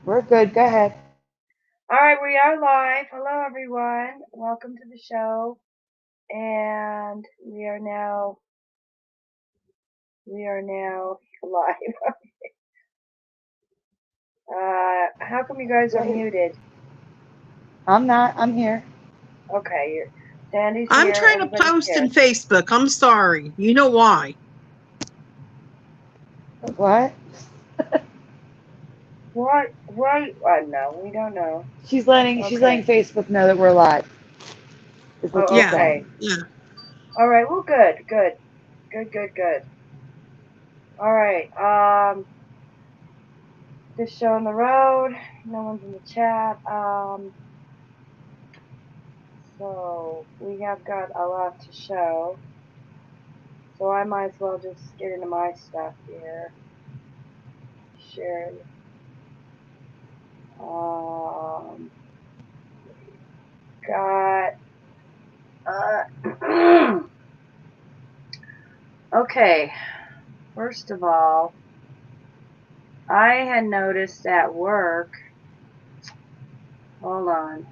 We're good. Go ahead. All right, we are live. Hello, everyone. Welcome to the show. And we are now live. How come you guys are Great. muted? I'm not. I'm here. Okay, Sandy's I'm here. trying to Everybody's post in here. Facebook. I'm sorry. You know why? What? What? Right? No, we don't know. She's letting Okay. Facebook know that we're live. Is what she's Oh, Yeah. saying. okay. Yeah. All right. Well, good. All right. Just showing the road. No one's in the chat. So we have got a lot to show. So I might as well just get into my stuff here. Share. Um, got. Okay. First of all, I had noticed at work. Hold on.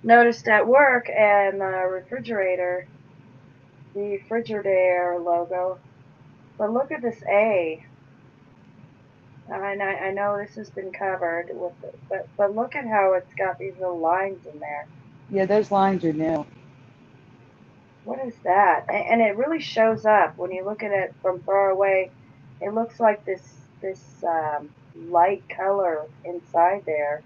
Noticed at work and the refrigerator, the Frigidaire logo. But look at this A. I know this has been covered with, but look at how it's got these little lines in there. Yeah, those lines are new. What is that? And it really shows up when you look at it from far away. It looks like this light color inside there,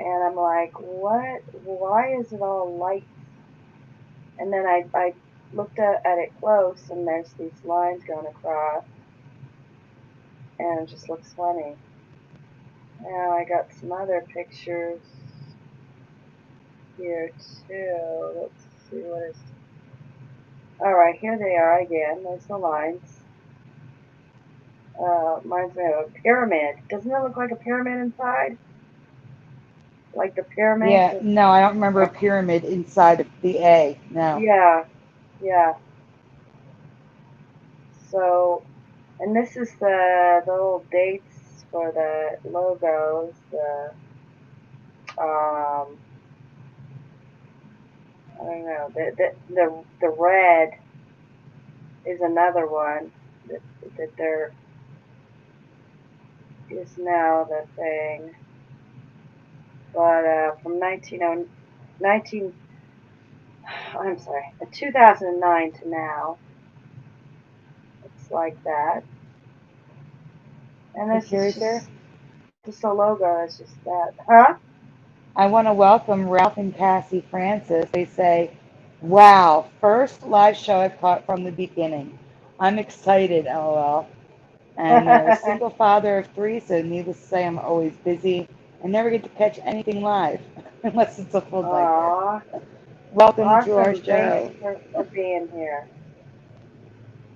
and I'm like, what? Why is it all light? And then I looked at it close, and there's these lines going across, and it just looks funny. Now I got some other pictures here too. Let's see what is. All right, here they are again. There's the lines. Reminds me of a pyramid. Doesn't it look like a pyramid inside? Like the pyramids? Yeah. No, I don't remember a pyramid inside of the A. No. Yeah, yeah. So, and this is the little dates for the logos. I don't know. The red is another one that there is now the thing. But from 19, I'm sorry, 2009 to now, it's like that. And Hey, this is Curiouser. just a logo. It's just that, huh? I want to welcome Ralph and Cassie Francis. They say, "Wow, first live show I caught from the beginning. I'm excited, LOL." And a single father of three, so needless to say, I'm always busy. I never get to catch anything live unless it's a full nightmare. Aw, Welcome to our awesome. Thanks show. for being here.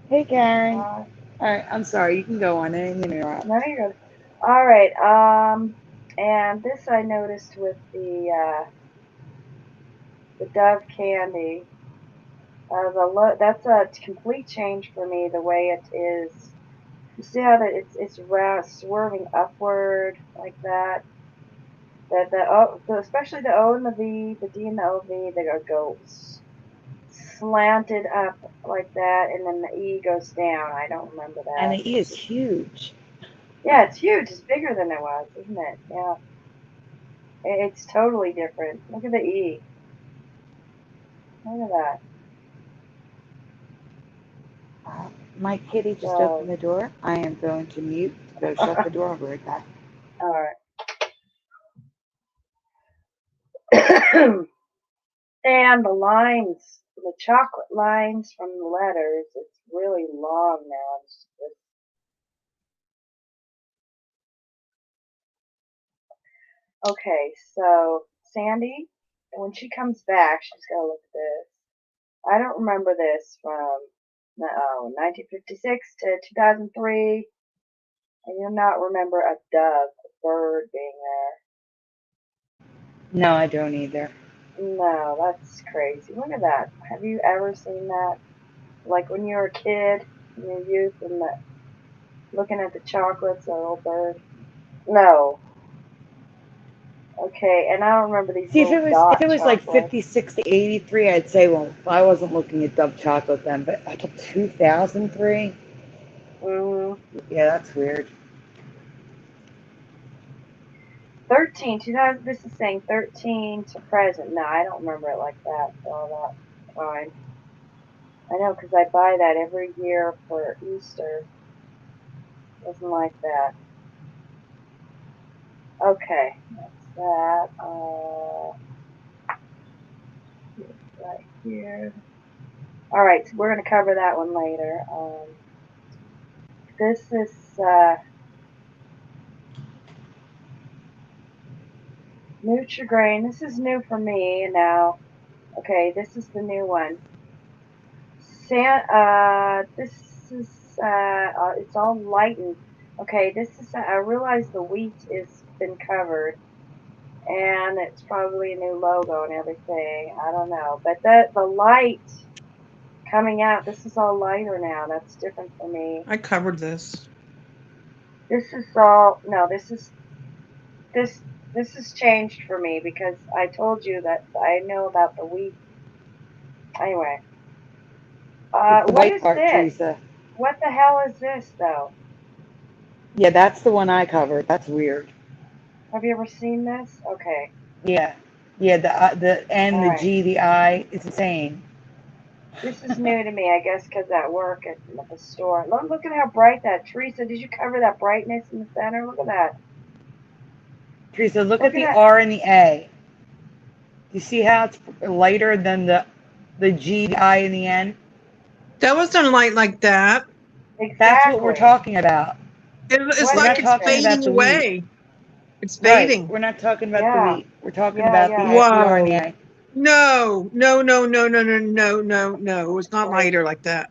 Hey, Karen. Uh, All right, I'm sorry. You can go on. I didn't mean to interrupt. no, you're good. All right. And this I noticed with the Dove candy. That's a complete change for me. The way it is. You see how that it's round, swerving upward like that. Especially the O and the V, the D and the OV, they go slanted up like that, and then the E goes down. I don't remember And that. the E is huge. Yeah, it's huge. It's bigger than it was, isn't it? Yeah, it's totally different. Look at the E. Look at that. My kitty just opened So, the door. I am going to mute, go shut the door. I'll be right back. all right. And the lines, the chocolate lines from the letters, it's really long now. Okay, so Sandy, when she comes back, she's got to look at this. I don't remember this from 1956 to 2003. I do not remember a bird being No, I don't either. No, that's crazy. Look at that. Have you ever seen that? Like when you were a kid, in your youth, and looking at the chocolates, a little bird. No. Okay, and I don't remember these See, if little it was if dot it was like chocolates. 56 to 83, I'd say, well, I wasn't looking at Dove chocolate then, but until 2003, Mm, yeah, that's weird. 13, 2000, this is saying 13 to present. No, I don't remember it like that for all that time. I know because I buy that every year for Easter. Doesn't like that. Okay, that's that. Right here. All right, so we're going to cover that one later. This is Nutrigrain. This is new for me now. Okay, this is the new one. This is it's all lightened. Okay, this is. I realize the wheat is been covered, and it's probably a new logo and everything. I don't know, but the light coming out. This is all lighter now. That's different for me. I covered this. This is all no. This this has changed for me because I told you that I know about the wheat. Anyway, It's the what white is part, this? Teresa. What the hell is this though? Yeah, that's the one I covered. That's weird. Have you ever seen this? Okay. Yeah, yeah, the N, All the right. G, the I, it's insane. This is new to me, I guess, because I work at the store. Look at how bright that. Teresa, did you cover that brightness in the center? Look at that. Teresa, look Look at at the that. R and the A. You see how it's lighter than the G, the I, and the N? That wasn't light like that. That's what we're Exactly. talking about. It's What We're not like is it's talking this? about fading the wheat. away. It's Right. fading. We're not talking about the Yeah. wheat. We're talking Yeah, about yeah. the R and the Whoa. A. No, no, no, no, no, no, no, no, no. It's not Right. lighter like that.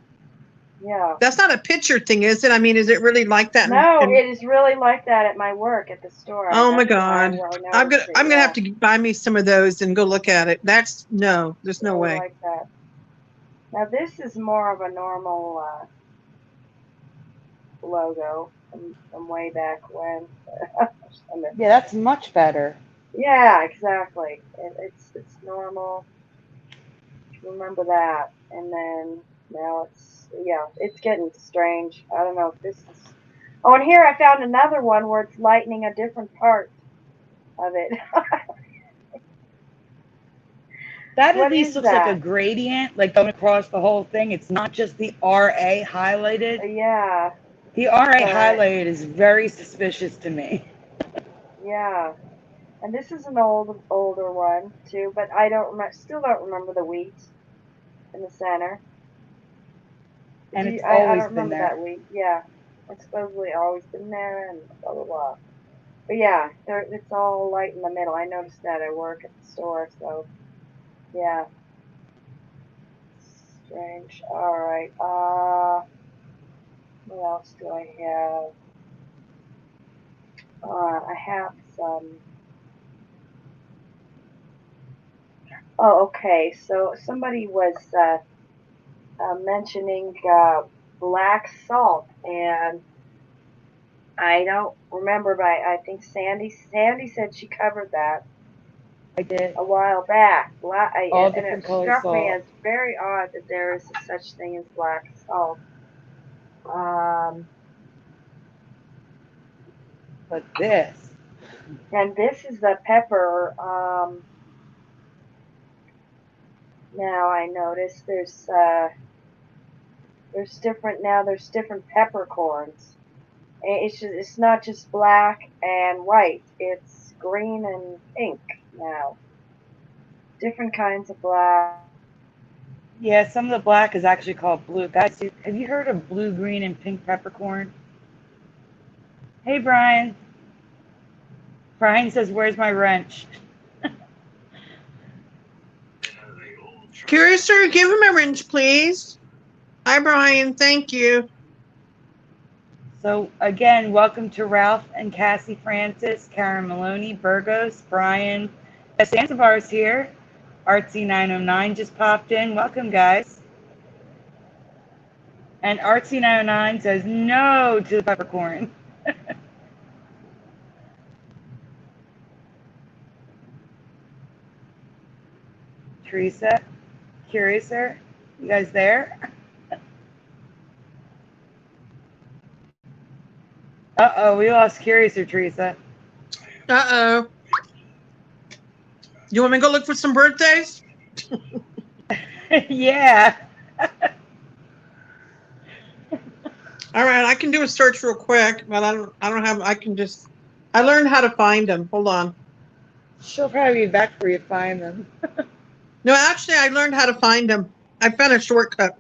Yeah. That's not a picture thing, is it? I mean, is it really like that? No, And it is really like that at my work at the store. oh my That's what I God. really noticed it. I'm gonna Yeah. have to buy me some of those and go look at it. That's no, there's no Really way. like that. Now this is more of a normal logo from way back when. Yeah, that's much better. Yeah, exactly. It's normal. Remember that. And then now it's getting strange. I don't know if this is. Oh, and here I found another one where it's lightening a different part of it. That at What least is looks like a that? gradient, like going across the whole thing. It's not just the RA highlighted. Yeah, The RA but highlighted is very suspicious to me. yeah. And this is an older one too, but I don't remember. Still don't remember the wheat in the center. And it's I always don't been remember there. that wheat. Yeah, it's supposedly always been there and blah blah blah. But yeah, it's all light in the middle. I noticed that I work at the store, so yeah, strange. All right. What else do I have? I have some. Oh, okay. So somebody was mentioning black salt, and I don't remember, but I think Sandy said she covered that I did a while back. all And it different color struck me salt. as very odd that there is such thing as black salt. Um, But this, and this is the pepper. Now I notice there's different now. There's different peppercorns. It's not just black and white. It's green and pink now. Different kinds of black. yeah, some of the black is actually called blue. Guys, have you heard of blue, green, and pink peppercorn? Hey, Brian. Brian says, "Where's my wrench?" Curiouser, give him a wrench, please. Hi, Brian. Thank you. So again, welcome to Ralph and Cassie Francis, Karen Maloney, Burgos, Brian. Sansavar's here. Artsy909 just popped in. Welcome, guys. And Artsy909 says no to the peppercorn. Teresa, Curiouser, you guys there? Uh-oh, we lost Curiouser, Teresa. Uh-oh. You want me to go look for some birthdays? Yeah. All right, I can do a search real quick, but I don't have, I learned how to find them. Hold on. She'll probably be back for you to find them. No, actually, I learned how to find them. I found a shortcut.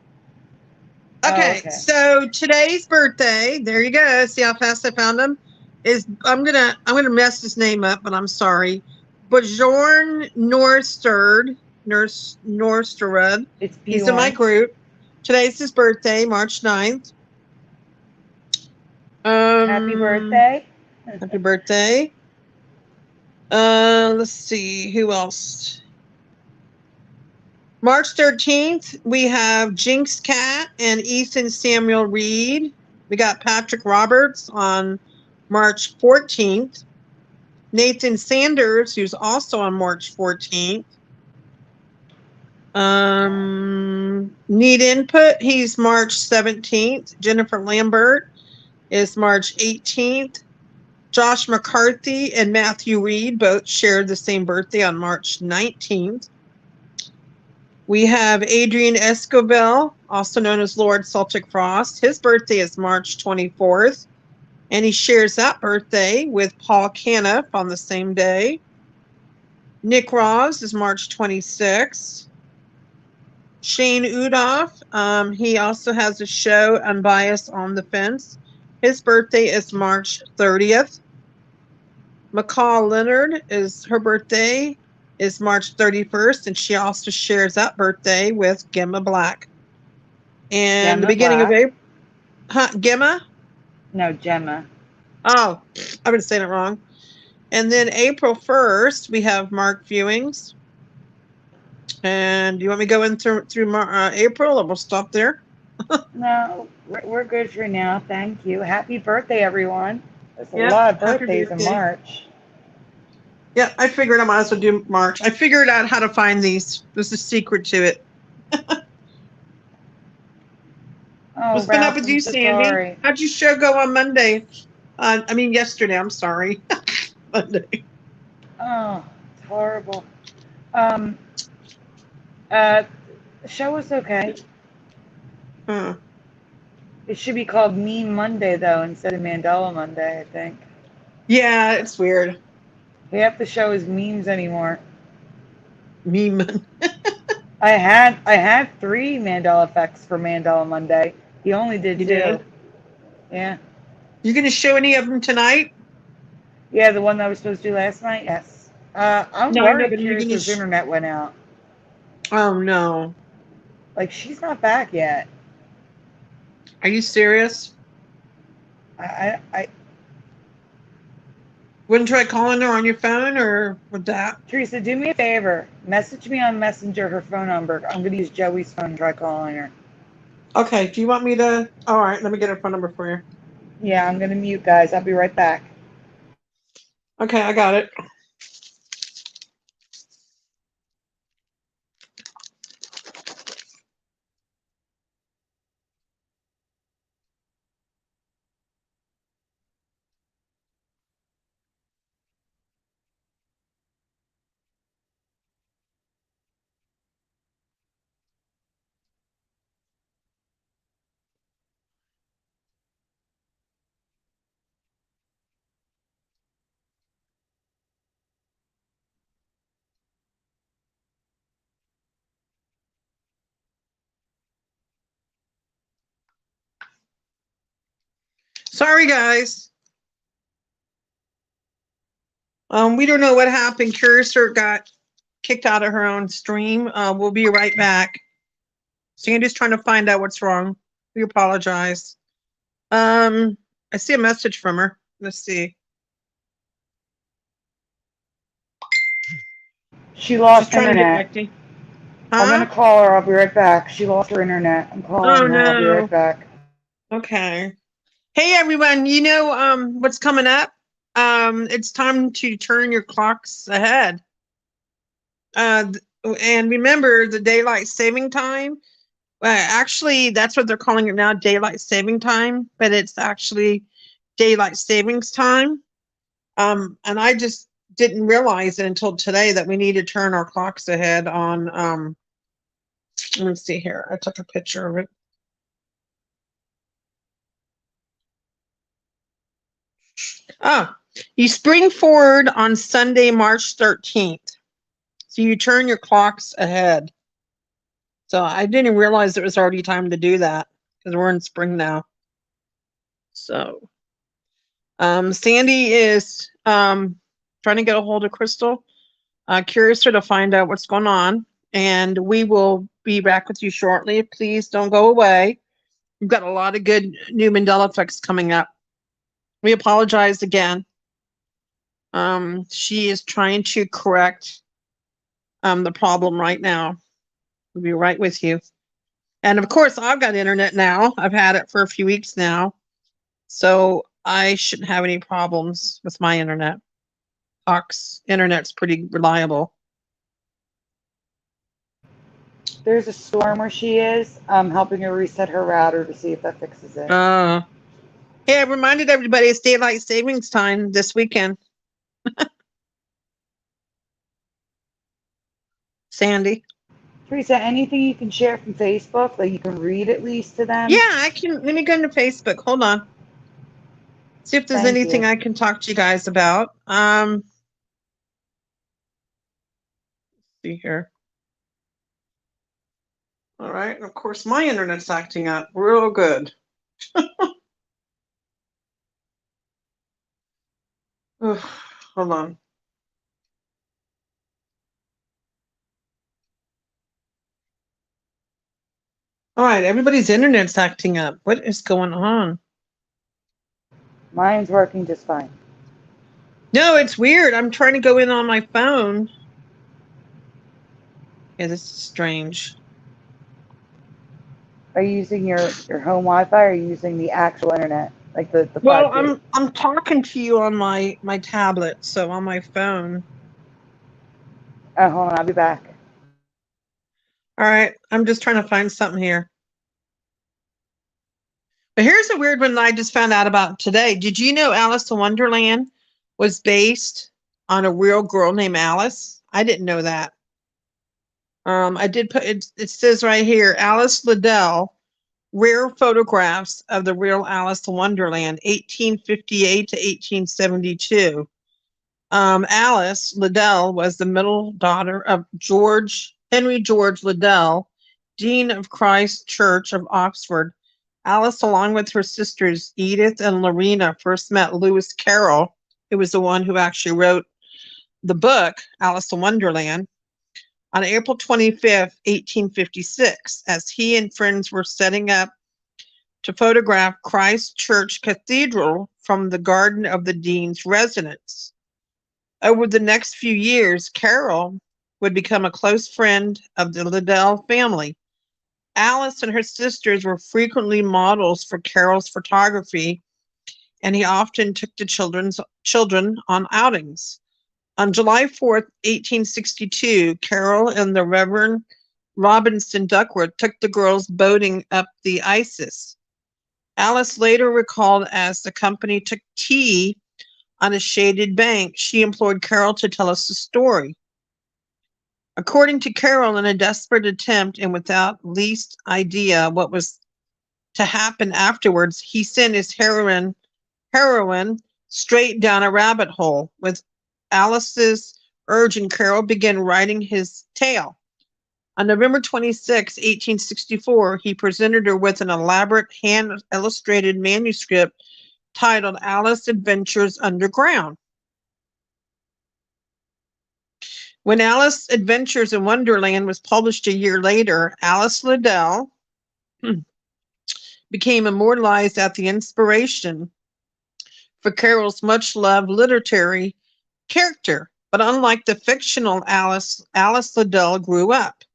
Okay, okay. so today's birthday, there you go. See how fast I found him? I'm gonna mess his name up, but I'm sorry. Bjorn Norsterud. It's He's in my Bjorn. group. Today's his birthday, March 9th. Happy birthday. Happy birthday. Let's see, who else? March 13th, we have Jinx Cat and Ethan Samuel Reed. We got Patrick Roberts on March 14th. Nathan Sanders, who's also on March 14th. Need Input, he's March 17th. Jennifer Lambert is March 18th. Josh McCarthy and Matthew Reed both shared the same birthday on March 19th. We have Adrian Escobar, also known as Lord Celtic Frost. His birthday is March 24th, and he shares that birthday with Paul Caniff on the same day. Nick Ross is March 26th. Shane Udoff, he also has a show, Unbiased on the Fence. His birthday is March 30th. McCall Leonard, her birthday is March 31st, and she also shares that birthday with Gemma Black. And the beginning of April, Gemma? No, Gemma. Oh, I've been saying it wrong. And then April 1st, we have Mark Viewings. And do you want me to go in through April, or we'll stop there? No, we're good for now. Thank you. Happy birthday, everyone. There's a Yep, lot of happy birthdays in birthday. March. Yeah, I figured I might as well do March. I figured out how to find these. There's a secret to it. Oh, What's been up Ralph, with I'm you, so Sandy? sorry. How'd your show go on Monday? Yesterday. I'm sorry. Monday. Oh, it's horrible. Um, the show was okay. Huh. It should be called Meme Monday, though, instead of Mandela Monday, I think. Yeah, it's weird. Half the show is memes anymore. Meme. I had 3 Mandela effects for Mandela Monday. He only did You 2. did? Yeah. You gonna show any of them tonight? Yeah, the one that I was supposed to do last night? Yes. I'm No, I know, worried but are you gonna Curious's internet went out. Oh no. Like, she's not back yet. Are you serious? I Wouldn't try calling her on your phone or with that? Teresa, do me a favor. Message me on Messenger her phone number. I'm going to use Joey's phone and try calling her. Okay, do you want me to? All right, let me get her phone number for you. Yeah, I'm going to mute, guys. I'll be right back. Okay, I got it. Sorry, guys. We don't know what happened. Cursor got kicked out of her own stream. We'll be right back. Sandy's trying to find out what's wrong. We apologize. I see a message from her. Let's see. She lost She's trying to get internet. back to you. I'm Huh? gonna call her. I'll be right back. She lost her internet. I'm calling Oh her. I'll be right no. back. Okay. Hey everyone, you know what's coming up? It's time to turn your clocks ahead. And remember the daylight saving time. Actually, that's what they're calling it now, daylight saving time, but it's actually daylight savings time. And I just didn't realize it until today that we need to turn our clocks ahead on. Let me see here. I took a picture of it. Oh, you spring forward on Sunday, March 13th. So you turn your clocks ahead. So I didn't realize it was already time to do that because we're in spring now. So Sandy is trying to get a hold of Crystal, Curiouser, to find out what's going on. And we will be back with you shortly. Please don't go away. We've got a lot of good new Mandela Effects coming up. We apologize again. She is trying to correct the problem right now. We'll be right with you. And of course, I've got internet now. I've had it for a few weeks now. So I shouldn't have any problems with my internet. Cox internet's pretty reliable. There's a storm where she is. I'm helping her reset her router to see if that fixes it. Hey, I reminded everybody it's daylight savings time this weekend. Sandy. Teresa, anything you can share from Facebook that you can read at least to them? Yeah, I can. Let me go into Facebook. Hold on. See if there's Thank anything you. I can talk to you guys about. See here. All right. And of course, my internet's acting up real good. Ugh, hold on. All right, everybody's internet's acting up. What is going on? Mine's working just fine. No, it's weird. I'm trying to go in on my phone. Yeah, this is strange. Are you using your home Wi-Fi or are you using the actual internet, like the Well, 5G? I'm talking to you on my tablet, so on my phone. Oh, hold on. I'll be back. All right, I'm just trying to find something here. But here's a weird one that I just found out about today. Did you know Alice in Wonderland was based on a real girl named Alice? I didn't know that. I did put it. It says right here, Alice Liddell, rare photographs of the real Alice in Wonderland, 1858 to 1872. Alice Liddell was the middle daughter of Henry George Liddell, Dean of Christ Church of Oxford. Alice, along with her sisters Edith and Lorena, first met Lewis Carroll, who was the one who actually wrote the book Alice in Wonderland, on April 25th, 1856, as he and friends were setting up to photograph Christ Church Cathedral from the garden of the dean's residence. Over the next few years, Carol would become a close friend of the Liddell family. Alice and her sisters were frequently models for Carol's photography, and he often took the children on outings. On July 4th, 1862, Carol and the Reverend Robinson Duckworth took the girls boating up the Isis. Alice later recalled as the company took tea on a shaded bank, she implored Carol to tell us the story. According to Carol, in a desperate attempt and without least idea what was to happen afterwards, he sent his heroine straight down a rabbit hole. With Alice's urging, Carol began writing his tale. On November 26, 1864, he presented her with an elaborate hand-illustrated manuscript titled Alice Adventures Underground. When Alice Adventures in Wonderland was published a year later, Alice Liddell became immortalized as the inspiration for Carol's much-loved literary character. But unlike the fictional Alice, Alice Liddell grew up.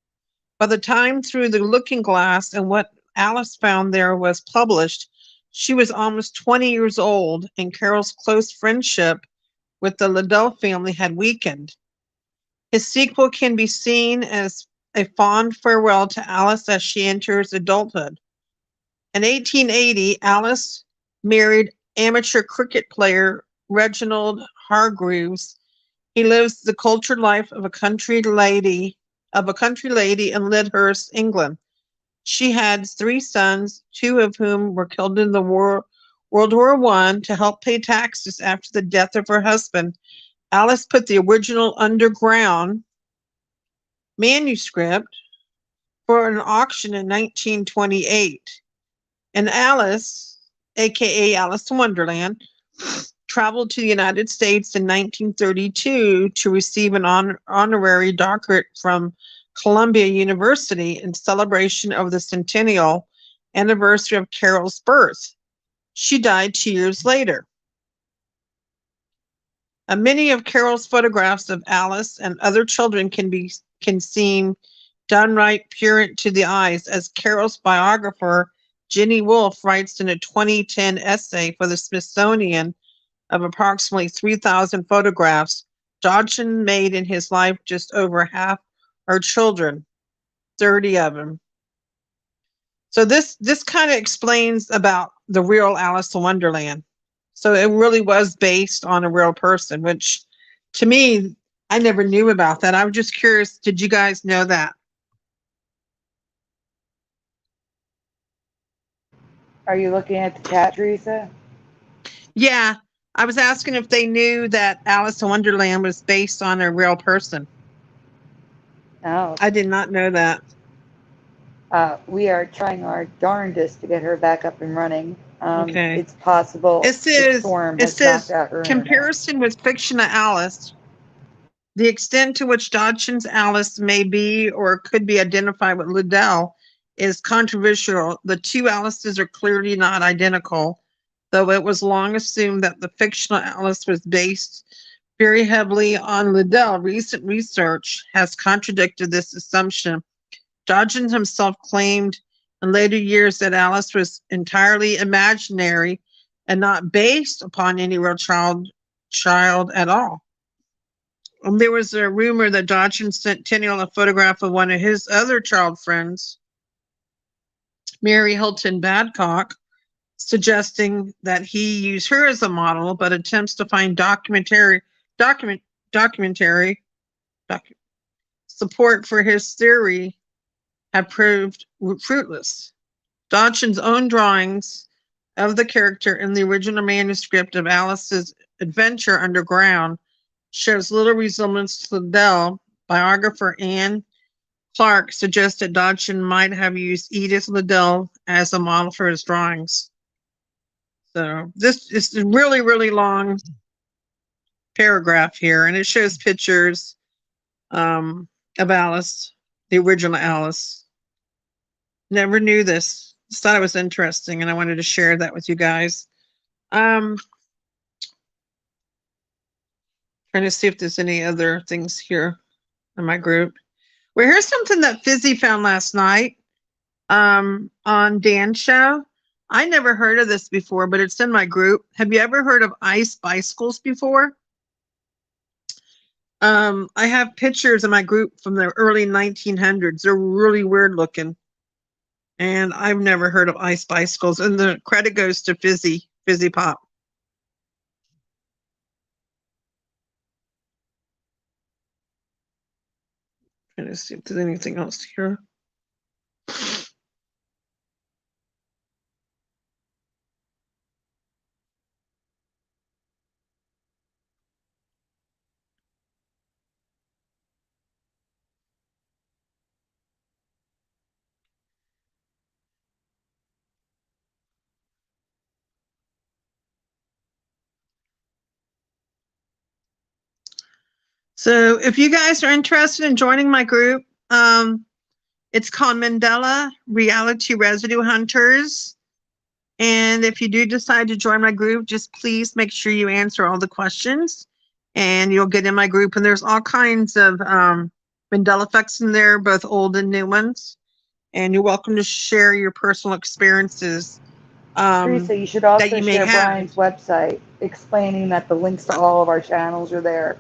By the time Through the Looking Glass and What Alice Found There was published, she was almost 20 years old, and Carol's close friendship with the Liddell family had weakened. His sequel can be seen as a fond farewell to Alice as she enters adulthood. In 1880, Alice married amateur cricket player Reginald Hargreaves. He lives the cultured life of a country lady in Lyndhurst, England. She had three sons, two of whom were killed in the World War I to help pay taxes after the death of her husband. Alice put the original underground manuscript for an auction in 1928. And Alice, aka Alice in Wonderland, traveled to the United States in 1932 to receive an honorary doctorate from Columbia University in celebration of the centennial anniversary of Carol's birth. She died 2 years later. Many of Carol's photographs of Alice and other children can seem downright purient to the eyes, as Carol's biographer Jenny Wolfe writes in a 2010 essay for the Smithsonian of approximately 3,000 photographs. Dodgson made in his life just over half are children, 30 of them. So this kind of explains about the real Alice in Wonderland. So it really was based on a real person, which to me, I never knew about that. I was just curious, did you guys know that? Are you looking at the chat, Teresa? Yeah, I was asking if they knew that Alice in Wonderland was based on a real person. No. I did not know that. We are trying our darndest to get her back up and running. Okay. It's possible It the storm has knocked out her internet. comparison with fiction of Alice. The extent to which Dodgson's Alice may be or could be identified with Liddell is controversial. The two Alices are clearly not identical, though it was long assumed that the fictional Alice was based very heavily on Liddell. Recent research has contradicted this assumption. Dodgson himself claimed in later years that Alice was entirely imaginary and not based upon any real child at all. There was a rumor that Dodgson sent Tenniel a photograph of one of his other child friends, Mary Hilton Badcock, suggesting that he use her as a model, but attempts to find documentary support for his theory have proved fruitless. Dodgson's own drawings of the character in the original manuscript of Alice's Adventure Underground shows little resemblance to Liddell. Biographer Anne Clark suggested Dodgson might have used Edith Liddell as a model for his drawings. So this is a really, really long paragraph here, and it shows pictures of Alice, the original Alice. Never knew this. Just thought it was interesting, and I wanted to share that with you guys. Trying to see if there's any other things here in my group. Well, here's something that Fizzy found last night on Dan's show. I never heard of this before, but it's in my group. Have you ever heard of ice bicycles before? I have pictures in my group from the early 1900s. They're really weird looking. And I've never heard of ice bicycles. And the credit goes to Fizzy Pop. Trying to see if there's anything else here. So if you guys are interested in joining my group, it's called Mandela Reality Residue Hunters. And if you do decide to join my group, just please make sure you answer all the questions and you'll get in my group. And there's all kinds of Mandela Effects in there, both old and new ones. And you're welcome to share your personal experiences Teresa, you should that also you may share have. Brian's website explaining that the links to all of our channels are there.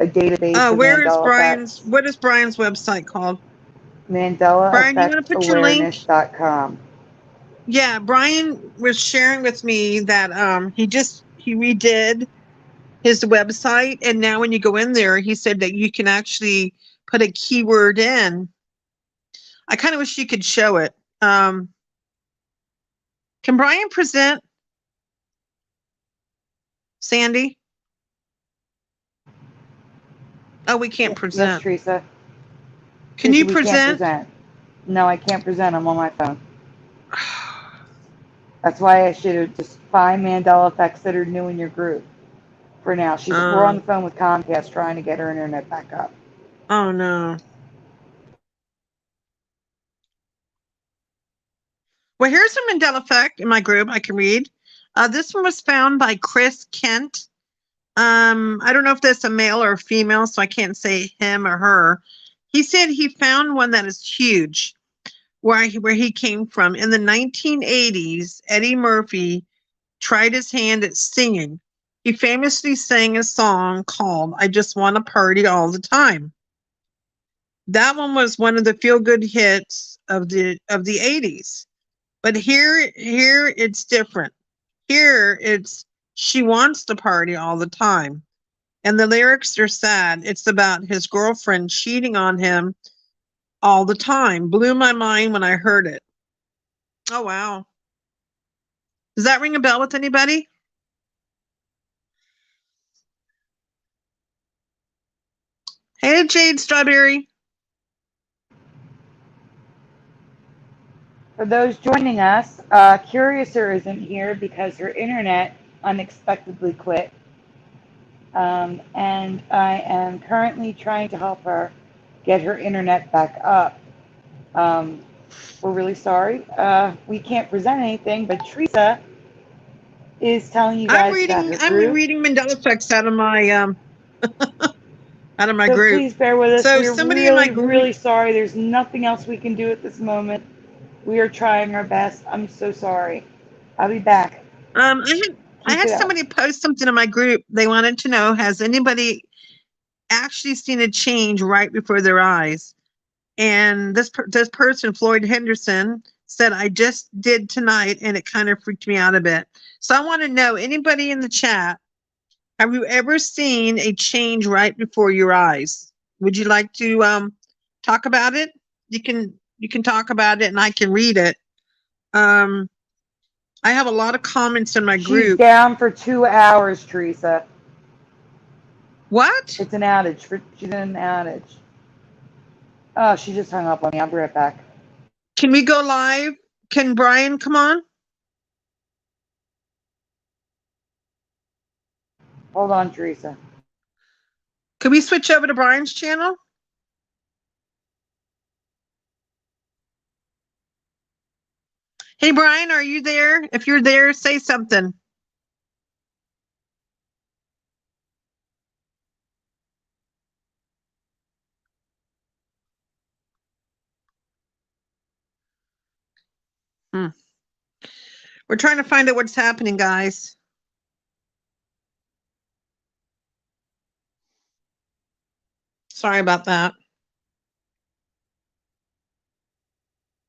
A database of Where is Mandela Brian's? effects. What is Brian's website called? Brian, you want to put your link? MandelaEffectAwareness.com. Yeah, Brian was sharing with me that he redid his website, and now when you go in there, he said that you can actually put a keyword in. I kind of wish you could show it. Can Brian present, Sandy? Oh, we can't Yes, present. Teresa. Can Teresa, you we can't present? present. No, I can't present. I'm on my phone. That's why I should just find Mandela effects that are new in your group. For now, we're on Uh, the phone with Comcast trying to get her internet back up. oh no. Well, here's a Mandela effect in my group I can read. This one was found by Chris Kent. I don't know if that's a male or a female, so I can't say him or her. He said he found one that is huge where he came from. In the 1980s, Eddie Murphy tried his hand at singing. He famously sang a song called I Just Want to Party All the Time. That one was one of the feel-good hits of the 80s. But here it's different. Here it's she wants to party all the time. And the lyrics are sad. It's about his girlfriend cheating on him all the time. Blew my mind when I heard it. Oh wow. Does that ring a bell with anybody? Hey Jade Strawberry. For those joining us, Curiouser isn't here because her internet unexpectedly quit. And I am currently trying to help her get her internet back up. Um, we're really sorry. We can't present anything, but Teresa is telling you guys about her I'm group. reading Mandela effects out of my So group. please bear with us. So We're somebody in my really, group, really sorry. There's nothing else we can do at this moment. We are trying our best. I'm so sorry. I'll be back. um I had I Keep had it up. somebody post something in my group. They wanted to know, has anybody actually seen a change right before their eyes? And this person, Floyd Henderson, said, I just did tonight and it kind of freaked me out a bit. So I want to know, anybody in the chat, have you ever seen a change right before your eyes? Would you like to talk about it? You can talk about it and I can read it. I have a lot of comments in my She's group. down for 2 hours, Teresa. What? It's an outage. She's in an outage. Oh, she just hung up on me. I'll be right back. Can we go live? Can Brian come on? Hold on, Teresa. Can we switch over to Brian's channel? Hey, Brian, are you there? If you're there, say something. Hmm. We're trying to find out what's happening, guys. Sorry about that.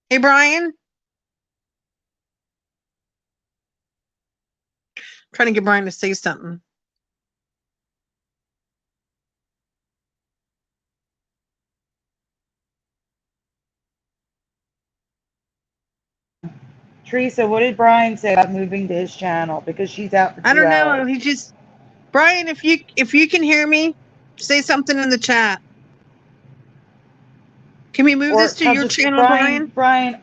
Hey, Brian. Trying to get Brian to say something. Teresa, what did Brian say about moving to his channel? Because she's out for I two don't know. hours. He just Brian, if you can hear me, say something in the chat. Can we move Or this to tell your just channel, Brian, Brian? Brian,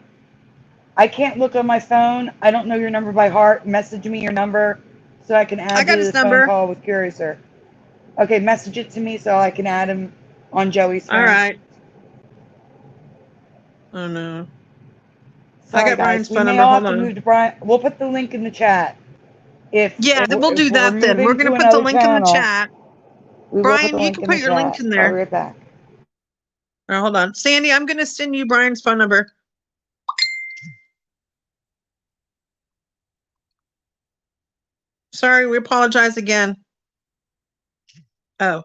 I can't look on my phone. I don't know your number by heart. Message me your number so I can I add you got to his the phone number. call with Curiouser. Okay, message it to me so I can add him on Joey's All phone. right. Oh no. I Sorry, got guys. Brian's We phone may number. all Hold have to on. move to Brian. We'll put the link in the chat. Yeah, then we'll If do we're that then. We're moving going to to put the another link in the channel, chat. we will put Brian, the you link can in the put your link chat. in I'll be there. right back. All right, hold on. Sandy, I'm going to send you Brian's phone number. Sorry, we apologize again. Oh.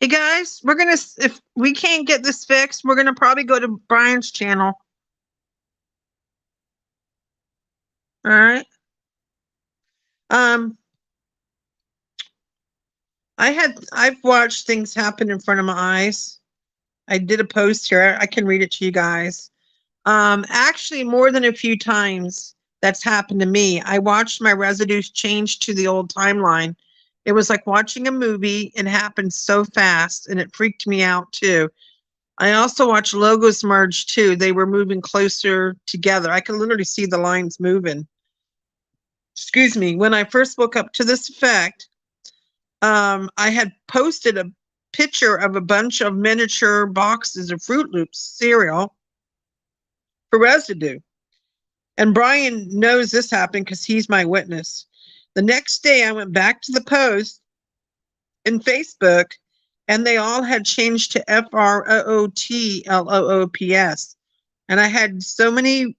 Hey guys, we're gonna, if we can't get this fixed, we're gonna probably go to Brian's channel. All right. I've watched things happen in front of my eyes. I did a post here. I can read it to you guys. Actually, more than a few times that's happened to me. I watched my residues change to the old timeline. It was like watching a movie. It happened so fast, and it freaked me out too. I also watched logos merge too. They were moving closer together. I could literally see the lines moving. Excuse me. When I first woke up to this effect, I had posted a picture of a bunch of miniature boxes of Fruit Loops cereal for residue. And Brian knows this happened because he's my witness. The next day, I went back to the post in Facebook, and they all had changed to FROOTLOOPS. And I had so many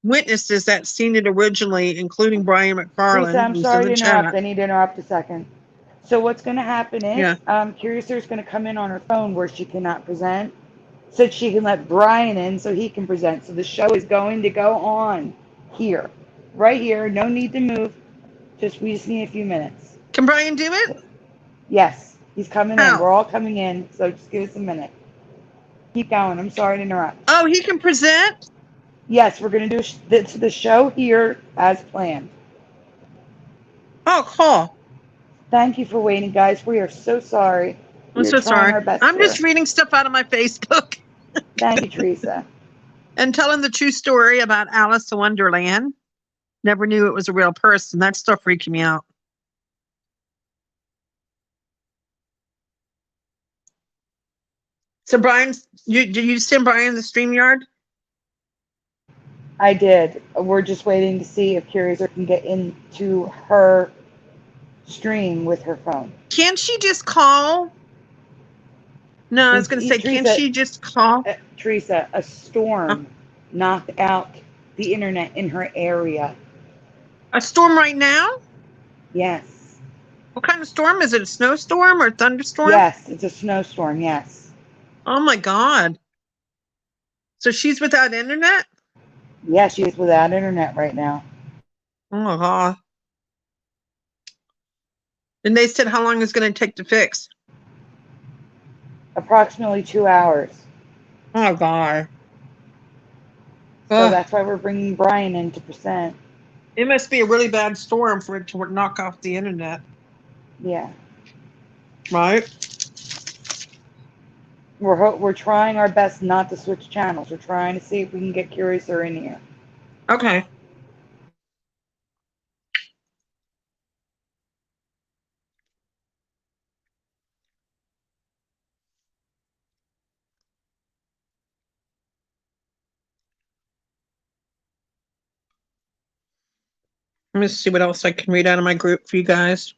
witnesses that seen it originally, including Brian Teresa, McFarland, I'm who's in sorry the to interrupt. chat. I need to interrupt a second. So what's going to happen is, Yeah. Curiouser is going to come in on her phone where she cannot present, so she can let Brian in so he can present. So the show is going to go on here, right here. No need to move. We just need a few minutes. Can Brian do it? Yes, he's coming in. How? We're all coming in. So just give us a minute. Keep going. I'm sorry to interrupt. Oh, he can present? Yes, we're going to do the show here as planned. Oh, cool. Thank you for waiting, guys. We are so sorry. I'm We are so trying sorry. our best I'm here. just reading stuff out of my Facebook. Thank you, Teresa. And telling the true story about Alice in Wonderland. Never knew it was a real person. That stuff freaking me out. So Brian, did you send Brian the StreamYard? I did. We're just waiting to see if Curiouser can get into her stream with her phone. Can't she just call? No, I was going to say, can't Teresa, she just call? Teresa, a storm knocked out the internet in her area. A storm right now? Yes. What kind of storm is it? A snowstorm or a thunderstorm? Yes, it's a snowstorm. Yes. Oh my God. So she's without internet? Yes, she is without internet right now. Oh my God. And they said how long it's going to take to fix? Approximately 2 hours. Oh my God. So that's why we're bringing Brian in to present. It must be a really bad storm for it to knock off the internet. Yeah. Right? We're trying our best not to switch channels. We're trying to see if we can get Curiouser in here. Okay. Let me see what else I can read out of my group for you guys.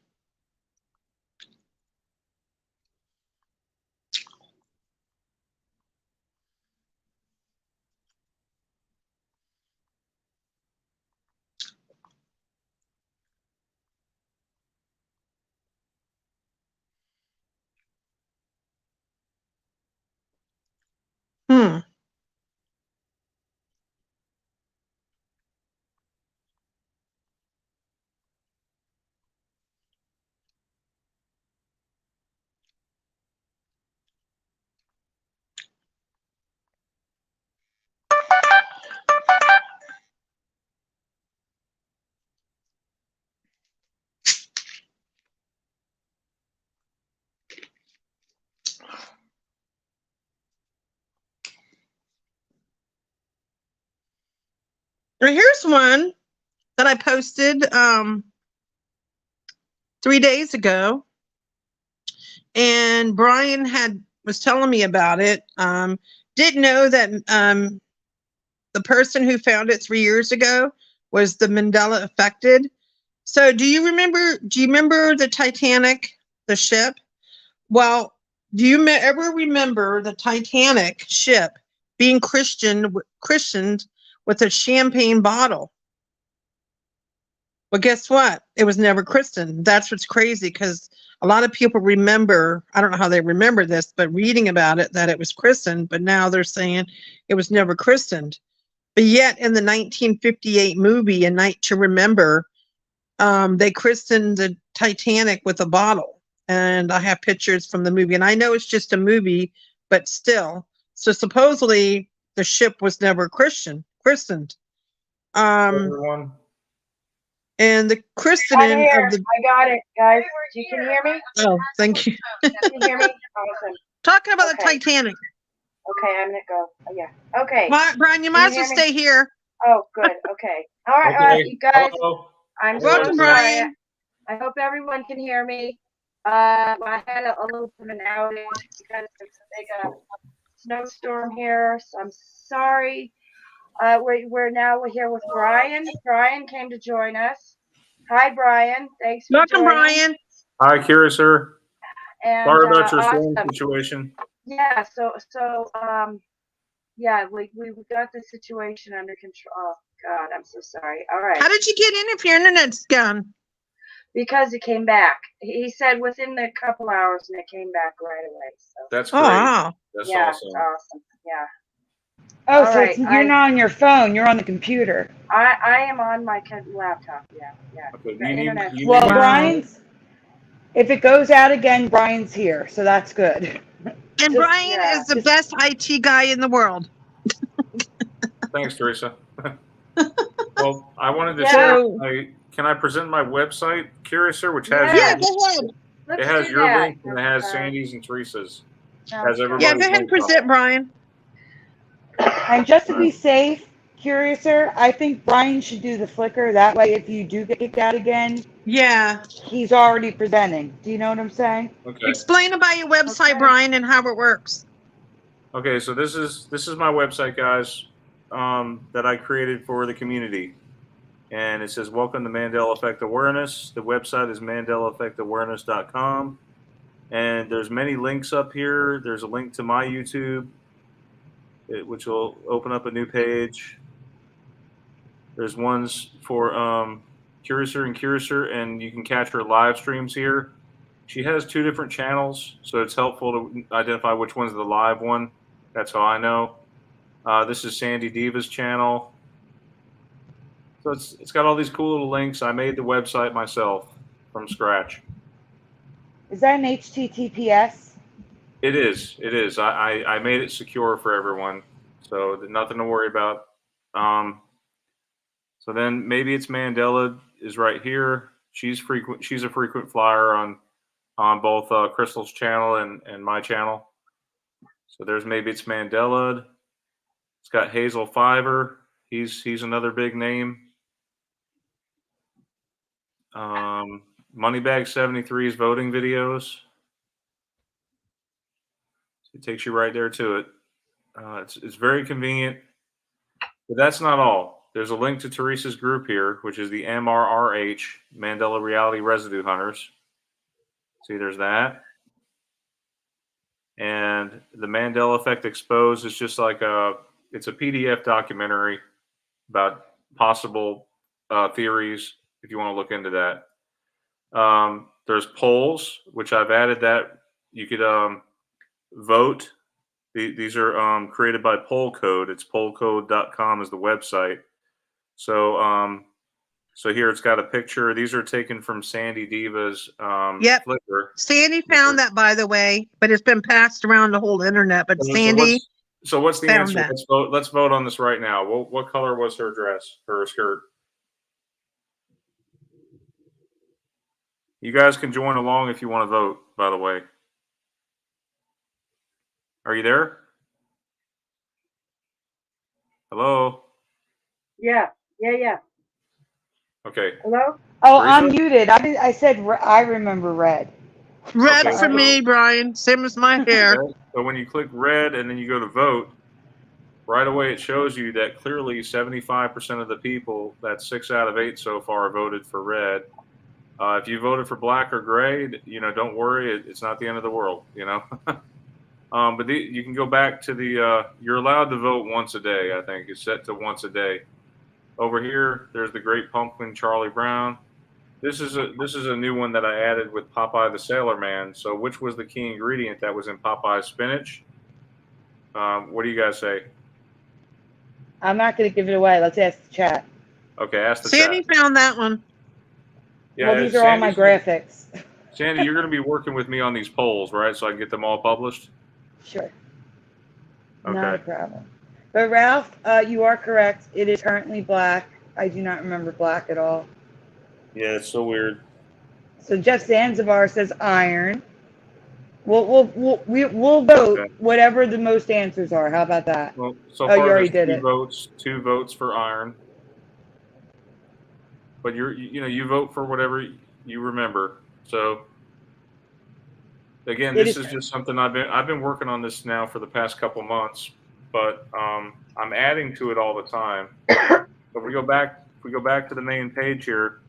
Hmm. Now here's one that I posted 3 days ago, and Brian was telling me about it. Didn't know that the person who found it 3 years ago was the Mandela Affected. So do you remember the Titanic, the ship? Well, do you ever remember the Titanic ship being christened with a champagne bottle? Well, guess what? It was never christened. That's what's crazy, because a lot of people remember, I don't know how they remember this, but reading about it, that it was christened, but now they're saying it was never christened. But yet in the 1958 movie, A Night to Remember, they christened the Titanic with a bottle. And I have pictures from the movie. And I know it's just a movie, but still. So supposedly the ship was never christened. Everyone. And the I'm christening here. of the... I got it, guys. You can hear me? Oh, thank you. Can you hear me? Awesome. Talking about the Okay. Titanic. Okay, I'm gonna go. Oh, yeah. Okay. Brian, you Can might you as well hear me? stay here. Oh, good. Okay. All right, Okay. you guys. Hello. I'm Welcome, so sorry. Brian. I hope everyone can hear me. I had a little bit of an outage because there's a big snowstorm here, so I'm sorry. We're here with Brian. Brian came to join us. Hi, Brian. Thanks for Welcome, joining. Brian. Hi, Curiouser. And Sorry about your awesome. storm situation. Yeah. Yeah, we got the situation under control. Oh God, I'm so sorry. All right. How did you get in if your internet's gone? Because it came back. He said within a couple hours, and it came back right away. So That's Oh, great. wow. That's yeah, awesome. it's awesome. Yeah. Oh, All so right, you're not on your phone, you're on the computer. I am on my laptop. Yeah. Okay. The internet. Well, Wow. Brian's, if it goes out again, Brian's here, so that's good. And Brian is the best IT guy in the world. Thanks, Teresa. Well, I wanted to Yeah. share. Can I present my website, Curiouser, which has Yeah, go ahead. Let's it has do your that. link and it has Sandy's and Teresa's. Sounds Has good. everybody? Yeah, go ahead and present, Brian. And just to be safe, Curiouser, I think Brian should do the Flickr. That way, if you do get kicked out again, Yeah. he's already presenting. Do you know what I'm saying? Okay. Explain about your website, Okay. Brian, and how it works. Okay, so this is my website, guys, that I created for the community, and it says "Welcome to Mandela Effect Awareness." The website is mandelaeffectawareness.com, and there's many links up here. There's a link to my YouTube, which will open up a new page. There's ones for Curious&Curiouser, and you can catch her live streams here. She has 2 different channels, so it's helpful to identify which one's the live one. That's how I know. This is Sandy Diva's channel. So it's got all these cool little links. I made the website myself from scratch. Is that an HTTPS? It is. It is. I made it secure for everyone, so nothing to worry about. So then maybe it's Mandela is right here. She's frequent. She's a frequent flyer on both Crystal's channel and my channel. So there's maybe it's Mandela. It's got Hazel Fiver. He's another big name. Moneybag 73's voting videos. It takes you right there to it. It's very convenient. But that's not all. There's a link to Teresa's group here, which is the MRRH, Mandela Reality Residue Hunters. See, there's that. And the Mandela Effect Exposed is just like it's a PDF documentary about possible theories, if you want to look into that. There's polls, which I've added that you could vote. These are created by Poll Code. It's pollcode.com is the website. So so here it's got a picture. These are taken from Sandy Diva's Yep. Flickr. Sandy found that, by the way, but it's been passed around the whole internet. But Sandy So what's the found answer? that. Let's vote on this right now. What color was her dress, her skirt? You guys can join along if you want to vote, by the way. Are you there? Hello? Yeah. Yeah. Okay. Hello? Oh, Teresa? I'm muted. I said I remember red. Red Okay, for so, me, Brian. Same as my hair. okay, so when you click red and then you go to vote, right away it shows you that clearly 75% of the people, that's 6 out of 8 so far, voted for red. If you voted for black or gray, don't worry, it's not the end of the world, but you can go back to you're allowed to vote once a day. I think it's set to once a day. Over here, there's the Great Pumpkin, Charlie Brown. This is a new one that I added with Popeye the Sailor Man. So which was the key ingredient that was in Popeye's spinach? What do you guys say? I'm not going to give it away. Let's ask the chat. Okay, ask the Sandy chat. found that one. Well, these are all my graphics. Sandy, you're going to be working with me on these polls, right? So I can get them all published? Sure. Okay. Not a problem. But Ralph, you are correct. It is currently black. I do not remember black at all. Yeah, it's so weird. So Jeff Zanzibar says iron. We'll vote Okay. whatever the most answers are. How about that? Well, so Oh, you far already there's did it. two votes for iron. But you vote for whatever you remember. So again, this is just something I've been working on this now for the past couple months, but I'm adding to it all the time. So if we go back to the main page here,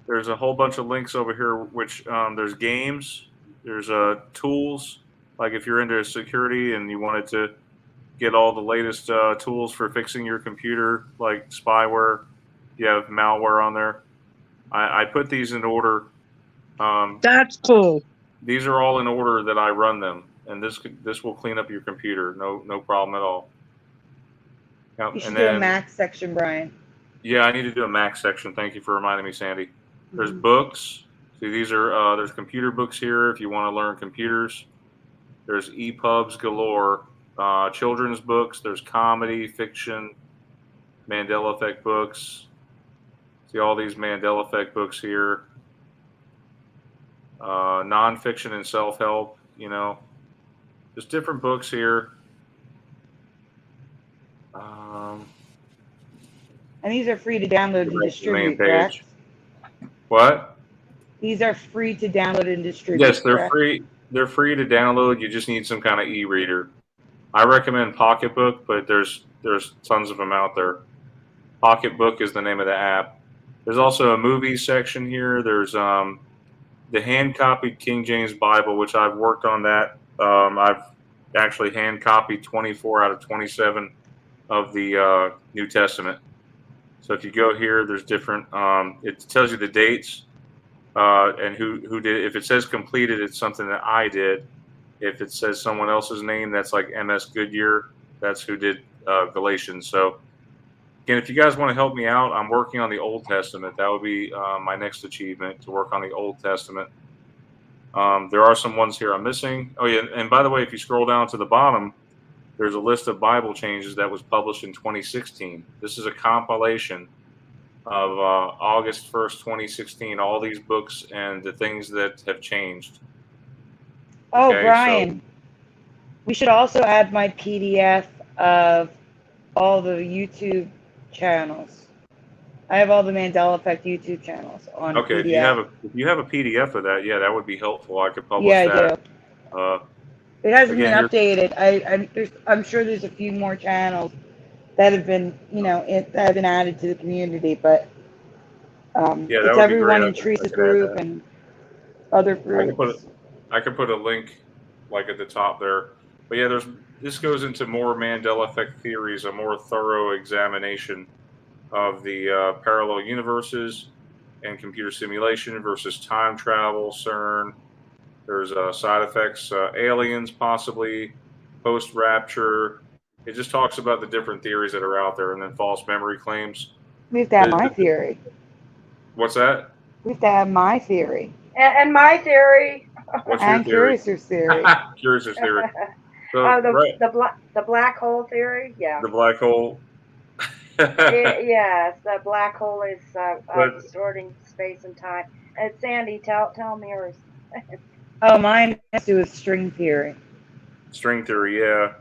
there's a whole bunch of links over here, which there's games, there's tools, like if you're into security and you wanted to get all the latest tools for fixing your computer, like spyware, you have malware on there. I put these in order. That's cool. These are all in order that I run them, and this will clean up your computer. No problem at all. Now, You should do a Mac section, Brian. Yeah, I need to do a Mac section. Thank you for reminding me, Sandy. There's books. See, these are there's computer books here if you want to learn computers. There's EPUBs galore. Children's books. There's comedy, fiction, Mandela Effect books. See all these Mandela Effect books here. Nonfiction and self-help, just different books here. And these are free to download and distribute, correct? What? These are free to download and distribute. Yes, they're correct? free. They're free to download. You just need some kind of e-reader. I recommend Pocketbook, but there's tons of them out there. Pocketbook is the name of the app. There's also a movies section here. There's the hand-copied King James Bible, which I've worked on that. I've actually hand-copied 24 out of 27 of the New Testament. So if you go here, there's different. It tells you the dates and who did it. If it says completed, it's something that I did. If it says someone else's name, that's like M.S. Goodyear. That's who did Galatians. So again, if you guys want to help me out, I'm working on the Old Testament. That would be my next achievement, to work on the Old Testament. There are some ones here I'm missing. Oh yeah, and by the way, if you scroll down to the bottom, there's a list of Bible changes that was published in 2016. This is a compilation of August 1st, 2016, all these books and the things that have changed. Oh, Okay, Brian, we should also add my PDF of all the YouTube channels. I have all the Mandela Effect YouTube channels on okay, PDF. if you have a PDF of that, yeah, that would be helpful. I could publish Yeah, that. I do. It hasn't been again, updated. I'm sure there's a few more channels that have been, that have been added to the community, but Yeah, that it's would be everyone great. in Teresa's group and other groups. I could put a link like at the top there. But yeah, this goes into more Mandela Effect theories, a more thorough examination of the parallel universes and computer simulation versus time travel, CERN. There's side effects, aliens possibly, post-rapture. It just talks about the different theories that are out there, and then false memory claims. We have to have my theory. What's that? We have to have my theory. And my theory. What's your And theory? Curious's theory. Curious's theory. So, the black hole theory, yeah. The black hole. Yes, the black hole is distorting space and time. And Sandy, tell them yours. Oh, mine has to do with string theory. String theory, yeah.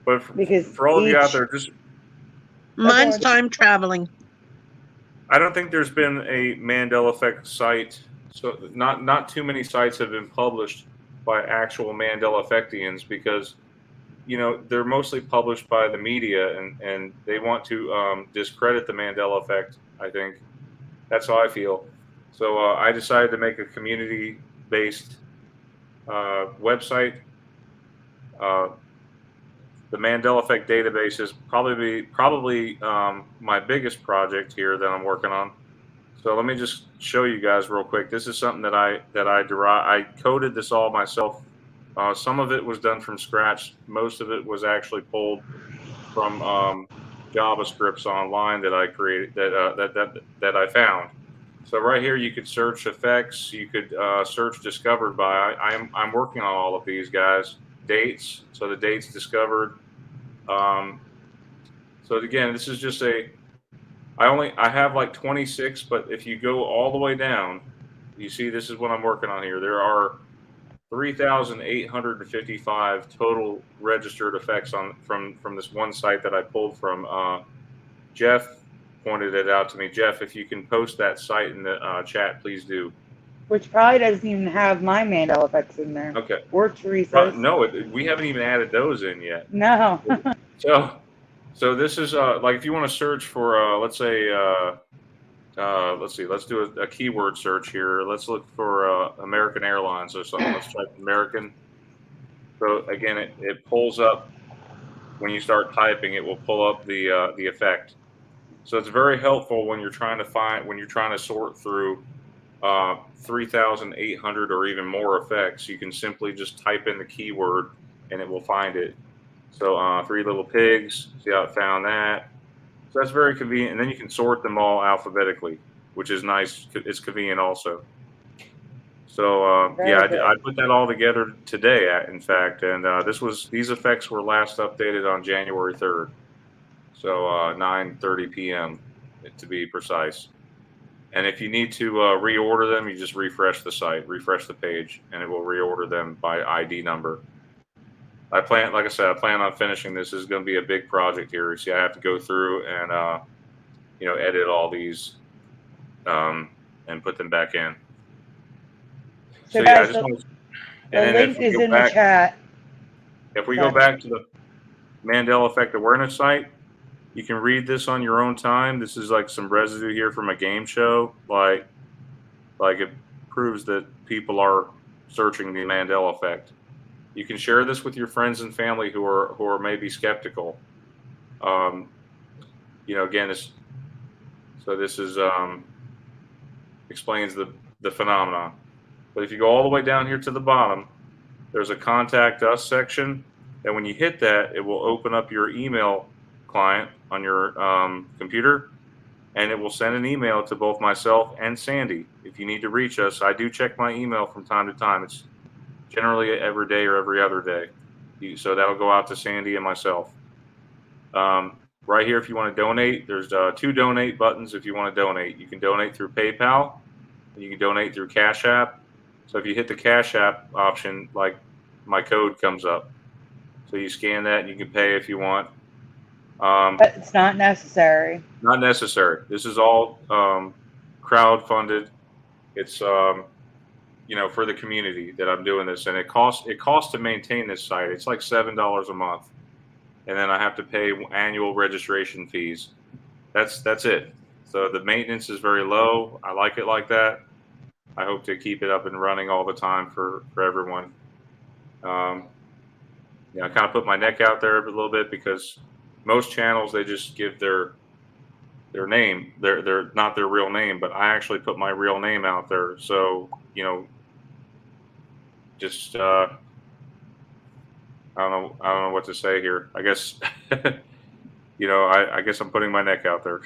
But Because for all of you out there, just Mine's time traveling. I don't think there's been a Mandela Effect site. So not too many sites have been published by actual Mandela Effectians because they're mostly published by the media and they want to discredit the Mandela Effect. I think that's how I feel. So I decided to make a community-based website. Uh, the Mandela Effect database is probably my biggest project here that I'm working on. So let me just show you guys real quick. This is something that I coded this all myself. Some of it was done from scratch. Most of it was actually pulled from JavaScripts online that I created that I found. So right here, you could search effects. You could search discovered by. I'm working on all of these guys. Dates. So the dates discovered. Um, so again, this is just I have like 26, but if you go all the way down, you see this is what I'm working on here. There are 3,855 total registered effects from this one site that I pulled from. Jeff pointed it out to me. Jeff, if you can post that site in the chat, please do. Which probably doesn't even have my Mandela Effects in there. Okay. Or Teresa's. No, we haven't even added those in yet. No. So this is like if you want to search for let's say let's see, let's do a keyword search here. Let's look for American Airlines or something. Let's type American. So again, it pulls up when you start typing. It will pull up the effect. So it's very helpful when you're trying to sort through 3,800 or even more effects. You can simply just type in the keyword and it will find it. So Three Little Pigs, see how it found that. So that's very convenient. And then you can sort them all alphabetically, which is nice. It's convenient also. So yeah, I put that all together today, in fact. And these effects were last updated on January 3rd. So 9:30 p.m. to be precise. And if you need to reorder them, you just refresh the site, refresh the page, and it will reorder them by ID number. Like I said, I plan on finishing this. This is going to be a big project here. See, I have to go through and edit all these and put them back in. So yeah, I guys, just want to. the link is in the chat. If we go back to the Mandela Effect Awareness site, you can read this on your own time. This is like some residue here from a game show. Like it proves that people are searching the Mandela Effect. You can share this with your friends and family who are maybe skeptical. Again, this is explains the phenomenon. But if you go all the way down here to the bottom, there's a contact us section, and when you hit that, it will open up your email client on your computer, and it will send an email to both myself and Sandy. If you need to reach us, I do check my email from time to time. It's generally every day or every other day. So that'll go out to Sandy and myself. Right here, if you want to donate, there's 2 donate buttons if you want to donate. You can donate through PayPal, and you can donate through Cash App. So if you hit the Cash App option, like my code comes up. So you scan that and you can pay if you want. But it's not necessary. Not necessary. This is all crowd-funded. It's for the community that I'm doing this, and it costs to maintain this site. It's like $7 a month, and then I have to pay annual registration fees. That's it. So the maintenance is very low. I like it like that. I hope to keep it up and running all the time for everyone. I kind of put my neck out there a little bit because most channels, they just give their name, they're not their real name, but I actually put my real name out there. So just I don't know what to say here. I guess I guess I'm putting my neck out there.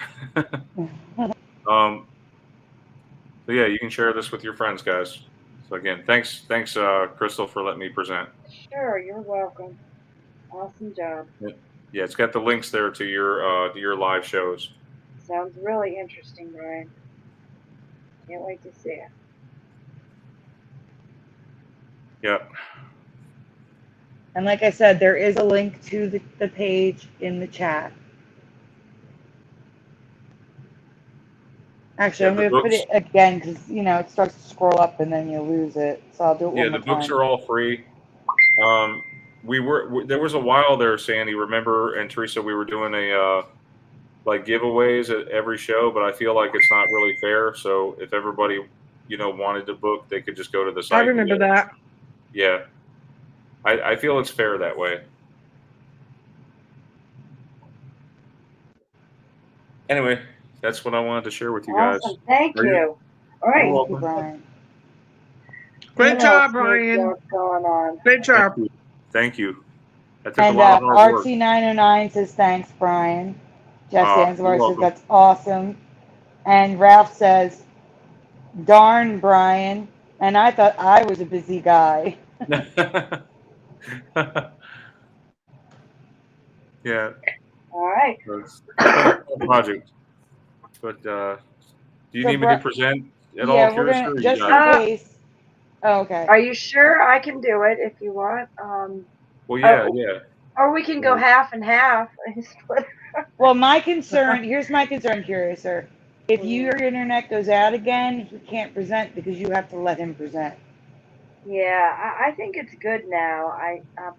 So yeah, you can share this with your friends, guys. So again, thanks, Crystal, for letting me present. Sure, you're welcome. Awesome job. Yeah, it's got the links there to your live shows. Sounds really interesting, Brian. Can't wait to see it. Yep. And like I said, there is a link to the page in the chat. Actually, Yeah, I'm the going to put books. it again because, it starts to scroll up and then you lose it. So I'll do it Yeah, one the more books time. are all free. There was a while there, Sandy. Remember, and Teresa, we were doing a like giveaways at every show, but I feel like it's not really fair. So if everybody, wanted to book, they could just go to the I site and remember get it. that. Yeah, I feel it's fair that way. Anyway, that's what I wanted to share with you guys. Awesome. Thank Are you? you. All You're right. Thank you, welcome. Brian. Great What else job, we Brian. got going on? Great Thank job. you. Thank you. That took a And lot of hard work. RT909 says, thanks, Brian. Jess You're Anzar says, welcome. that's awesome. And Ralph says, darn, Brian. And I thought I was a busy guy. Yeah, All right. it's been a fun project. But do you So, need me to present at all, yeah, we're Curious, going or to, you just got in it? case. Oh, okay. Are you sure? I can do it if you want. Well, yeah, Oh, yeah. or we can go half and half. Well, here's my concern, Curiouser. If your internet goes out again, he can't present because you have to let him present. Yeah, I think it's good now.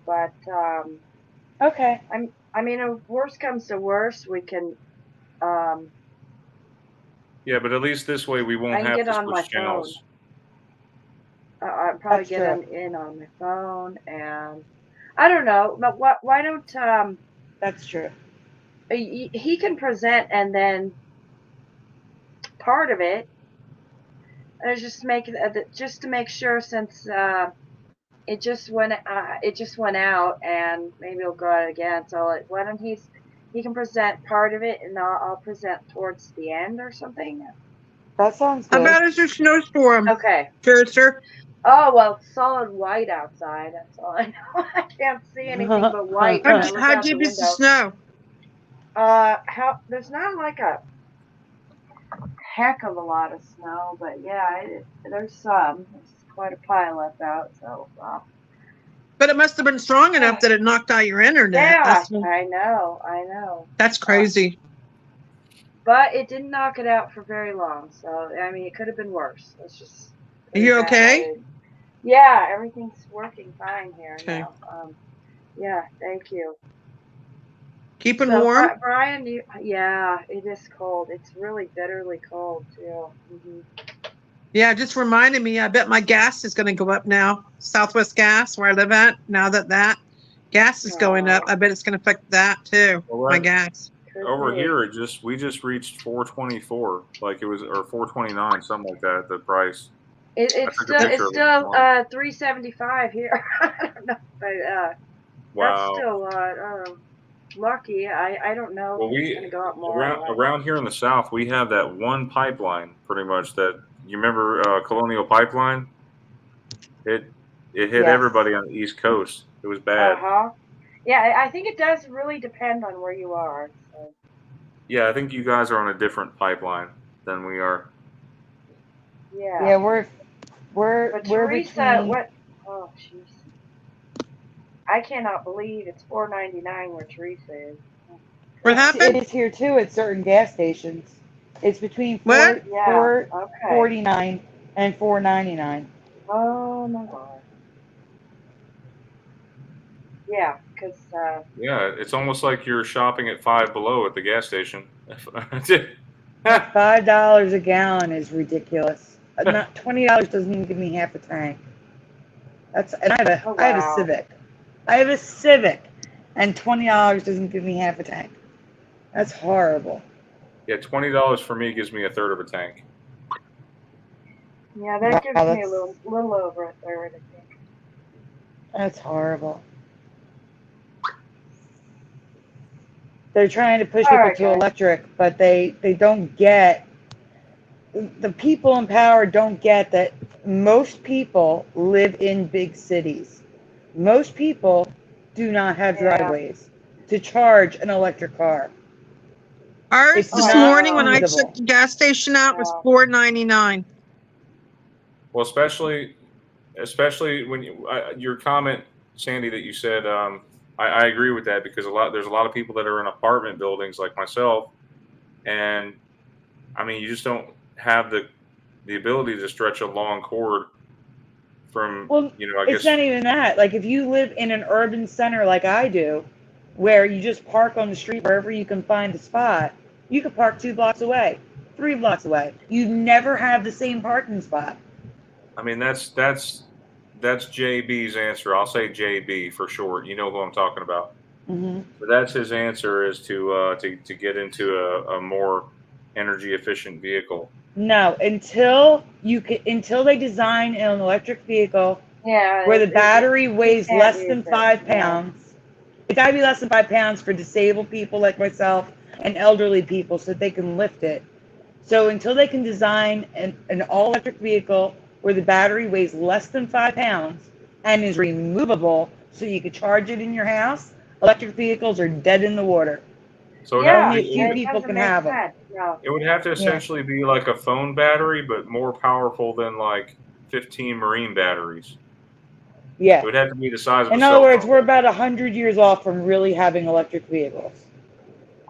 But Okay. I mean, if worst comes to worst, we can. Um, Yeah, but at least this way we I won't can have get to on my switch phone. channels. I'll probably That's get true. in on my phone, and I don't know. But why don't That's true. he can present, and then part of it is just to make sure, since it just went out, and maybe it'll go out again. So why don't he can present part of it, and I'll present towards the end or something. That sounds How good. bad is your snowstorm, Okay. Curiouser? Oh well, it's solid white outside. That's all I know. I can't see anything but white when I look How out the deep is the window. snow? How there's not like a heck of a lot of snow, but yeah, there's some. There's quite a pile left out. So But it must have been strong enough that it knocked out your internet. yeah, I know. That's crazy. But it didn't knock it out for very long. So I mean, it could have been worse. Let's just Are put it you that okay? way. Yeah, everything's working fine here Okay. now. Yeah, thank you. Keeping So, warm? Brian, yeah, it is cold. It's really bitterly cold too. Yeah, it just reminded me. I bet my gas is going to go up now. Southwest Gas, where I live at, now that gas is going up, I bet it's going to affect that too. Well, My gas. over here, we just reached 424, like it was, or 429, something like that. The price. It's still 375 here. I don't know, but that's Wow. still lucky. I don't know Well, if it's gonna go up more. around here in the South, we have that one pipeline, pretty much. That you remember, Colonial Pipeline. It hit Yes. everybody on the East Coast. It was bad. Yeah, I think it does really depend on where you are. So. Yeah, I think you guys are on a different pipeline than we are. Yeah. Yeah, we're But Teresa, between. what? Oh, jeez. I cannot believe it's $4.99 where Teresa is. What It happened? is here too at certain gas stations. It's between What? Yeah. Okay. $4.49 and $4.99. Oh my God. Yeah, because Yeah, it's almost like you're shopping at Five Below at the gas station. $5 a gallon is ridiculous. Not $20 doesn't even give me half a tank. And I have a wow. Civic. I have a Civic, and $20 doesn't give me half a tank. That's horrible. Yeah, $20 for me gives me a third of a tank. Yeah, that gives me a little over a third, I think. That's horrible. They're trying to push people to electric, but they don't get, the people in power don't get that most people live in big cities. Most people do not have driveways to charge an electric car. Ours It's this not morning when I feasible. checked the gas station out was $4.99. Well, especially when your comment, Sandy, that you said, I agree with that, because there's a lot of people that are in apartment buildings like myself, and I mean, you just don't. have the ability to stretch a long cord from, Well, I it's guess. not even that. Like if you live in an urban center like I do, where you just park on the street wherever you can find a spot, you could park 2 blocks away, 3 blocks away. You never have the same parking spot. I mean, that's JB's answer. I'll say JB for short. You know who I'm talking about. Hmm. So that's his answer, is to get into a more energy efficient vehicle. No, until they design an electric vehicle Yeah, where the battery you weighs can't less use than it. 5 pounds. It's got to be less than 5 pounds for disabled people like myself and elderly people so that they can lift it. So until they can design an all-electric vehicle where the battery weighs less than 5 pounds and is removable so you could charge it in your house, electric vehicles are dead in the water. So Only Yeah, a few it people doesn't can make have them. sense. No. it would have to Yeah. essentially be like a phone battery, but more powerful than like 15 marine batteries. It Yeah. would have to be the size of a In other cell words, phone. we're about 100 years off from really having electric vehicles.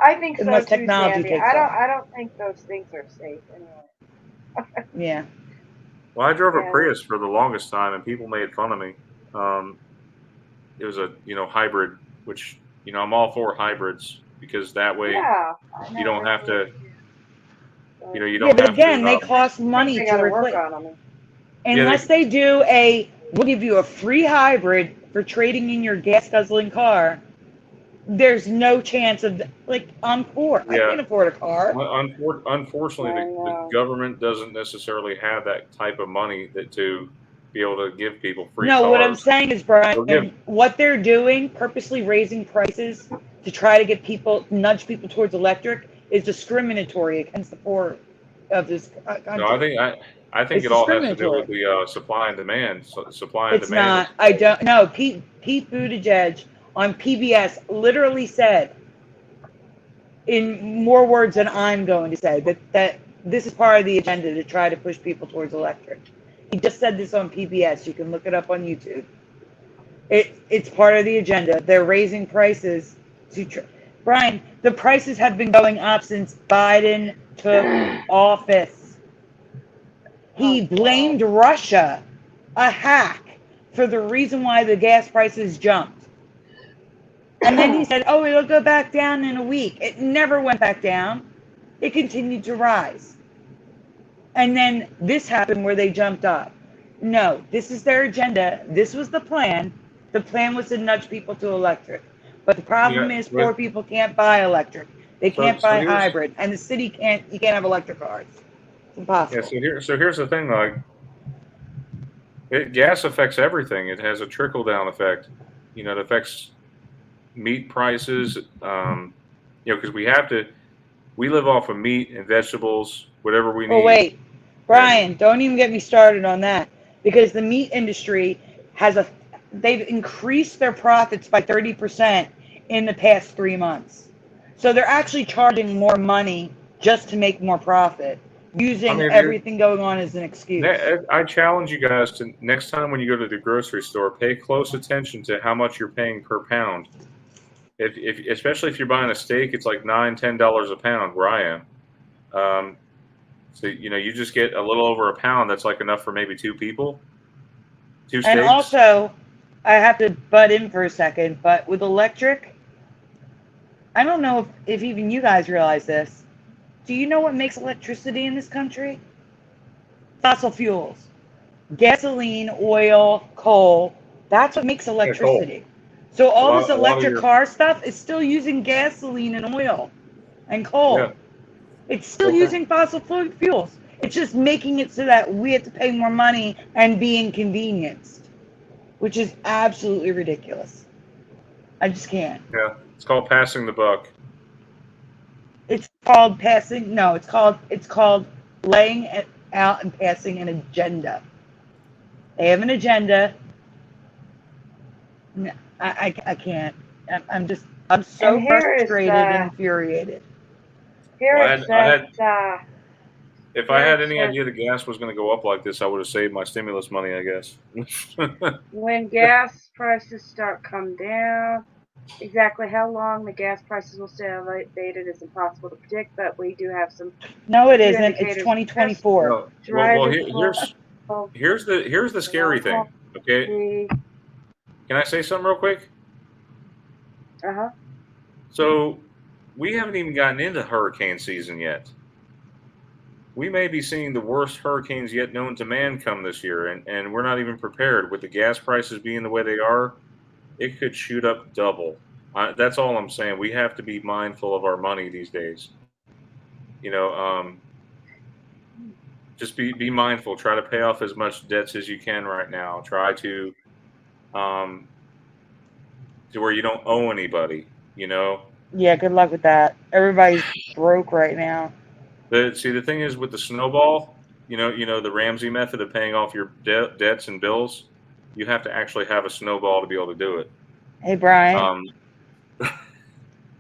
I think so Unless too, technology Sandy. takes off. I don't think those things are safe anyway. Yeah. Well, I drove a Yeah. Prius for the longest time, and people made fun of me. It was a hybrid, which I'm all for hybrids, because that way Yeah. you don't have to you Yeah, don't but have to again, they cost money They to got to work replace. on them. Unless they do we'll give you a free hybrid for trading in your gas guzzling car. There's no chance of like I'm poor. I Yeah. can't afford a car. Unfortunately, I the know. government doesn't necessarily have that type of money to be able to give people free No, what I'm cars. saying is, They'll give. Brian, what they're doing, purposely raising prices to try to get people, nudge people towards electric, is discriminatory against the poor of this No, I country. think I think It's it all has to do discriminatory. with the supply and demand. So supply and It's demand not. is. I don't know. Pete Buttigieg on PBS literally said, in more words than I'm going to say, that this is part of the agenda to try to push people towards electric. He just said this on PBS. You can look it up on YouTube. It's part of the agenda. They're raising prices Brian, the prices have been going up since Biden took office. He blamed Russia, a hack, for the reason why the gas prices jumped. And then he said, oh, it'll go back down in a week. It never went back down. It continued to rise. And then this happened where they jumped up. No, this is their agenda. This was the plan. The plan was to nudge people to electric. But the problem is poor people can't buy electric. They can't buy hybrid. And the city you can't have electric cars. It's impossible. Yeah, so here's the thing, like gas affects everything. It has a trickle down effect. It affects meat prices. Because we live off of meat and vegetables, whatever we need. Oh wait, Brian, don't even get me started on that, because the meat industry they've increased their profits by 30% in the past 3 months. So they're actually charging more money just to make more profit, using everything going on as an excuse. I challenge you guys to, next time when you go to the grocery store, pay close attention to how much you're paying per pound. Especially if you're buying a steak, it's like $9-10 a pound where I am. So you just get a little over a pound. That's like enough for maybe 2 people. 2 steaks. And also, I have to butt in for a second, but with electric, I don't know if even you guys realize this. Do you know what makes electricity in this country? Fossil fuels. Gasoline, oil, coal. That's what makes electricity. So all this electric car stuff is still using gasoline and oil and coal. Yeah. It's still using fossil fuels. It's just making it so that we have to pay more money and be inconvenienced, which is absolutely ridiculous. I just can't. Yeah, it's called passing the buck. It's called passing. No, it's called laying it out and passing an agenda. They have an agenda. No, I can't. I'm so frustrated and infuriated. If I had any idea the gas was going to go up like this, I would have saved my stimulus money, I guess. When gas prices start come down, Exactly how long the gas prices will stay elevated is impossible to predict, but we do have some No, it few isn't. It's indicators. Just 2024. No, try well, to slow here's the scary thing. Okay, the can I say something real quick? uh-huh. So we haven't even gotten into hurricane season yet. We may be seeing the worst hurricanes yet known to man come this year, and we're not even prepared. With the gas prices being the way they are, it could shoot up double. That's all I'm saying. We have to be mindful of our money these days. You know, just be mindful. Try to pay off as much debts as you can right now. Try um, to where you don't owe anybody. You know, Yeah, good luck with that. Everybody's broke right now. the thing is with the snowball. The Ramsey method of paying off your debts and bills. You have to actually have a snowball to be able to do it. Hey, Brian. Um,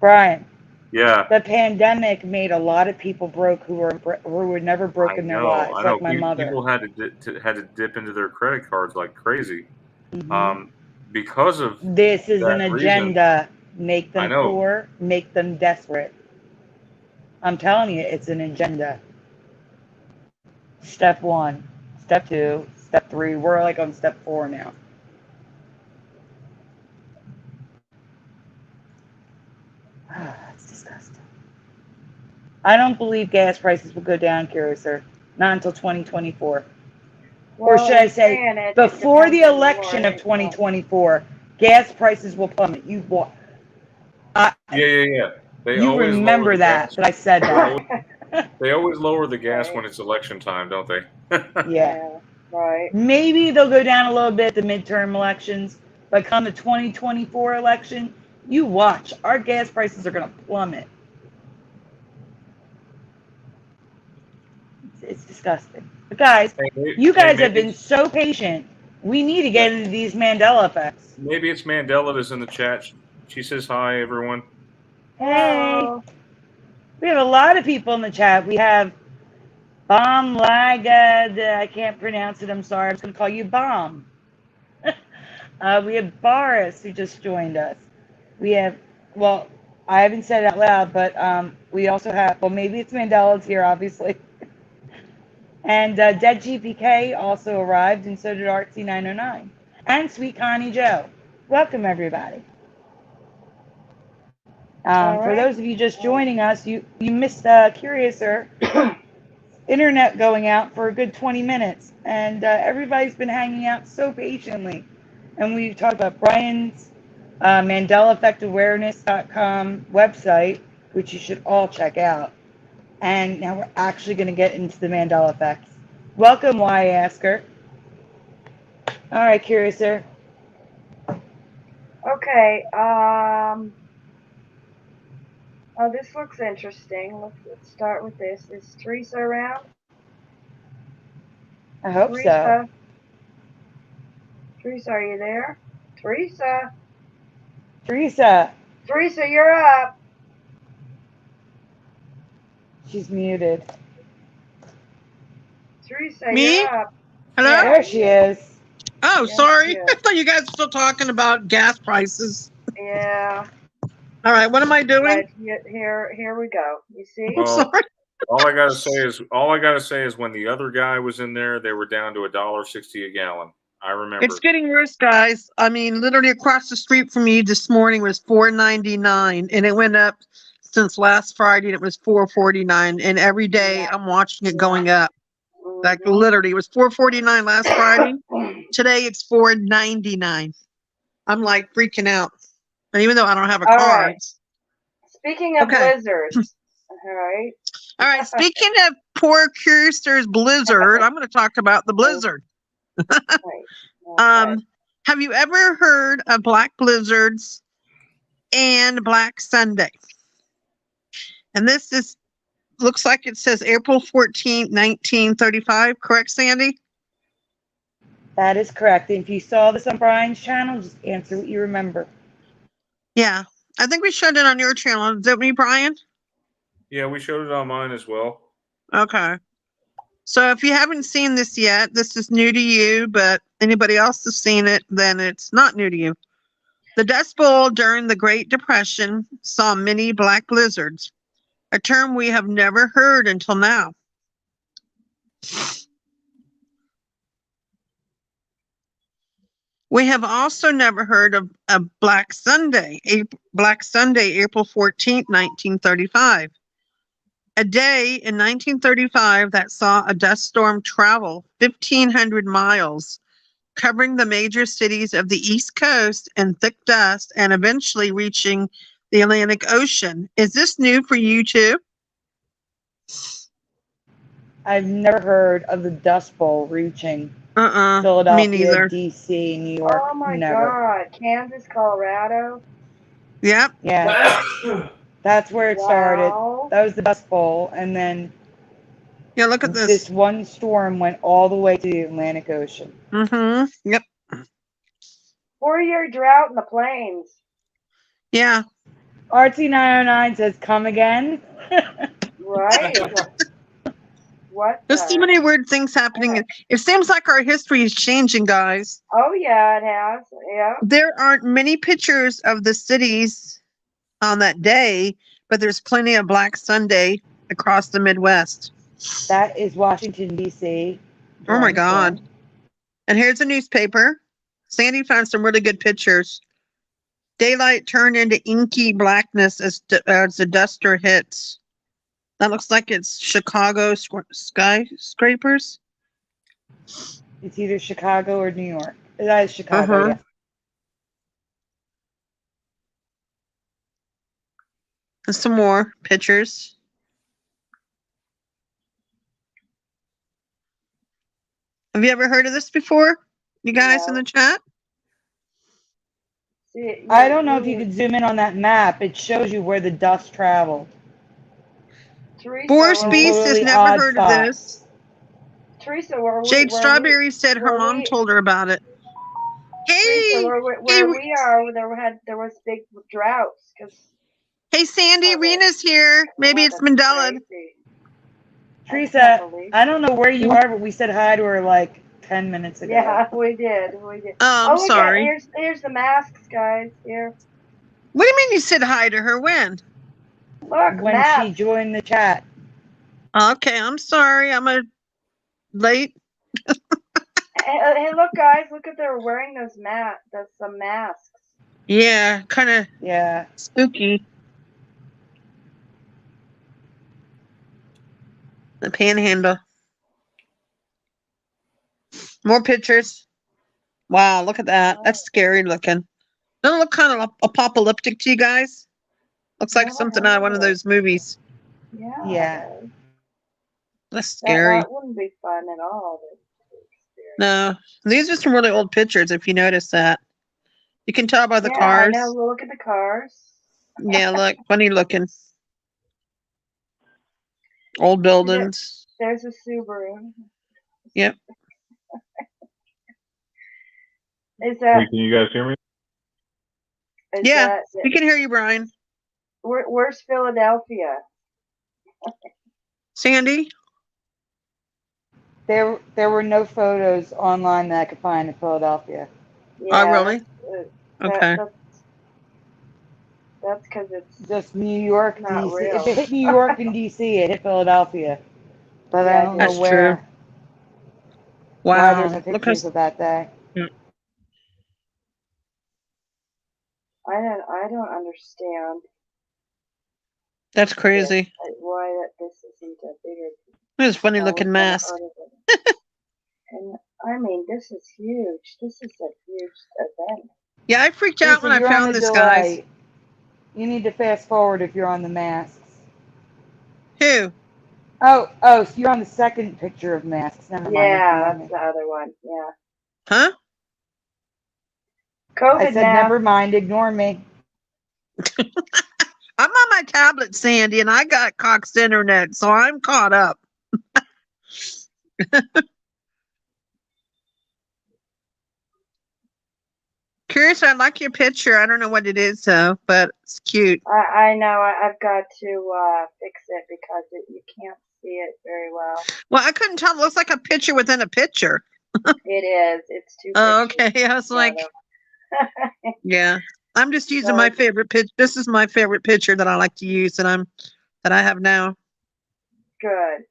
Brian, yeah, the pandemic made a lot of people broke who were never broke I in their know. lives, I know. like my mother. People had to dip into their credit cards like crazy. Hmm. Um, because of This is that an reason. agenda. Make I them know. poor, make them desperate. I'm telling you, it's an agenda. Step one, step two, step three. We're like on step four now. That's disgusting. I don't believe gas prices will go down, Curiouser. Not until 2024. Or Well, should I they're say, saying it before depends the on the war. election of 2024, gas prices will plummet. Uh, Yeah, yeah, yeah. They you always lower remember the gas. that I said They that. always they always lower the gas Right. when it's election time, don't they? Yeah. Yeah. Right. Maybe they'll go down a little bit at the midterm elections, but come the 2024 election, you watch. Our gas prices are going to plummet. It's disgusting. But guys, you Hey, guys have been so patient. We need to yeah, get into these Mandela effects. maybe it's Mandela that's in the chat. She says hi, everyone. Hey, Hello. we have a lot of people in the chat. We have Bomb Laga. I can't pronounce it. I'm sorry. I'm just going to call you Bomb. We have Boris who just joined us. We have, well, I haven't said it out loud, but we also have, well, maybe it's Mandela's here, obviously. And Dead GPK also arrived, and so did Artsy909. And Sweet Connie Joe. Welcome, everybody. All For right. those of you just joining us, you missed Curiouser internet going out for a good 20 minutes, and everybody's been hanging out so patiently. And we talked about Brian's MandelaEffectAwareness.com website, which you should all check out. And now we're actually going to get into the Mandela effects. Welcome, Y Asker. All right, Curiouser. Okay. Oh, this looks interesting. Let's start with this. Is Teresa around? I hope so. Teresa. Teresa, are you there? Teresa. Teresa, Teresa, you're up. she's muted. Teresa, Me? you're up. Hello? Yeah. There she is. Oh, Yes, sorry. yes. I thought you guys were still talking about gas prices. Yeah. All right, what am I doing? But here we go. You see? I'm Well, sorry. all I gotta say is when the other guy was in there, they were down to $1.60 a gallon. I It's remember. getting worse, guys. I mean, literally across the street from me this morning was $4.99, and it went up since last Friday. And it was $4.49, and every day Yeah. I'm watching it going up. Like Mhm. literally, it was $4.49 last Friday. Today it's $4.99. I'm like freaking out, and even though I don't have a All car, right. it's Speaking of okay. blizzards. All right. All right. Speaking of poor Curious's blizzard, I'm going to talk about the blizzard. Right. Okay. Have you ever heard of black blizzards and Black Sunday? And this is looks like it says April 14th, 1935. Correct, Sandy? That is correct. And if you saw this on Brian's channel, just answer what you remember. Yeah. I think we showed it on your channel. Did we, Brian? Yeah, we showed it on mine as well. Okay. So if you haven't seen this yet, this is new to you, but anybody else has seen it, then it's not new to you. The Dust Bowl during the Great Depression saw many black blizzards, a term we have never heard until now. We have also never heard of a Black Sunday, April 14th, 1935. A day in 1935 that saw a dust storm travel 1,500 miles, covering the major cities of the East Coast in thick dust and eventually reaching the Atlantic Ocean. Is this new for you too? I've never heard of the Dust Bowl reaching Me Philadelphia, neither. D.C., New York. Oh my Never. God. Kansas, Colorado. Yep. Yeah, that's where it started. Wow. That was the Dust Bowl, and then Yeah, look at this this. one storm went all the way to the Atlantic Ocean. Yep. 4-year drought in the plains. Yeah. RT909 says, come again? Right. What There's so the? many weird things happening. It seems like our history is changing, guys. Oh yeah, it has. Yeah. There aren't many pictures of the cities on that day, but there's plenty of Black Sunday across the Midwest. That is Washington, D.C. Oh my God. And here's a newspaper. Sandy found some really good pictures. Daylight turned into inky blackness as the duster hits. That looks like it's Chicago skyscrapers. It's either Chicago or New York. That is Chicago, yeah. And some more pictures. Have you ever heard of this before? You guys in the chat? See, I don't know if you could zoom in on that map. It shows you where the dust traveled. Teresa, Boris Beast has totally never odd heard spot. of this. Teresa, where Jade Strawberry said her mom told her about it. Hey, Teresa, where we are, there was big droughts. Hey, Sandy, Rena's here. Maybe it's Mandela. Teresa, I don't know where you are, but we said hi to her like 10 minutes ago. Yeah, we did. Oh, I'm sorry. Here's the masks, guys. Here. What do you mean you said hi to her? When? Look, when masks. she joined the chat. Okay, I'm sorry. I'm late. Hey, look, guys. Look at they're wearing some masks. Yeah, kind of. Yeah. Spooky. The panhandle. More pictures. Wow, look at that. That's scary looking. Doesn't it look kind of apocalyptic to you guys? Looks like something out of one of those movies. Yeah. That's scary. That wouldn't be fun at all. No, these are some really old pictures. If you notice that, you can tell by the cars. I know. Look at the cars. Yeah, look, funny looking. Old buildings. There's a Subaru. Yep. Is that? Wait, can you guys hear me? Yeah, we can hear you, Brian. Where's Philadelphia? Sandy? There were no photos online that I could find in Philadelphia. Yeah, oh, really? Okay. That's because it's just New York, not DC. real. If it hit New York and DC, it hit Philadelphia. But I don't know That's where. True. Wow. Why there's no pictures of that day. I don't understand. That's crazy. Why this isn't a bigger. There's funny looking mask. And I mean, this is huge. This is a huge event. Yeah, I freaked out when I found this, guys. You need to fast forward if you're on the masks. Who? Oh, so you're on the second picture of masks. Never mind. Yeah, that's the other one. Yeah. Huh? COVID I said, never mind. Ignore me. I'm on my tablet, Sandy, and I got Cox Internet, so I'm caught up. Curious, I like your picture. I don't know what it is, though, but it's cute. I know. I've got to fix it because you can't see it very well. Well, I couldn't tell. It looks like a picture within a picture. It is. It's too. Oh, okay. I was like, yeah. I'm just using my Sorry. favorite pitch. This is my favorite picture that I like to use, that I have now. Good.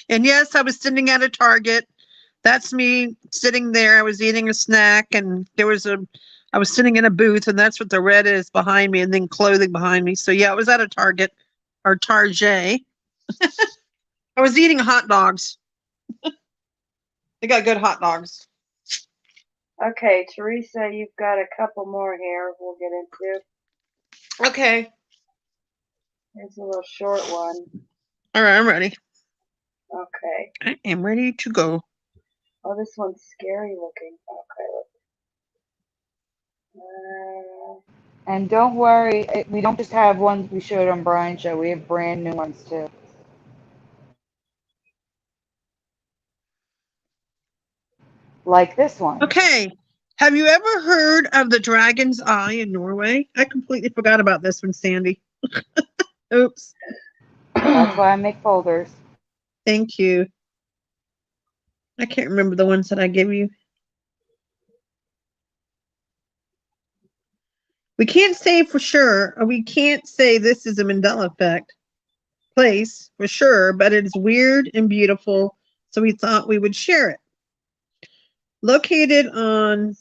And yes, I was sitting at a Target. That's me sitting there. I was eating a snack, and I was sitting in a booth, and that's what the red is behind me, and then clothing behind me. So yeah, I was at a Target or Target. I was eating hot dogs. They got good hot dogs. Okay, Teresa, you've got a couple more here we'll get into. Okay. Here's a little short one. All right, I'm ready. Okay. I am ready to go. Oh, this one's scary looking. Okay. And don't worry, we don't just have ones we showed on Brian's show. We have brand new ones too. Like this one. Okay. Have you ever heard of the Dragon's Eye in Norway? I completely forgot about this one, Sandy. Oops. That's why I make folders. Thank you. I can't remember the ones that I gave you. We can't say for sure, or we can't say this is a Mandela Effect place for sure, but it is weird and beautiful, so we thought we would share it. Located on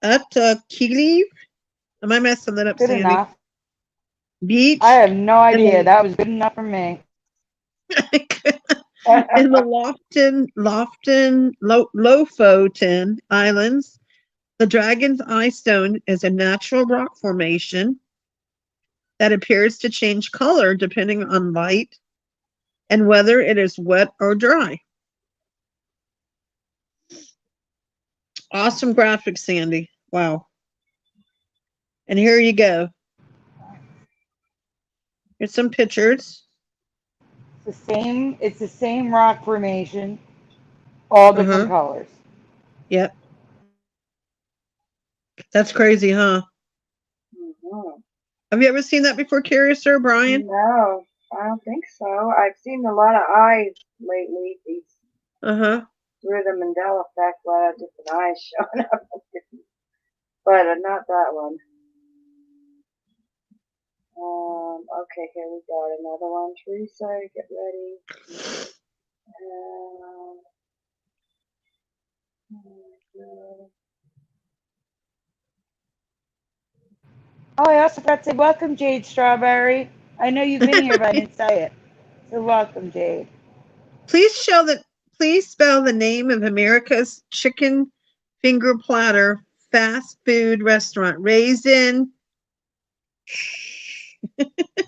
Utakili, am I messing that up, Good Sandy? enough. Beach. I have no idea. That was good enough for me. In the Lofoten Islands, the Dragon's Eye Stone is a natural rock formation that appears to change color depending on light and whether it is wet or dry. Awesome graphics, Sandy. Wow. And here you go. Here's some pictures. It's the same rock formation, all different colors. Yep. That's crazy, huh? Mm-hmm. Have you ever seen that before, Curious or Brian? No, I don't think so. I've seen a lot of eyes lately. Through the Mandela Effect, a lot of different eyes showing up. But not that one. Okay, here we got another one. Teresa, get ready. Oh, I also forgot to say welcome, Jade Strawberry. I know you've been here, but I didn't say it. So welcome, Jade. Please spell the name of America's chicken finger platter fast food restaurant. Raisin.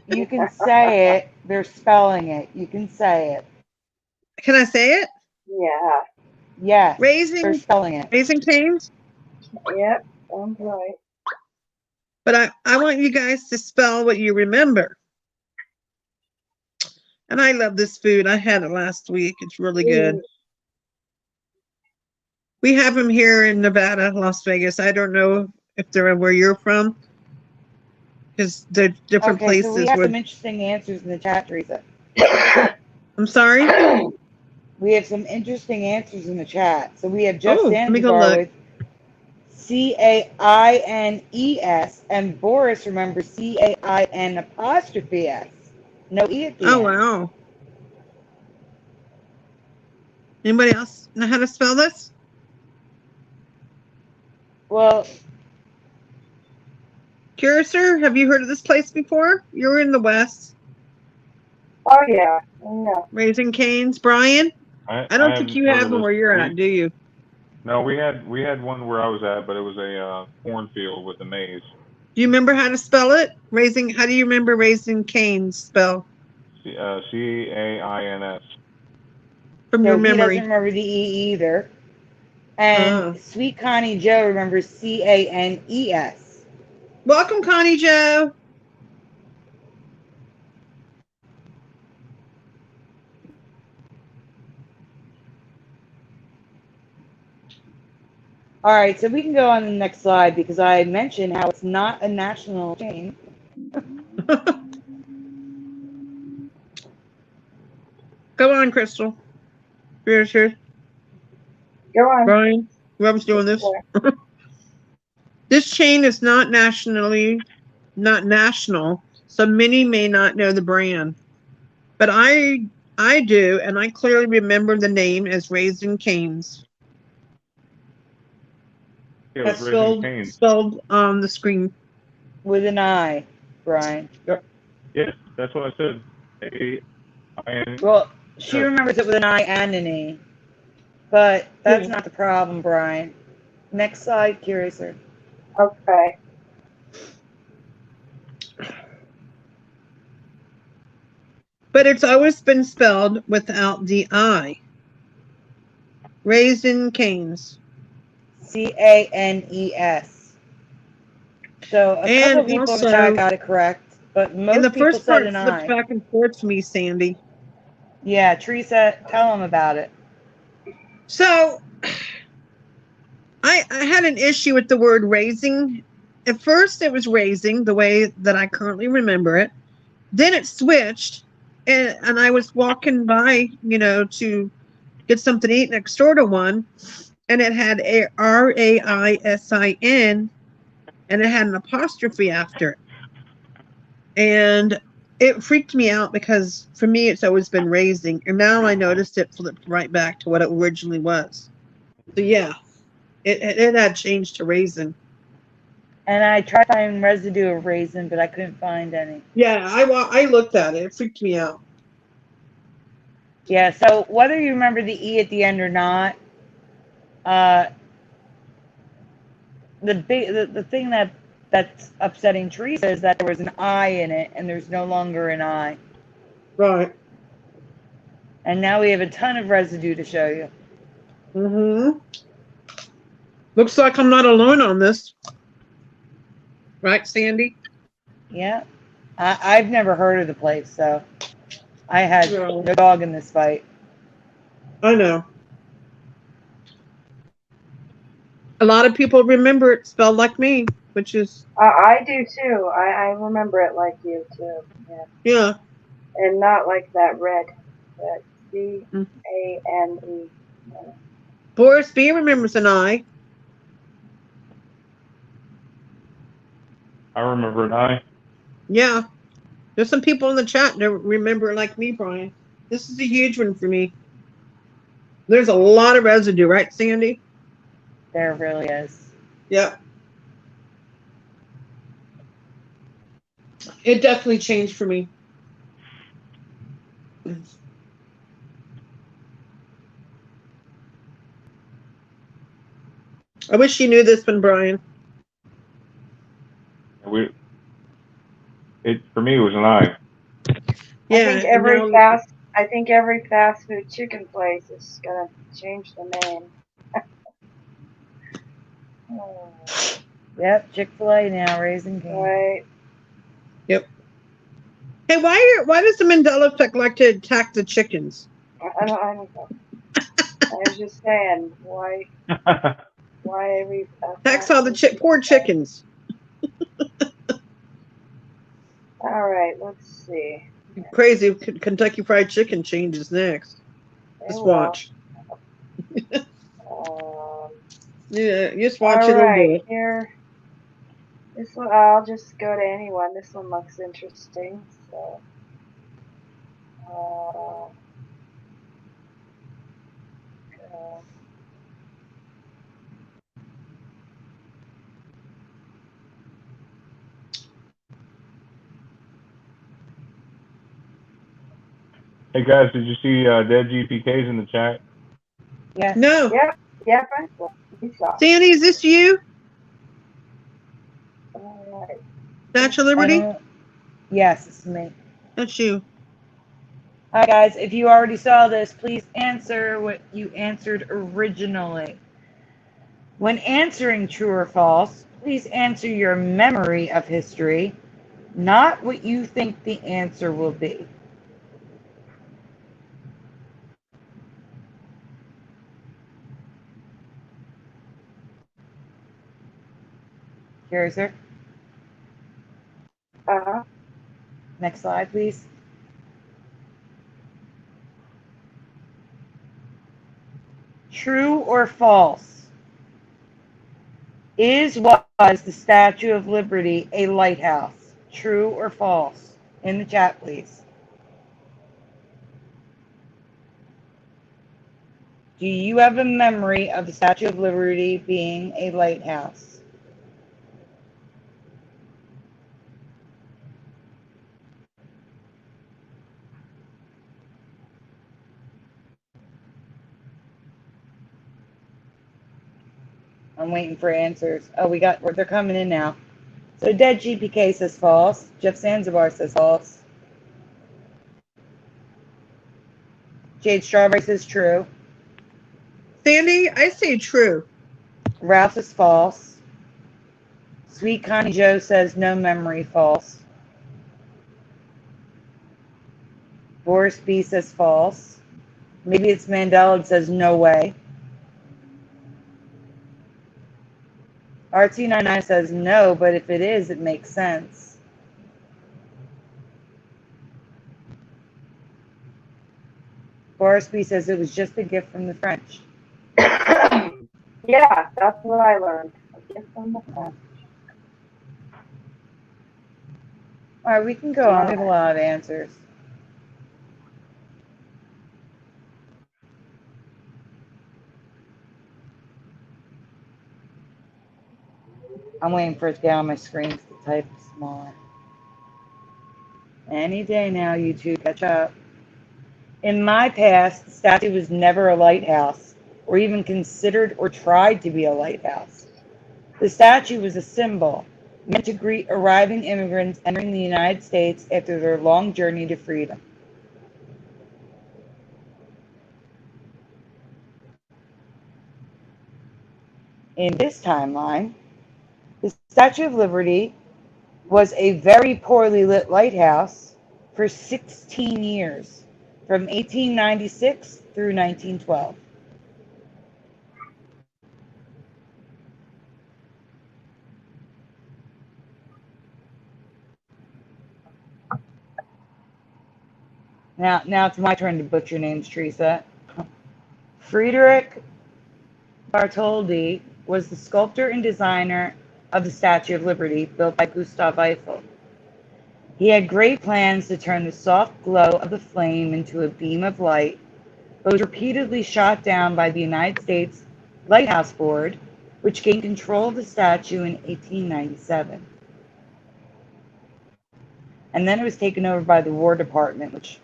You can say it. They're spelling it. You can say it. Can I say it? Yeah. Yes. They're Raising spelling it. Raising Cane's. Yep, sounds right. But I want you guys to spell what you remember. And I love this food. I had it last week. It's really good. We have them here in Nevada, Las Vegas. I don't know if they're where you're from, because they're different places. So we have some interesting answers in the chat, Teresa. I'm sorry? We have some interesting answers in the chat. So we have Jeff Let me go Zanzibar look. with CAINES, and Boris remembers CAIN''S. No E at the end. Oh, wow. Anybody else know how to spell this? Well, Curiouser, have you heard of this place before? You're in the West. Oh, yeah. Yeah. Raising Cane's. Brian? I don't think you have them where you're at, do you? No, we had one where I was at, but it was a cornfield with a maze. Do you remember how to spell it? How do you remember Raising Cane's spell? CAINS. From your memory. He doesn't remember the E either. And Sweet Connie Joe remembers CANES. Welcome, Connie Joe. All right, so we can go on the next slide because I mentioned how it's not a national chain. Go on, Crystal. Here's. Go on. Brian, whoever's doing this. This chain is not national, so many may not know the brand. But I do, and I clearly remember the name as Raising Cane's. Yeah, it was That's Raising spelled Cane's. spelled on the screen. With an I, Brian. Yeah, that's what I said. A-I-N. Well, she Yes. remembers it with an I and an E. But that's Yeah. not the problem, Brian. Next slide, Curiouser. Okay. But it's always been spelled without the I. Raising Cane's. Canes. So a couple And of people in the chat also, got it correct, but and the most people first said part an flipped I. back and forth to me, Sandy. Yeah, Teresa, tell them about it. So I had an issue with the word raising. At first, it was raising the way that I currently remember it. Then it switched, and I was walking by, to get something to eat next door to one, and it had a RAISIN, and it had an apostrophe after it. And it freaked me out because for me, it's always been raising. And now I noticed it flipped right back to what it originally was. So, yeah, it had changed to raisin. And I tried finding residue of raisin, but I couldn't find any. Yeah, I looked at it. It freaked me out. Yeah, so whether you remember the E at the end or not, the thing that's upsetting Teresa is that there was an I in it, and there's no longer an I. Right. And now we have a ton of residue to show you. Mm-hmm. Looks like I'm not alone on this. Right, Sandy? Yeah. I've never heard of the place, so I had No. no dog in this fight. I know. A lot of people remember it spelled like me, which is, I do too. I remember it like you too. Yeah. yeah. And not like that red. That Mm. CANE. Boris B remembers an I. I remember an I. Yeah. There's some people in the chat that remember it like me, Brian. This is a huge one for me. There's a lot of residue, right, Sandy? There really is. Yep. It definitely changed for me. I wish you knew this one, Brian. For me, it was an I. Yeah, I think every fast food chicken place is gonna change the name. Yep, Chick-fil-A now, Raising Cane. Right. Yep. Hey, why does the Mandela Effect like to attack the chickens? I don't know. I was just saying, why we Attacks all the poor chickens. All right, let's see. Crazy Kentucky Fried Chicken changes next. Just watch. Yeah, just watch all it. Right, here. This one, I'll just go to anyone. This one looks interesting. So, Hey guys, did you see dead GPKs in the chat? Yeah. No. Yeah, Sandy, is this you? All right. Statue of Liberty? Yes, it's me. That's you. Hi guys, if you already saw this, please answer what you answered originally. When answering true or false, please answer your memory of history, not what you think the answer will be. Curiouser? Next slide, please. True or false? Was the Statue of Liberty a lighthouse? True or false? In the chat, please. Do you have a memory of the Statue of Liberty being a lighthouse? I'm waiting for answers. Oh, they're coming in now. So Dead GPK says false. Jeff Zanzibar says false. Jade Strawberry says true. Sandy, I say true. Ralph says false. Sweet Connie Joe says no memory, false. Boris B says false. Maybe it's Mandela and says no way. RT99 says no, but if it is, it makes sense. Boris B says it was just a gift from the French. Yeah, that's what I learned. A gift from the French. All right, we can go on. We have a lot of answers. I'm waiting for it to get on my screen to type smaller. Any day now, YouTube, catch up. In my past, the statue was never a lighthouse, or even considered or tried to be a lighthouse. The statue was a symbol, meant to greet arriving immigrants entering the United States after their long journey to freedom. In this timeline, the Statue of Liberty was a very poorly lit lighthouse for 16 years, from 1896 through 1912. Now it's my turn to butcher names, Teresa. Friedrich Bartholdi was the sculptor and designer of the Statue of Liberty, built by Gustav Eiffel. He had great plans to turn the soft glow of the flame into a beam of light, but was repeatedly shot down by the United States Lighthouse Board, which gained control of the statue in 1897. And then it was taken over by the War Department, which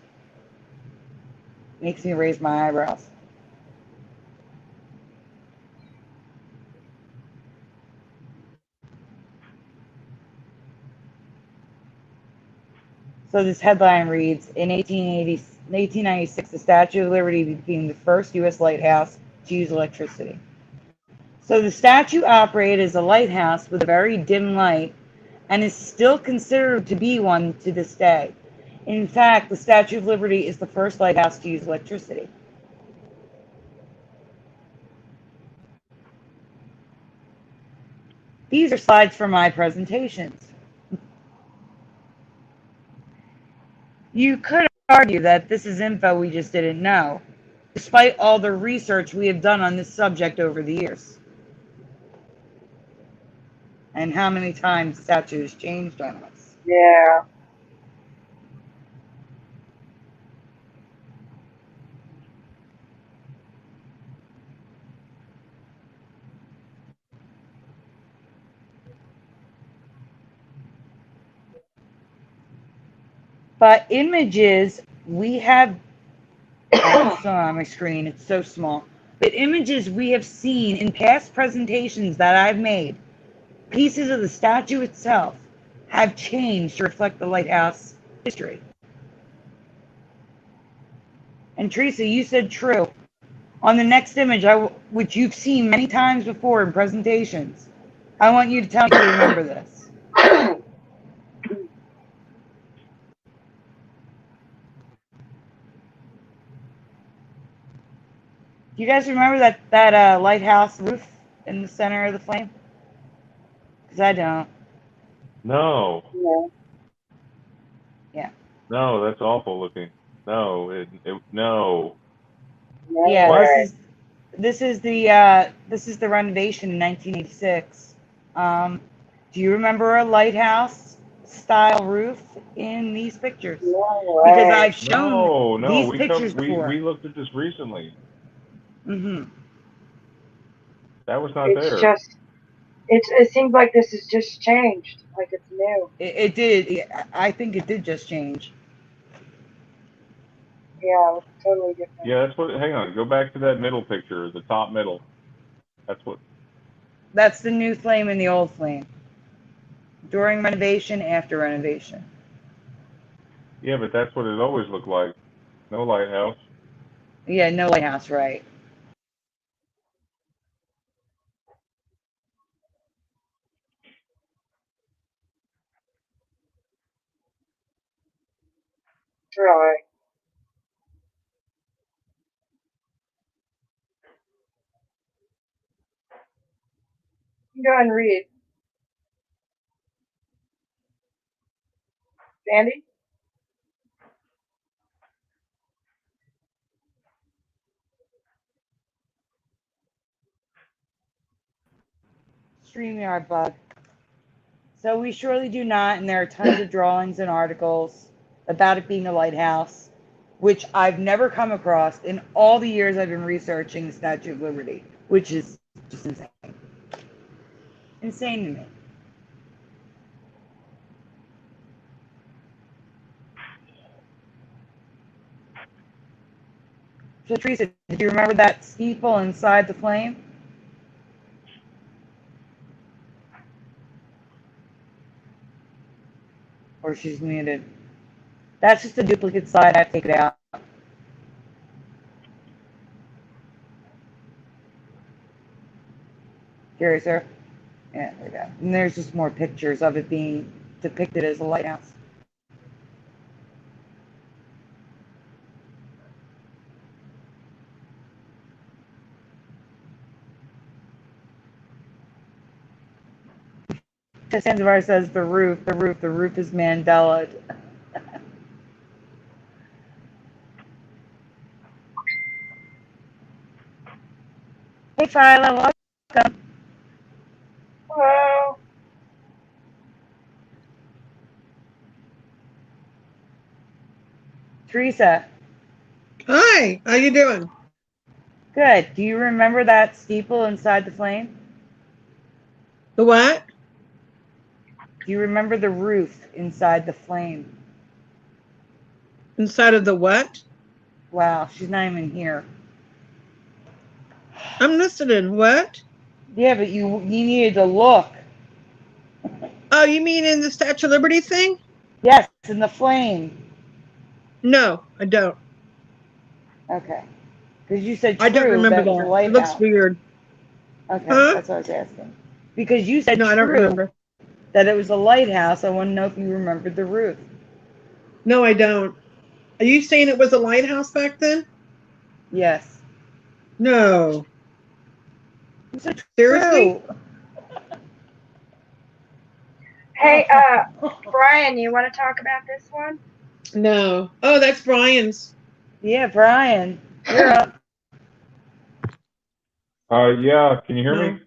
makes me raise my eyebrows. So this headline reads, in 1896, the Statue of Liberty became the first U.S. lighthouse to use electricity. So the statue operated as a lighthouse with a very dim light and is still considered to be one to this day. In fact, the Statue of Liberty is the first lighthouse to use electricity. These are slides from my presentations. You could argue that this is info we just didn't know, despite all the research we have done on this subject over the years. And how many times statues changed on us. Yeah. But images we have, it's still on my screen, it's so small. But images we have seen in past presentations that I've made, pieces of the statue itself, have changed to reflect the lighthouse history. And Teresa, you said true. On the next image, which you've seen many times before in presentations, I want you to tell me if you remember this. Do you guys remember that lighthouse roof in the center of the flame? Because I don't. No. Yeah. Yeah. No, that's awful looking. No, no. Yeah, What? this is the renovation in 1986. Do you remember a lighthouse style roof in these pictures? No Because way. I've shown No, these pictures before. we looked at this recently. Hmm. That was not It's there. just, it seems like this has just changed, like it's new. It did. I think it did just change. Yeah, it looks totally different. Yeah, that's what. Hang on, go back to that middle picture, the top middle. That's what. That's the new flame and the old flame. During renovation, after renovation. Yeah, but that's what it always looked like. No lighthouse. Yeah, no lighthouse, right. Really. Go ahead and read. Sandy? StreamYard bug. So we surely do not, and there are tons of drawings and articles about it being a lighthouse, which I've never come across in all the years I've been researching the Statue of Liberty, which is just insane. Insane to me. So Teresa, did you remember that steeple inside the flame? Or she's muted. That's just a duplicate slide. I have to take it out. Curious, sir. Yeah, there we go. And there's just more pictures of it being depicted as a lighthouse. Zanzibar says the roof, the roof is Mandela. Hey, Philo, welcome. Hello. Teresa, Hi, how you doing? good. Do you remember that steeple inside the flame? The what? Do you remember the roof inside the flame? Inside of the what? Wow, she's not even here. I'm listening. What? Yeah, but you needed to look. Oh, you mean in the Statue of Liberty thing? Yes, in the flame. No, I don't. Okay. Because you said I don't true remember that it was a that. It looks lighthouse. weird. Okay, Huh? that's what I was asking. Because you said No, I don't true remember. that it was a lighthouse. I want to know if you remembered the roof. No, I don't. Are you saying it was a lighthouse back then? Yes. No. You said Seriously? true. Hey, Oh. Brian, you want to talk about this one? No. Oh, that's Brian's. Yeah, Brian, you're up. Yeah. Can you hear No. me?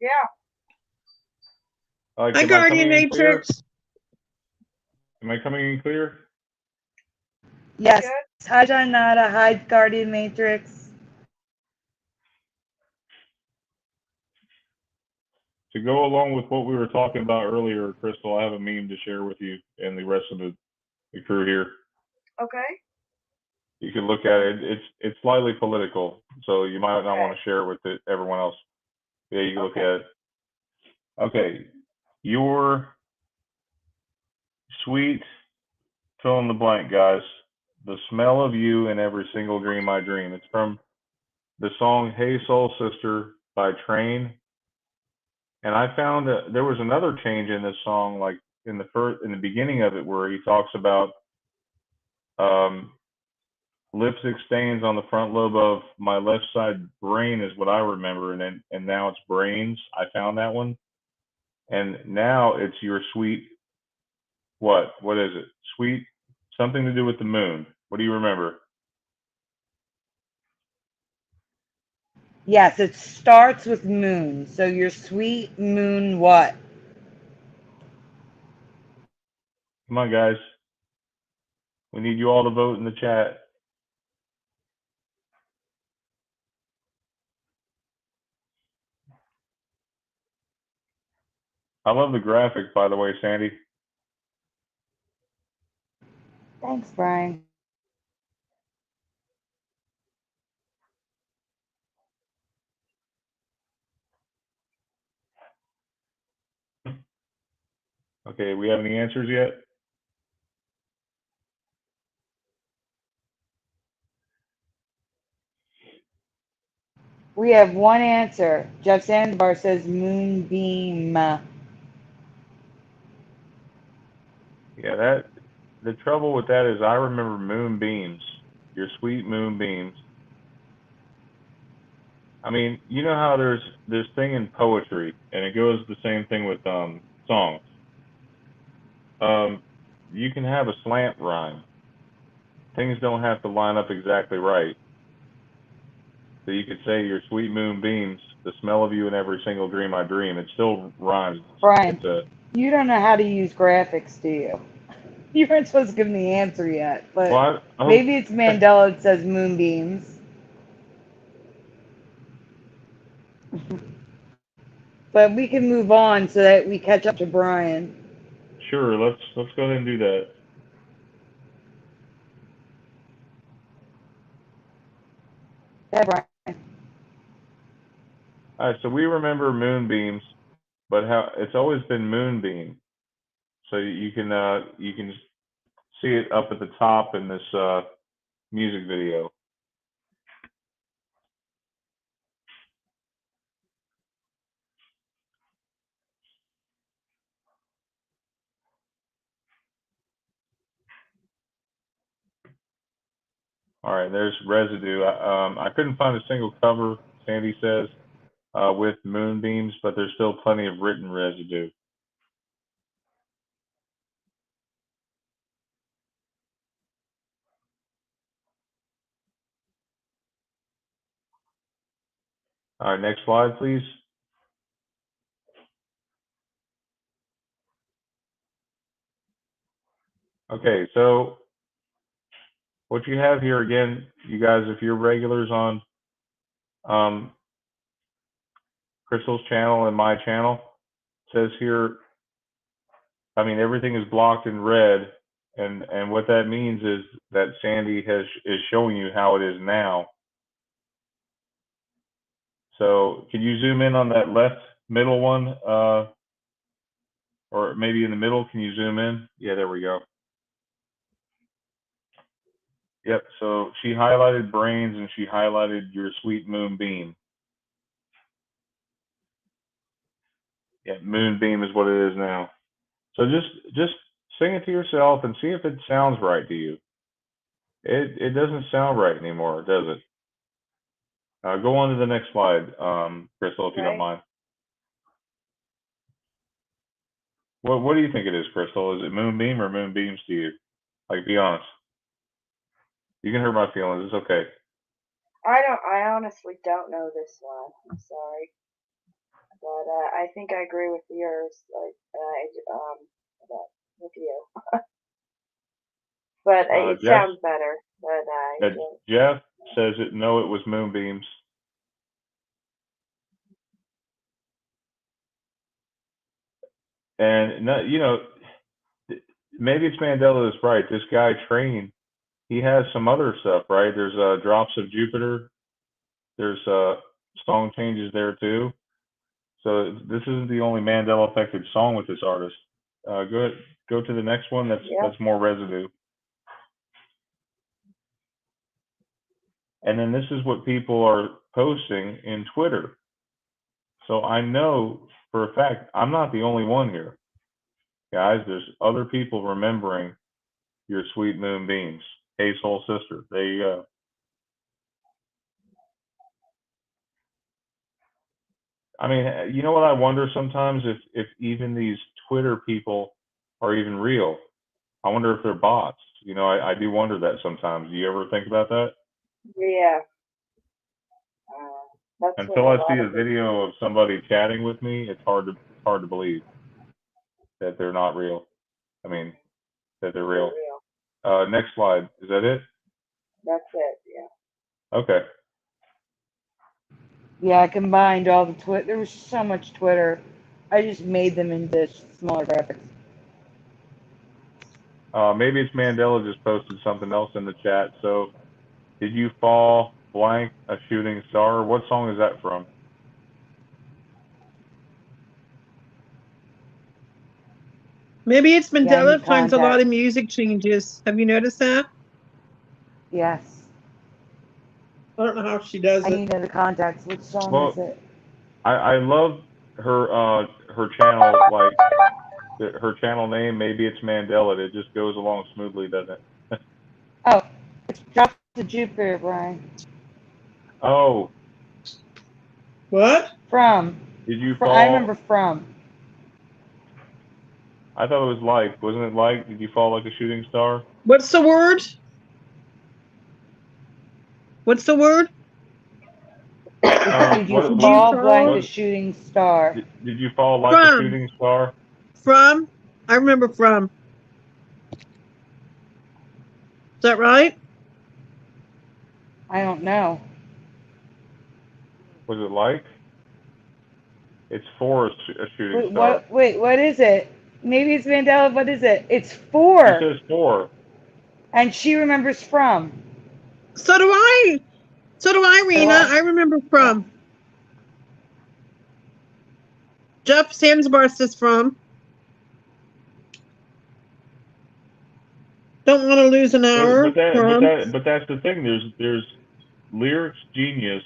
Yeah. Hi, Am I Guardian coming in clear? Matrix. Am I coming in clear? Yes. Good. Hi, Janata. Hi, Guardian Matrix. To go along with what we were talking about earlier, Crystal, I have a meme to share with you and the rest of the crew here. Okay. You can look at it. It's slightly political, so you might not want Okay. to share it with everyone else. Yeah, you can look Okay. at it. Okay, your sweet fill in the blank, guys. The smell of you in every single dream I dream. It's from the song "Hey Soul Sister" by Train. And I found that there was another change in this song, like in the beginning of it, where he talks about um, lipstick stains on the front lobe of my left side brain is what I remember, and now it's brains. I found that one, and now it's your sweet what? What is it? Sweet something to do with the moon. What do you remember? Yes, it starts with moon. So your sweet moon what? Come on, guys. We need you all to vote in the chat. I love the graphic, by the way, Sandy. Thanks, Brian. Okay, we have any answers yet? We have one answer. Jeff Sandbar says moonbeam. Yeah, the trouble with that is I remember moonbeams, your sweet moonbeams. I mean, you know how there's this thing in poetry, and it goes the same thing with songs. You can have a slant rhyme. Things don't have to line up exactly right. So you could say your sweet moonbeams, the smell of you in every single dream I dream. It still rhymes. Brian, It's a you don't know how to use graphics, do you? You weren't supposed to give me the answer yet, but well, I hope maybe it's Mandela that says moonbeams. But we can move on so that we catch up to Brian. sure. Let's go ahead and do that. Yeah, Brian. All right. So we remember moonbeams, but how it's always been moonbeam. So you can see it up at the top in this music video. All right, there's residue. I couldn't find a single cover, Sandy says, with moonbeams, but there's still plenty of written residue. All right, next slide, please. Okay, so what you have here again, you guys, if you're regulars on Crystal's channel and my channel, says here, I mean, everything is blocked in red, and what that means is that Sandy is showing you how it is now. So can you zoom in on that left middle one, or maybe in the middle? Can you zoom in? Yeah, there we go. Yep. So she highlighted brains and she highlighted your sweet moonbeam. Yeah, moonbeam is what it is now. So just sing it to yourself and see if it sounds right to you. It doesn't sound right anymore, does it? Go on to the next slide, Crystal, if you don't Right? mind. What do you think it is, Crystal? Is it moonbeam or moonbeams to you? Like, be honest. You can hurt my feelings. It's okay. I honestly don't know this one. I'm sorry, but I think I agree with yours. Like with you, but it Jeff, sounds better. But I don't. Jeff says it. No, it was moonbeams. And no, you know, maybe it's Mandela that's right. This guy Train, he has some other stuff, right? There's drops of Jupiter. There's song changes there too. So this isn't the only Mandela affected song with this artist. Go to the next one. Yep. That's more residue. And then this is what people are posting in Twitter. So I know for a fact I'm not the only one here, guys. There's other people remembering your sweet moonbeams. Hey, soul sister. There you go. I mean, you know what I wonder sometimes if even these Twitter people are even real. I wonder if they're bots. You know, I do wonder that sometimes. Do you ever think about that? Yeah. That's what Until a I lot see a of people. video of somebody chatting with me, it's hard to believe that they're not real. I mean, that they're real. Real. Next slide. Is that it? That's it. Yeah. Okay. Yeah, I combined all the Twitter. There was so much Twitter. I just made them into smaller graphics. Maybe it's Mandela just posted something else in the chat. So, did you fall blank a shooting star? What song is that from? Maybe it's Yeah, I Mandela need finds a lot contact. of music changes. Have you noticed that? Yes. I don't know how she does I it. need the contacts. Which song Well, is it? I love her channel, like her channel name. Maybe it's Mandela. It just goes along smoothly, doesn't it? Oh, it's Drop to Jupiter, Brian. Oh, What? From. did you I remember fall? from. I thought it was like, wasn't it like? Did you fall like a shooting star? What's the word? What's the word? Did you Did you fall blank fall a What shooting star? did you fall like a from? shooting star? From? I remember from. Is that right? I don't know. Was it like? It's for a shooting Wait, star. what? Wait, what is it? Maybe it's Mandela. What is it? It's She 4, says for. and she remembers from. So do I. So do I, So do Rena. I. I remember Yeah. from. Jeff Sandsbar says from. Don't want to lose an But hour from. that's the thing. There's Lyrics Genius,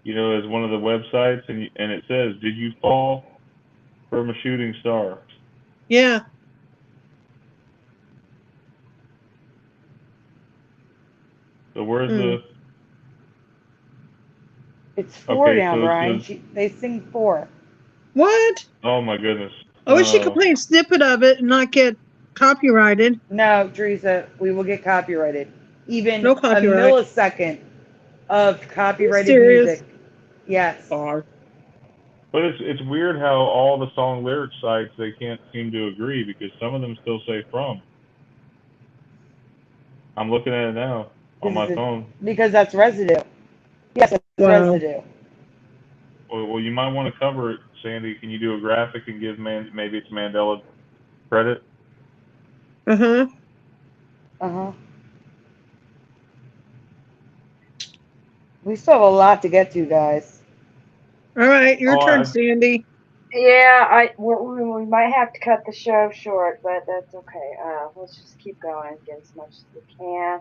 as one of the websites, and it says, "Did you fall from a shooting star?" Yeah. So where's Hmm. the? It's 4 Okay, now, so it Brian. says, They sing 4. What? "Oh my goodness." I wish you could play a snippet of it and not get copyrighted. No, Teresa, we will get copyrighted. Even No a copyright. millisecond of Are you copyrighted serious? music. Yes. Are. But it's weird how all the song lyric sites, they can't seem to agree, because some of them still say from. I'm looking at it now on my phone. Because that's residue. Yes, it's Wow. residue. Well, you might want to cover it, Sandy. Can you do a graphic and give maybe it's Mandela credit? Uh-huh. Uh-huh. We still have a lot to get to, guys. All right, your Oh, turn, Sandy. Yeah, we might have to cut the show short, but that's okay. Let's just keep going, get as much as we can.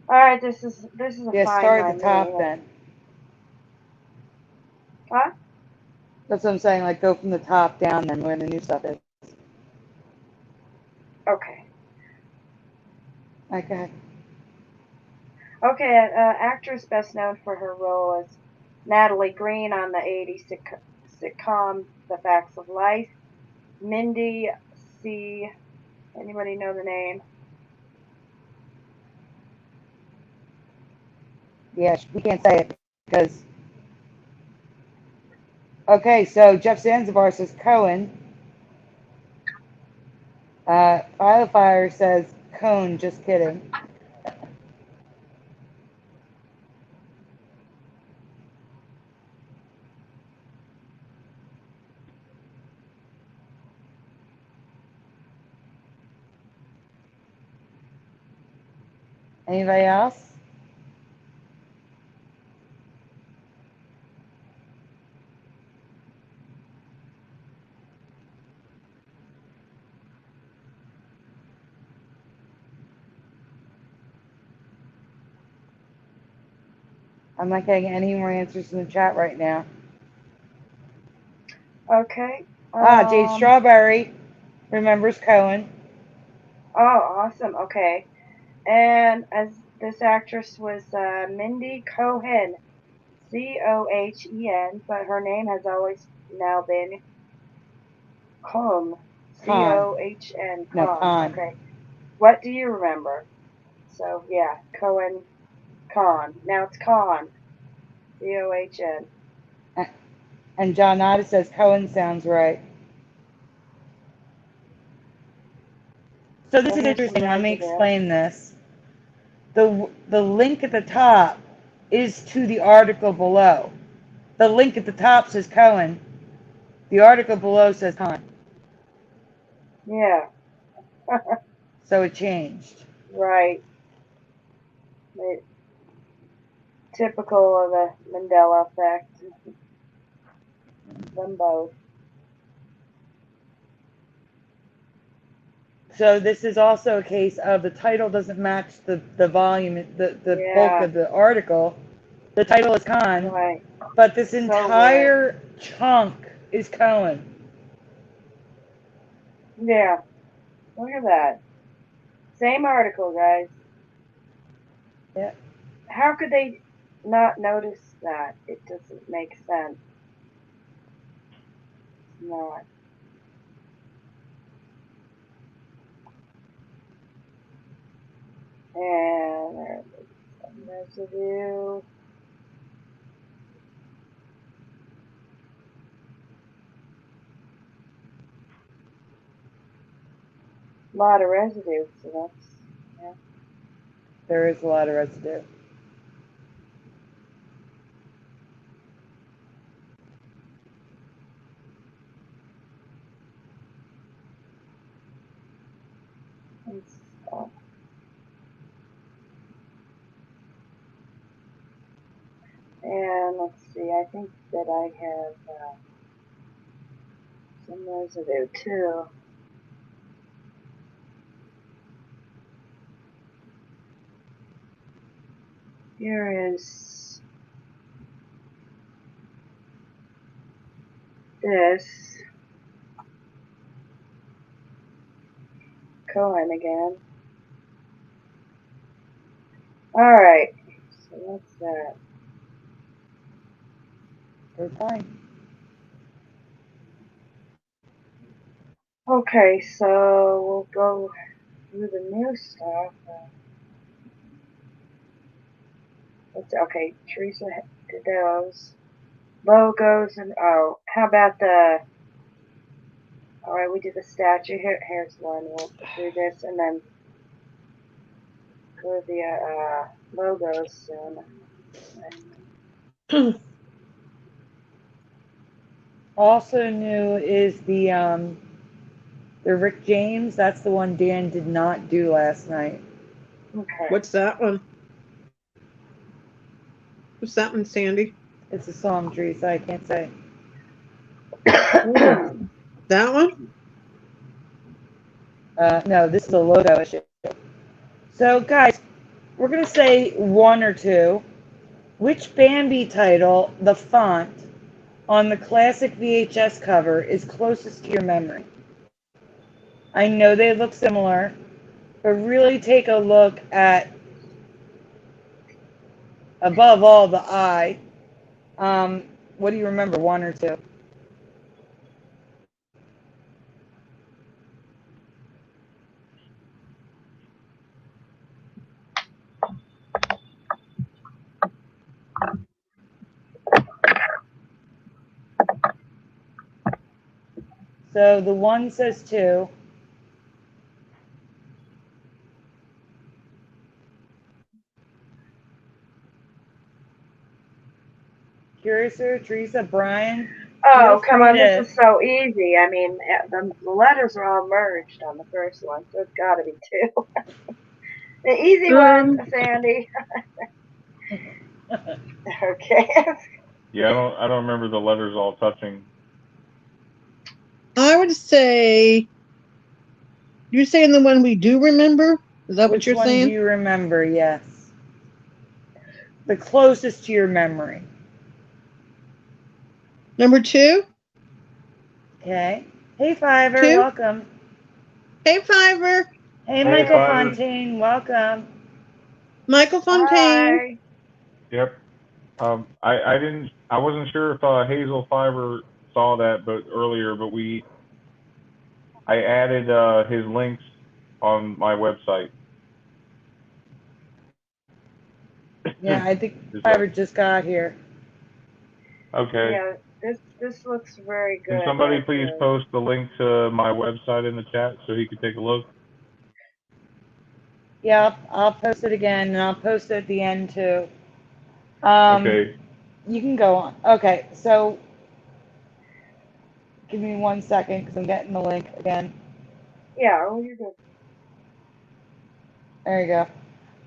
All right, this is a Yeah, fine start by at the top me. then. Huh? That's what I'm saying, like go from the top down then where the new stuff is. Okay. Okay. Okay, actress best known for her role as Natalie Green on the 80s sitcom The Facts of Life. Mindy C. Anybody know the name? Yeah, we can't say it because. Okay, so Jeff Zanzibar says Cohen. Fire says Cone, just kidding. Anybody else? I'm not getting any more answers in the chat right now. Okay. Jade Strawberry remembers Cohen. Oh, awesome. Okay. And as this actress was Mindy Cohen, Cohen, but her name has always now been Cohn, Khan. Cohn, No, Cohn. Khan. Okay. What do you remember? So yeah, Cohen, Con. Now it's Con. C-O-H-N. And John Otta says Cohen sounds right. So this Well, is here's some interesting. Let me residue. explain this. The link at the top is to the article below. The link at the top says Cohen. The article below says Cohen. Yeah, So it changed. right. Typical of the Mandela Effect. Them both. So this is also a case of the title doesn't match the volume, the bulk Yeah, of the article. The title is Khan, right. but this So entire chunk is Cohen. Yeah, look at that. Same article, guys. Yeah. How could they not notice that? It doesn't make sense. It's not. And there's some residue. A lot of residue, so that's, yeah. There is a lot of residue. And stuff. And let's see, I think that I have some residue too. Here is this Cohen again. Alright, so what's that? We're fine. Okay, so we'll go through the new stuff. Okay, Teresa did those. Logos and, oh, how about the, alright, we did the statue. Here's one. We'll do this and then go to the logos soon. Also new is the Rick James. That's the one Dan did not do last night. Okay. What's that one? What's that one, Sandy? It's a song, Teresa. I can't say. Ooh, that one? No, this is a logo issue. So, guys, we're going to say one or two. Which Bambi title, the font, on the classic VHS cover is closest to your memory? I know they look similar, but really take a look at, above all, the eye. What do you remember, one or two? So the one says two. Curiouser, Teresa, Brian. Oh, Feel come free on, this to. is so easy. I mean, the letters are all merged on the first one, so it's got to be two. The easy one, Sandy. Okay. Yeah, I don't remember the letters all touching. I would say, you're saying the one we do remember? Is that what Which you're one do saying? you remember? Yes. The closest to your memory. Number two? Okay. Hey, Fiverr, Two? welcome. Hey, Fiverr. Hey, Hey, Michael Fiverr. Fontaine, welcome. Michael Fontaine. Hi. Yep. I wasn't sure if Hazel Fiverr saw that, but earlier, but I added his links on my website. Yeah, I think Is that- Fiverr just got here. Okay. Yeah, this looks very Can good somebody right please here. post the link to my website in the chat so he can take a look? Yep, I'll post it again, and I'll post it at the end too. Um, Okay. you can go on. Okay, so give me 1 second because I'm getting the link again. Yeah, oh, you're good. There you go.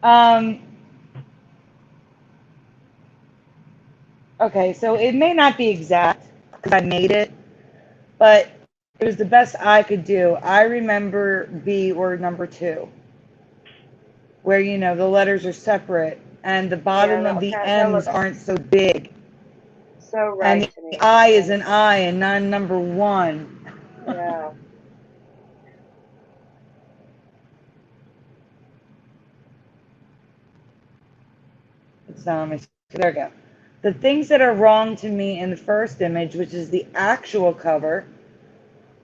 Um, okay, so it may not be exact because I made it, but it was the best I could do. I remember B or number 2, where the letters are separate and the Yeah, bottom of the that M's looks aren't so big, so and right the to me. I is Yeah, an I and not number 1. yeah. It's there we go. The things that are wrong to me in the first image, which is the actual cover,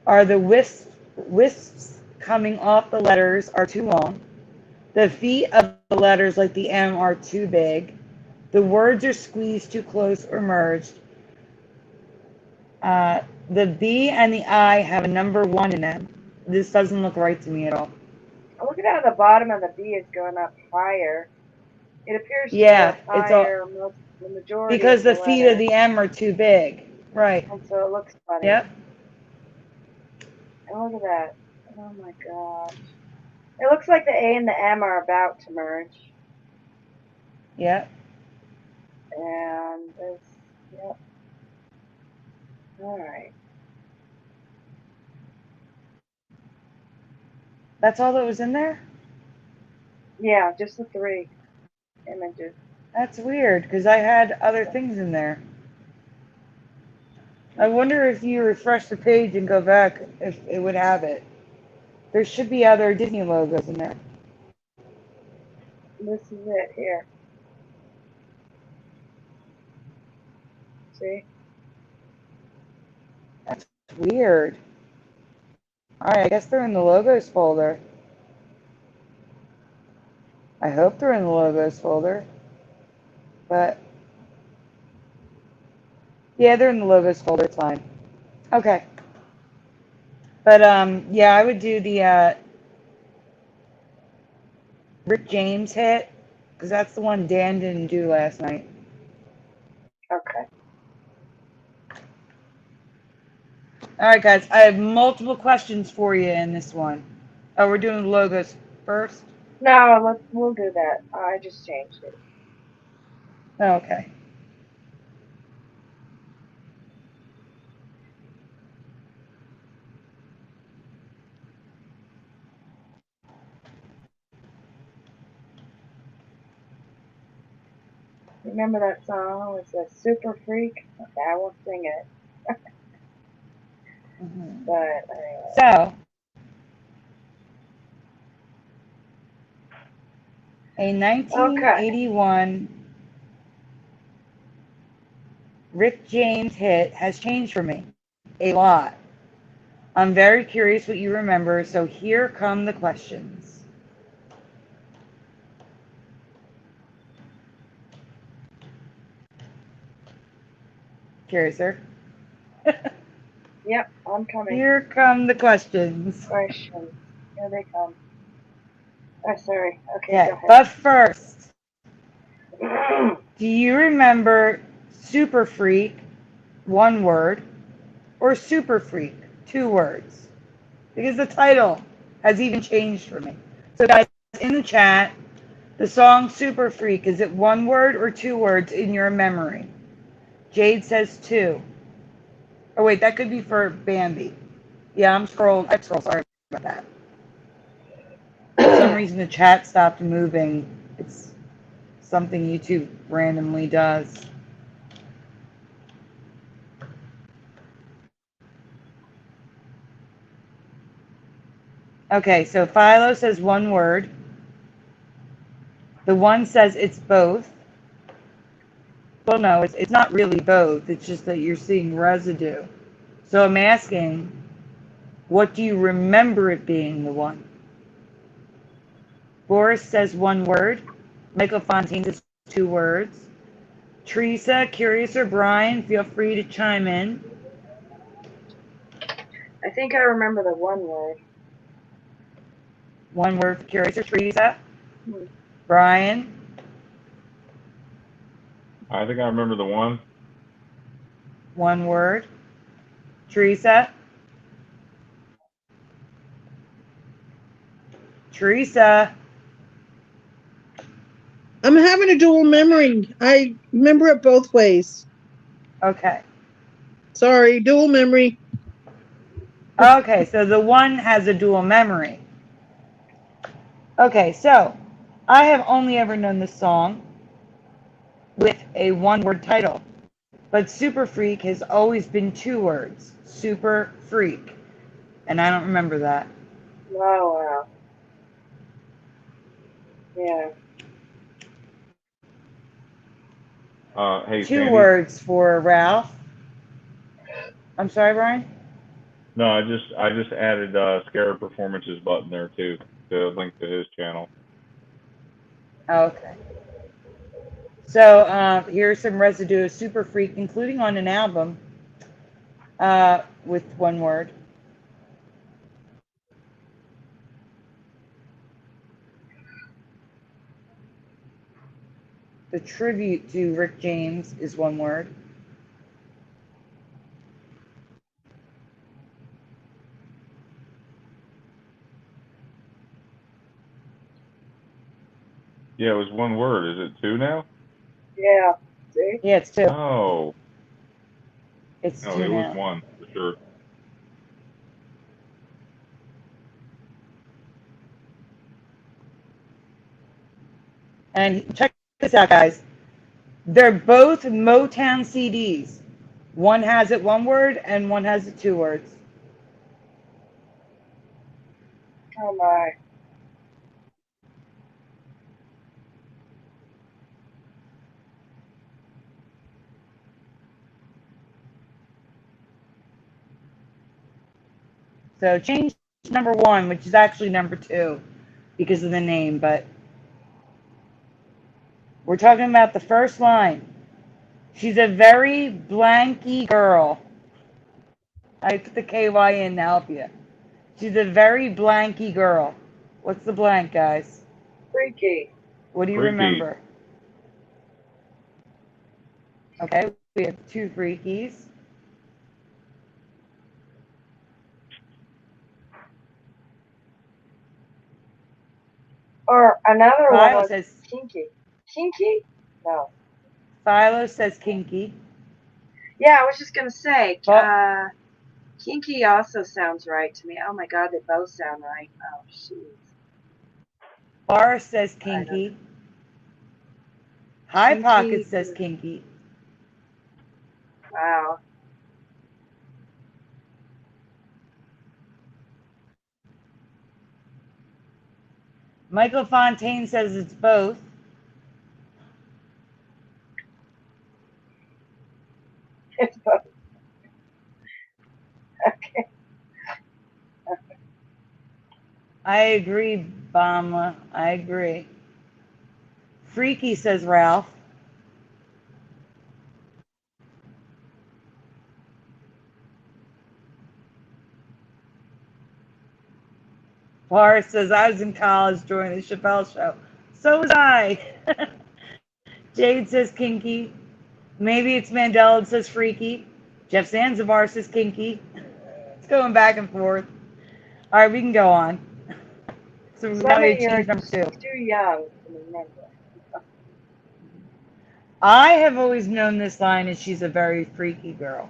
are the wisps coming off the letters are too long. The feet of the letters, like the M, are too big. The words are squeezed too close or merged. The B and the I have a number 1 in them. This doesn't look right to me at all. Looking at the bottom of the B is going up higher. It appears to go Yeah, up it's all higher the majority because of the the feet of letter, the M are too big. Right. and so it looks funny. Yep. And look at that. Oh my gosh. It looks like the A and the M are about to merge. Yep. And this, yep. All right. That's all that was in there? Yeah, just the 3 images. That's weird because I had other things in there. I wonder if you refresh the page and go back if it would have it. There should be other Disney logos in there. This is it here. See? That's weird. Alright, I guess they're in the logos folder. I hope they're in the logos folder. But yeah, they're in the logos folder, it's fine. Okay. But yeah, I would do the Rick James hit, because that's the one Dan didn't do last night. Okay. Alright guys, I have multiple questions for you in this one. Oh, we're doing the logos first? No, we'll do that. I just changed it. Okay. Remember that song? It's a super freak. Okay, I won't sing it. Mm-hmm. But So, a okay. 1981 Rick James hit has changed for me a lot. I'm very curious what you remember, so here come the questions. Curiouser. Yep, I'm coming. Here come the questions. Questions. Here they come. Oh, sorry. Okay, Okay, go but first, ahead. do you remember Super Freak, 1 word, or Super Freak, 2 words? Because the title has even changed for me. So guys, in the chat, the song Super Freak, is it 1 word or 2 words in your memory? Jade says 2. Oh wait, that could be for Bambi. Yeah, I scrolled, sorry about that. For some reason the chat stopped moving. It's something YouTube randomly does. Okay, so Philo says 1 word. The 1 says it's both. Well, no, it's not really both. It's just that you're seeing residue. So I'm asking, what do you remember it being the 1? Boris says 1 word. Michael Fontaine says 2 words. Teresa, Curious, or Brian, feel free to chime in. I think I remember the one word. One word for Curious or Teresa. Hmm. Brian, I think I remember the one. one word. Teresa. Teresa. I'm having a dual memory. I remember it both ways. Okay. Sorry, dual memory. Okay, so the one has a dual memory. Okay, so I have only ever known this song with a one-word title, but Super Freak has always been two words. Super Freak. And I don't remember that. Oh, wow. Yeah. Hey, Two Sandy. words for Ralph. I'm sorry, Brian? No, I just added Scarab Performances button there too to link to his channel. Okay. So here's some residue of Super Freak, including on an album with one word. The tribute to Rick James is one word. Yeah, it was one word. Is it two now? Yeah. See? Yeah, it's two. Oh, It's no, two it was now. one for sure. And check this out, guys. They're both Motown CDs. One has it one word and one has it two words. Oh, my. So change number one, which is actually number two because of the name, but we're talking about the first line. She's a very blanky girl. I put the KY in to help you. She's a very blanky girl. What's the blank, guys? Freaky. What do you Freaky. remember? Okay, we have two freakies. Or another one Philo was says kinky. Kinky? No. Philo says kinky. Yeah, I was just going to say, But kinky also sounds right to me. Oh, my God, they both sound right. Oh, jeez. Boris says I don't know. kinky. High Pocket Kinky. says kinky. Wow. Michael Fontaine says it's both. It's both. Okay. I agree, Bamla. I agree. Freaky says Ralph. Boris says I was in college during the Chappelle show. So was I. Jade says kinky. Maybe it's Mandela that says freaky. Jeff Zanzibar says kinky. It's going back and forth. All right, we can go on. So Some now we of have you are change number two. too young to remember. I have always known this line as she's a very freaky girl.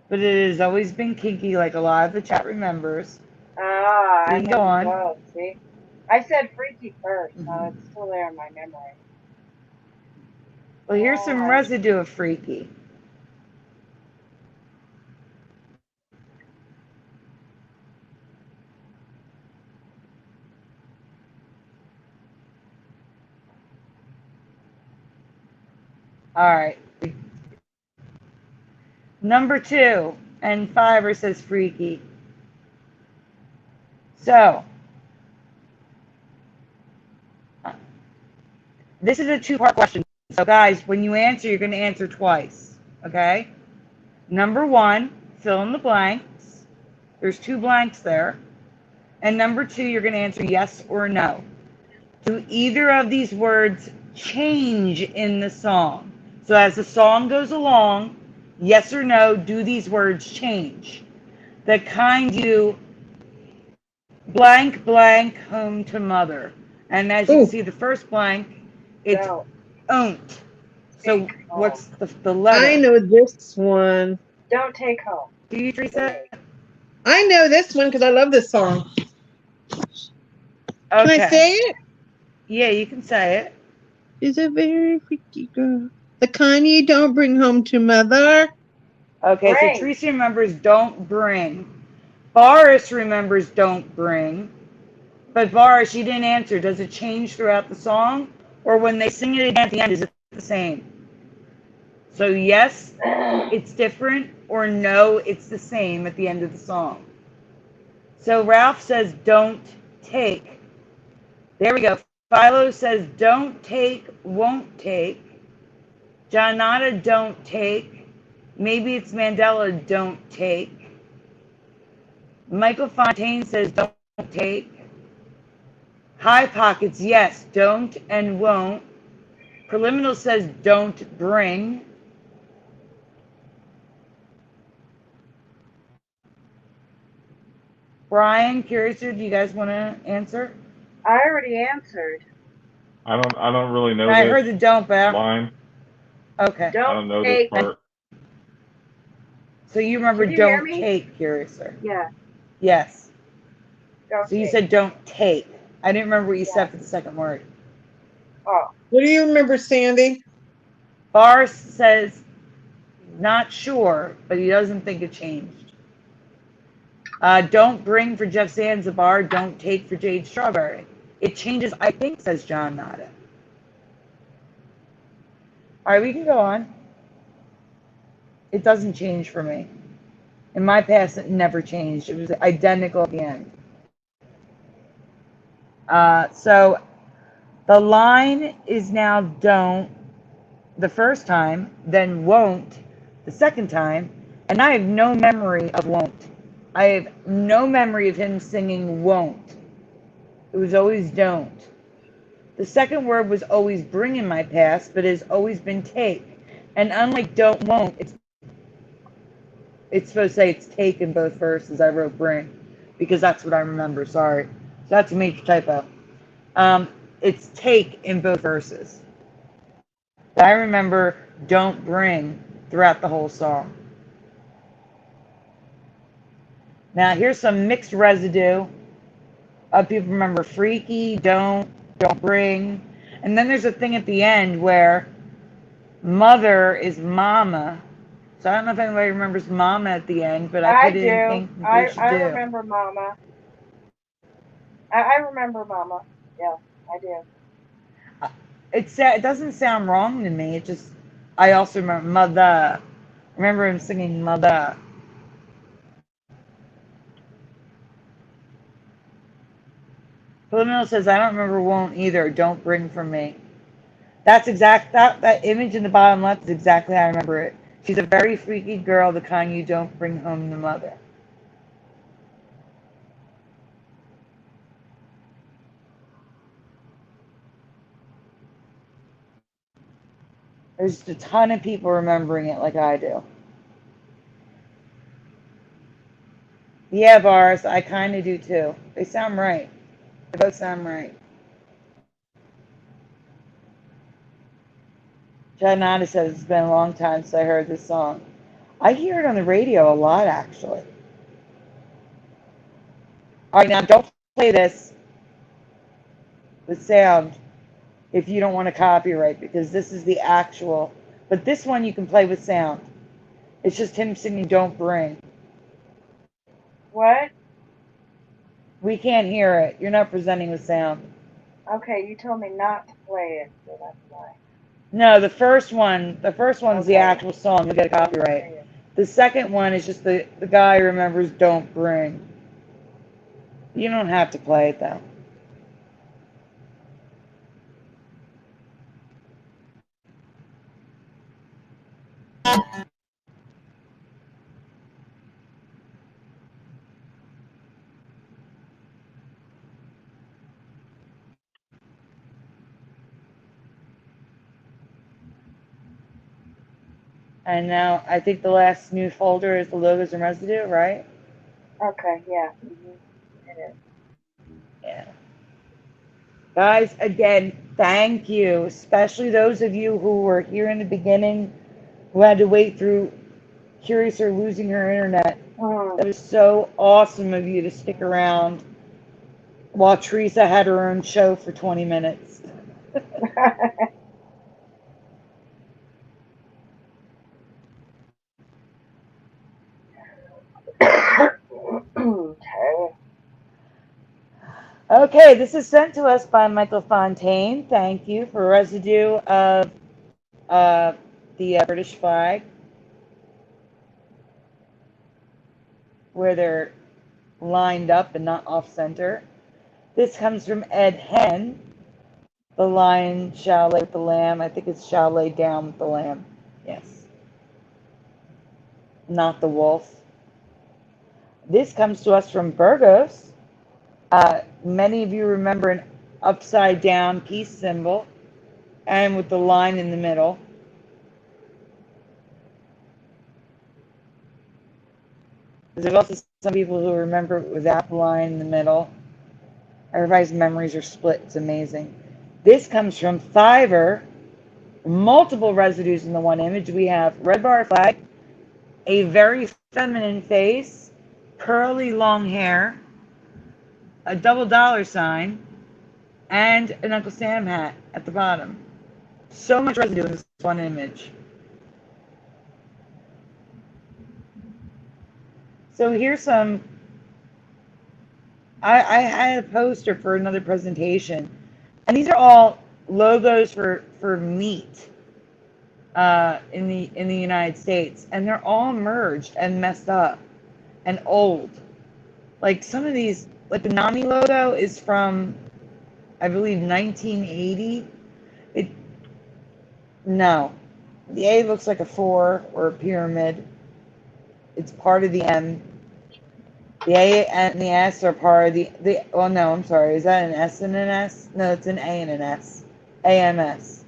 But it has always been kinky, like a lot of the chat remembers. Ah, We I can go remember on. both. See? I said freaky first, so Mhm. it's still there in my memory. Well, here's All some right. residue of freaky. All right. Number two, and Fiverr says freaky. So, this is a two-part question, So, guys, when you answer, you're going to answer twice. Okay? Number one, fill in the blanks. There's 2 blanks there. And number 2, you're going to answer yes or no. Do either of these words change in the song? So as the song goes along, yes or no, do these words change? The kind you blank, blank, home to mother. And as you can Ooh, see, the first blank, it's Don't own't. So take home. what's the I letter? know this one. Don't take home. Do you, Teresa? I know this one because I love this song. Can I Okay. say it? Yeah, you can say it. She's a very freaky girl. The kind you don't bring home to mother. Okay, so Bring. Teresa remembers don't bring. Boris remembers don't bring. But Boris, you didn't answer. Does it change throughout the song? Or when they sing it again at the end, is it the same? So yes, it's different, or no, it's the same at the end of the song. So Ralph says don't take. There we go. Philo says don't take, won't take. Johnata, don't take. Maybe it's Mandela, don't take. Michael Fontaine says don't take. High Pockets, yes, don't and won't. Preliminal says don't bring. Brian, Curiouser, do you guys want to answer? I already answered. I don't really know I this heard the don't, but line. okay. I don't Don't know this take. part. So you remember Can you hear don't me? take, Curiouser? Yeah. Yes. Don't So you take. said don't take. I didn't remember what you Yeah. said for the second word. Oh. What do you remember, Sandy? Boris says not sure, but he doesn't think it changed. Don't bring for Jeff Zanzibar. Don't take for Jade Strawberry. It changes, I think, says John Nada. All right, we can go on. It doesn't change for me. In my past, it never changed. It was identical at the end. So the line is now don't the first time, then won't the second time, and I have no memory of won't. I have no memory of him singing won't. It was always don't. The second word was always bring in my past, but has always been take. And unlike don't, won't, it's supposed to say it's take in both verses. I wrote bring because that's what I remember. Sorry. So that's a major typo. It's take in both verses. But I remember don't bring throughout the whole song. Now here's some mixed residue. People remember freaky, don't bring. And then there's a thing at the end where mother is mama. So I don't know if anybody remembers mama at the end, but I put it in pink in case you I do. remember Mama. I remember Mama. Yeah, I do. It doesn't sound wrong to me. It just, I also remember mother. I remember him singing mother. Philomena says, I don't remember won't either. Don't bring from me. That's that image in the bottom left is exactly how I remember it. She's a very freaky girl, the kind you don't bring home to mother. There's a ton of people remembering it like I do. Yeah, Boris, I kind of do too. They sound right. They both sound right. Janata says it's been a long time since I heard this song. I hear it on the radio a lot, actually. All right, now don't play this with sound if you don't want to copyright, because this is the actual. But this one you can play with sound. It's just him singing Don't Bring. What? We can't hear it. You're not presenting with sound. Okay, you told me not to play it, so that's why. No, the first one's the Okay. actual song. You'll get a copyright. The second one is just the guy remembers Don't Bring. You don't have to play it, though. And now I think the last new folder is the logos and residue, right? Okay, yeah. It is. Yeah. Guys, again, thank you, especially those of you who were here in the beginning who had to wait through Curious or losing her internet. That was so awesome of you to stick around while Teresa had her own show for 20 minutes. Okay. Okay, this is sent to us by Michael Fontaine. Thank you for residue of the British flag, where they're lined up and not off center. This comes from Ed Hen. The lion shall lay with the lamb. I think it's shall lay down with the lamb. Yes. Not the wolf. This comes to us from Burgos. Many of you remember an upside down peace symbol and with the line in the middle. There's also some people who remember it without the line in the middle. Everybody's memories are split. It's amazing. This comes from Fiverr. Multiple residues in the one image. We have red bar flag, a very feminine face, curly long hair, a double dollar sign, and an Uncle Sam hat at the bottom. So much residue in this one image. So here's some. I had a poster for another presentation, and these are all logos for meat in the United States, and they're all merged and messed up and old. Like some of these, like the NAMI logo is from, I believe, 1980. No, the A looks like a 4 or a pyramid. It's part of the M. The A and the S are part of the. Oh no, I'm sorry. Is that an S and an S? No, it's an A and an S. AMS.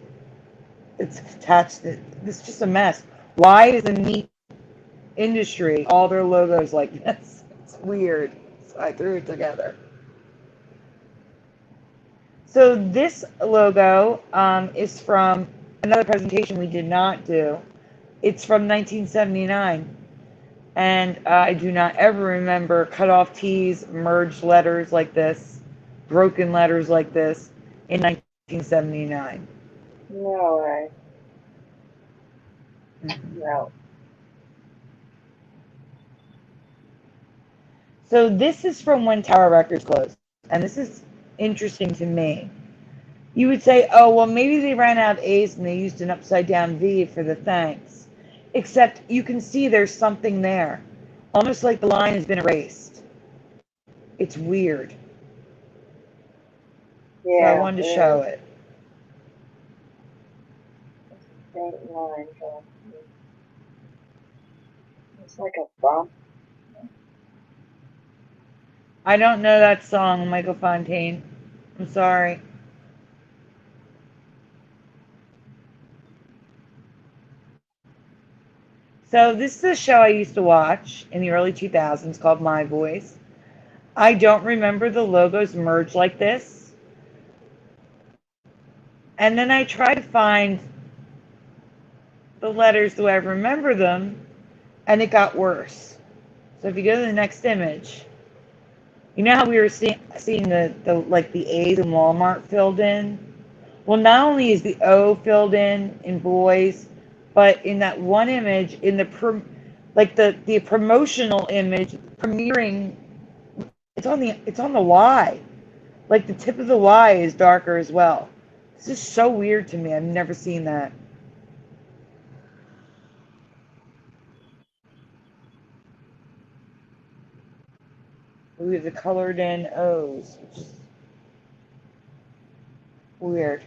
It's attached. It's just a mess. Why is the meat industry all their logos like this? It's weird. So I threw it together. So this logo is from another presentation we did not do. It's from 1979. And I do not ever remember cut off T's, merged letters like this, broken letters like this in 1979. No way. Mm-hmm. No. So this is from when Tower Records closed. And this is interesting to me. You would say, oh, well, maybe they ran out of A's and they used an upside down V for the thanks. Except you can see there's something there. Almost like the line has been erased. It's weird. Yeah. So I wanted to show it. It's a faint line. It's like a bump. I don't know that song, Michael Fontaine. I'm sorry. So this is a show I used to watch in the early 2000s called My Voice. I don't remember the logos merged like this. And then I tried to find the letters the way I remember them, and it got worse. So if you go to the next image, you know how we were seeing the A's in Walmart filled in? Well, not only is the O filled in boys, but in that one image, in the the promotional image premiering, it's on the Y. Like the tip of the Y is darker as well. This is so weird to me. I've never seen that. We have the colored in O's, which is weird.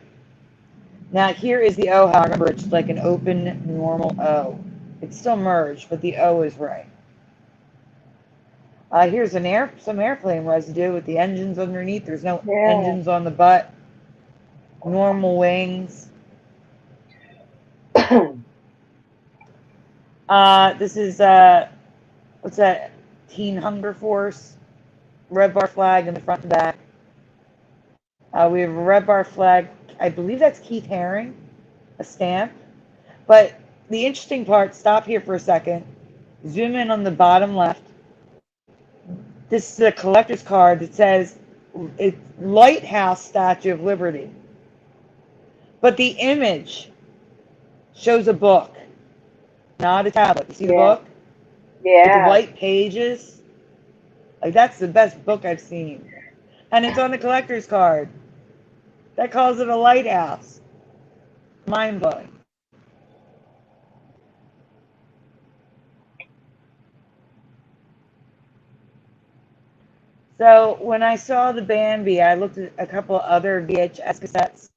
Now here is the O, how I remember it's like an open normal O. It's still merged, but the O is right. Here's some airplane residue with the engines underneath. There's no Yeah. engines on the butt. Normal wings. This is what's that? Teen Hunger Force. Red bar flag in the front and back. We have a red bar flag. I believe that's Keith Haring, a stamp. But the interesting part, stop here for a second. Zoom in on the bottom left. This is a collector's card that says it's Lighthouse Statue of Liberty. But the image shows a book, not a tablet. You see the Yeah. book? With the Yeah. white pages? Like, that's the best book I've seen. And it's on the collector's card. That calls it a lighthouse. Mind blowing. So when I saw the Bambi, I looked at a couple of other VHS cassettes.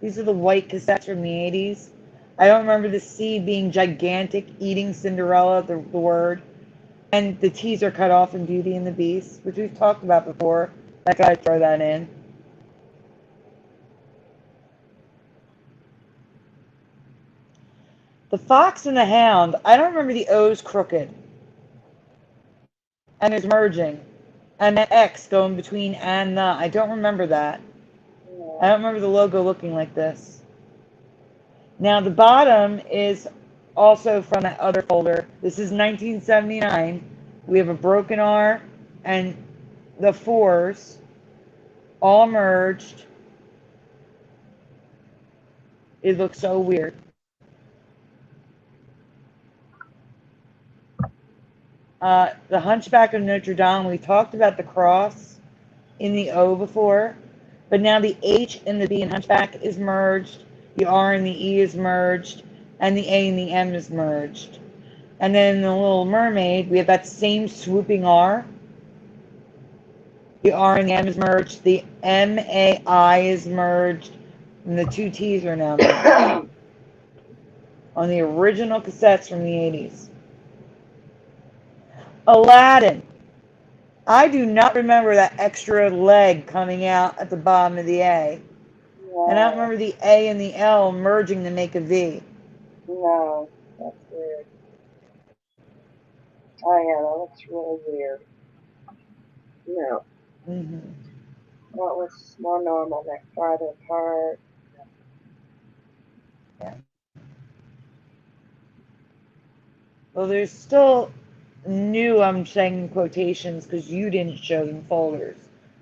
These are the white cassettes from the 80s. I don't remember the C being gigantic, eating Cinderella, the word. And the T's are cut off in Beauty and the Beast, which we've talked about before. I gotta throw that in. The Fox and the Hound, I don't remember the O's crooked. And there's merging. And that X going between and the. I don't remember that. I don't remember the logo looking like this. Now the bottom is also from that other folder. This is 1979. We have a broken R and the fours all merged. It looks so weird. The Hunchback of Notre Dame, we talked about the cross in the O before, but now the H and the B in Hunchback is merged, the R and the E is merged, and the A and the M is merged. And then in the Little Mermaid, we have that same swooping R. The R and the M is merged, the M-A-I is merged, and the two T's are now merged. On the original cassettes from the 80s. Aladdin. I do not remember that extra leg coming out at the bottom of the A. No. And I don't remember the A and the L merging to make a V. No. That's weird. Oh yeah, that looks really weird. No. Mm-hmm. What was more normal, neck farther apart? Yeah. Well, there's still new, I'm saying in quotations, because you didn't show them folders.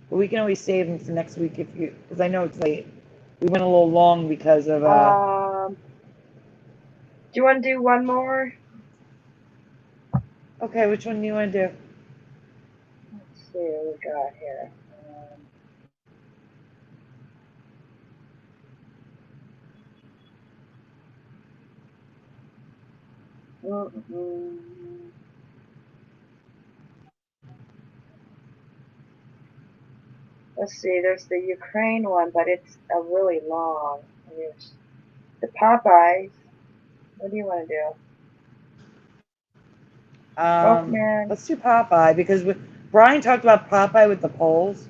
But we can always save them for next week if you, because I know it's late. We went a little long because of, Do you want to do one more? okay, which one do you want to do? Let's see what we got here. Let's see, there's the Ukraine one, but it's a really long. There's the Popeyes. What do you want to do? Folkman. Let's do Popeye, because Brian talked about Popeye with the poles.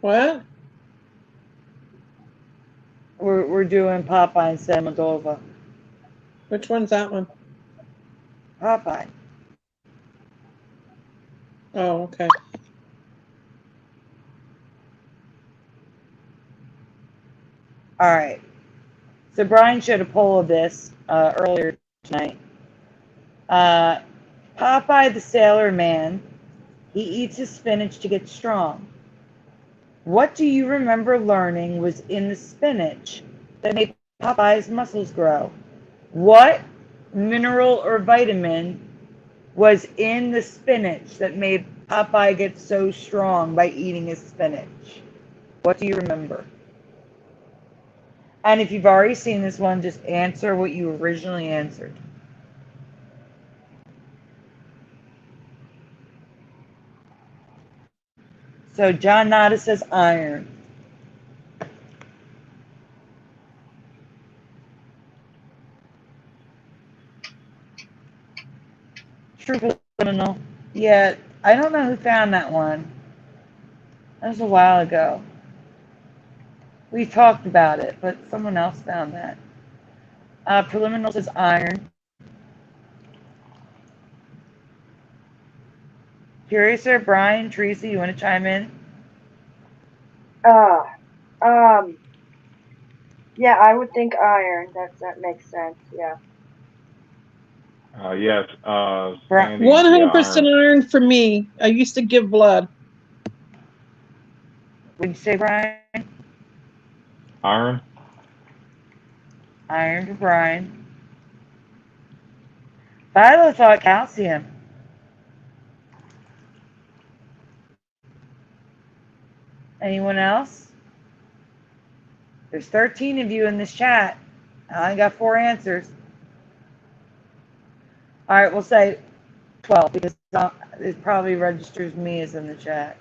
What? We're doing Popeye instead of Moldova. Which one's that one? Popeye. Oh, okay. All right. So Brian showed a poll of this earlier tonight. Popeye the Sailor Man, he eats his spinach to get strong. What do you remember learning was in the spinach that made Popeye's muscles grow? What mineral or vitamin was in the spinach that made Popeye get so strong by eating his spinach? What do you remember? And if you've already seen this one, just answer what you originally answered. So John Nada says iron. True criminal. Yeah, I don't know who found that one. That was a while ago. We talked about it, but someone else found that. Preliminal says iron. Curious or Brian, Teresa, you want to chime in? Uh, um, yeah, I would think iron. That makes sense. Yeah. Yes, Bri- Sandy, yeah, 100% iron. iron for me. I used to give blood. Would you say Brian? Iron? Iron for Brian. Philo thought calcium. Anyone else? There's 13 of you in this chat. I only got 4 answers. All right, we'll say 12 because it probably registers me as in the chat.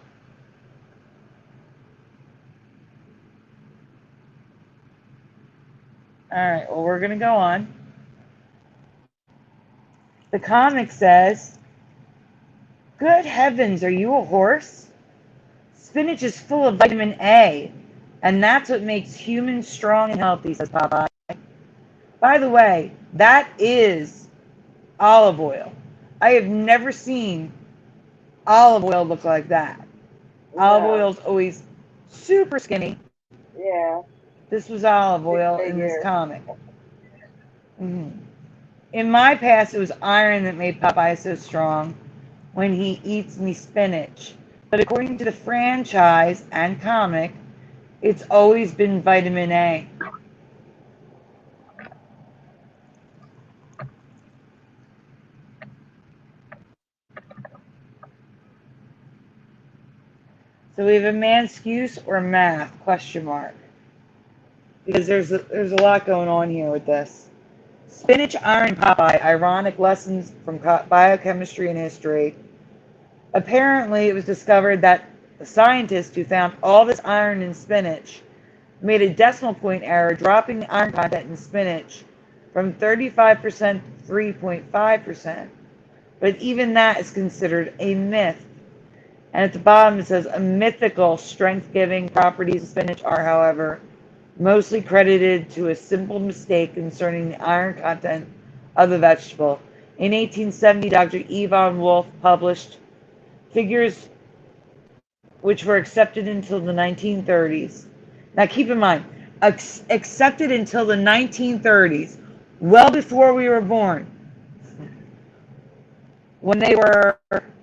All right, well, we're going to go on. The comic says, good heavens, are you a horse? Spinach is full of vitamin A, and that's what makes humans strong and healthy, says Popeye. By the way, that is olive oil. I have never seen olive oil look like that. Olive No. oil is always super skinny. Yeah. This was olive oil in this Figure. comic. In my past, it was iron that made Popeye so strong when he eats me spinach. But according to the franchise and comic, it's always been vitamin A. So we have a excuse or math question mark because there's a lot going on here with this. Spinach, iron, Popeye, ironic lessons from biochemistry and history. Apparently, it was discovered that the scientist who found all this iron in spinach made a decimal point error, dropping the iron content in spinach from 35% to 3.5%. But even that is considered a myth. And at the bottom it says, a mythical strength-giving properties of spinach are, however, mostly credited to a simple mistake concerning the iron content of the vegetable. In 1870, Dr. Yvonne Wolf published figures which were accepted until the 1930s. Now keep in mind, accepted until the 1930s, well before we were born. When they were,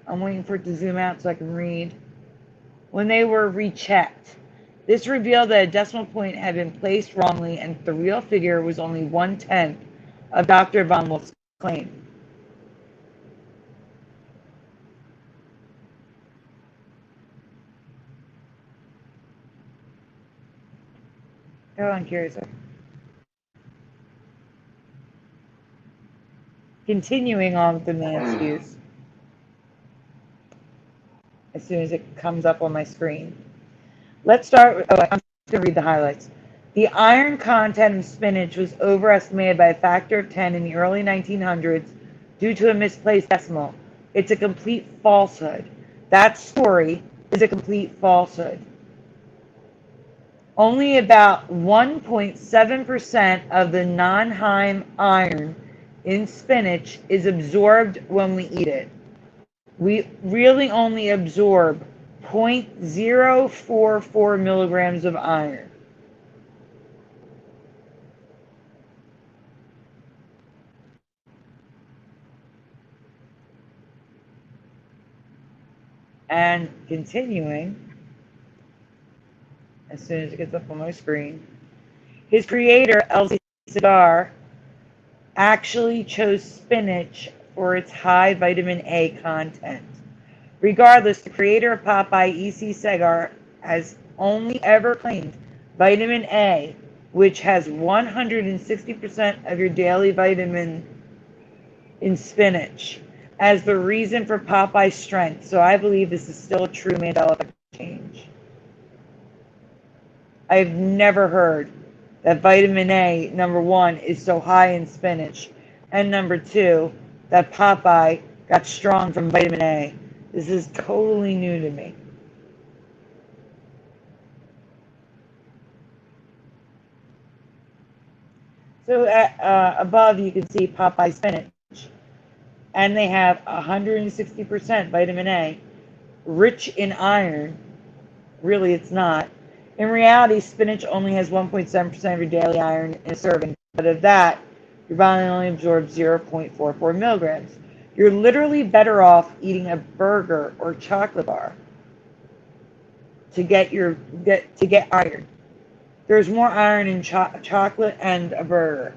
I'm waiting for it to zoom out so I can read. When they were rechecked, this revealed that a decimal point had been placed wrongly and the real figure was only 1/10 of Dr. von Wolf's claim. Go on, Curious. Continuing on with the man's use. As soon as it comes up on my screen. Let's start with, I'm just going to read the highlights. The iron content of spinach was overestimated by a factor of 10 in the early 1900s due to a misplaced decimal. It's a complete falsehood. That story is a complete falsehood. Only about 1.7% of the non-Heim iron in spinach is absorbed when we eat it. We really only absorb 0.044 milligrams of iron. And continuing, as soon as it gets up on my screen, his creator, Elsie Cigar, actually chose spinach for its high vitamin A content. Regardless, the creator of Popeye, E.C. Segar, has only ever claimed vitamin A, which has 160% of your daily vitamin in spinach, as the reason for Popeye's strength. So I believe this is still a true Mandela Effect change. I've never heard that vitamin A, number one, is so high in spinach, and number two, that Popeye got strong from vitamin A. This is totally new to me. So above you can see Popeye spinach, and they have 160% vitamin A, rich in iron. Really, it's not. In reality, spinach only has 1.7% of your daily iron in a serving, but of that, your body only absorbs 0.44 milligrams. You're literally better off eating a burger or chocolate bar to get iron. There's more iron in chocolate and a burger.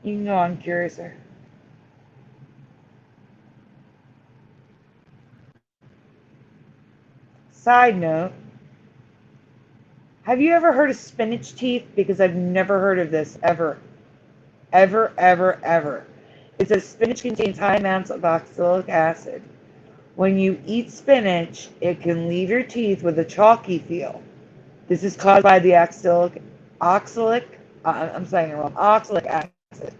You can go on, Curiouser. Side note, have you ever heard of spinach teeth? Because I've never heard of this ever. Ever, ever, ever. It says spinach contains high amounts of oxalic acid. When you eat spinach, it can leave your teeth with a chalky feel. This is caused by the oxalic acid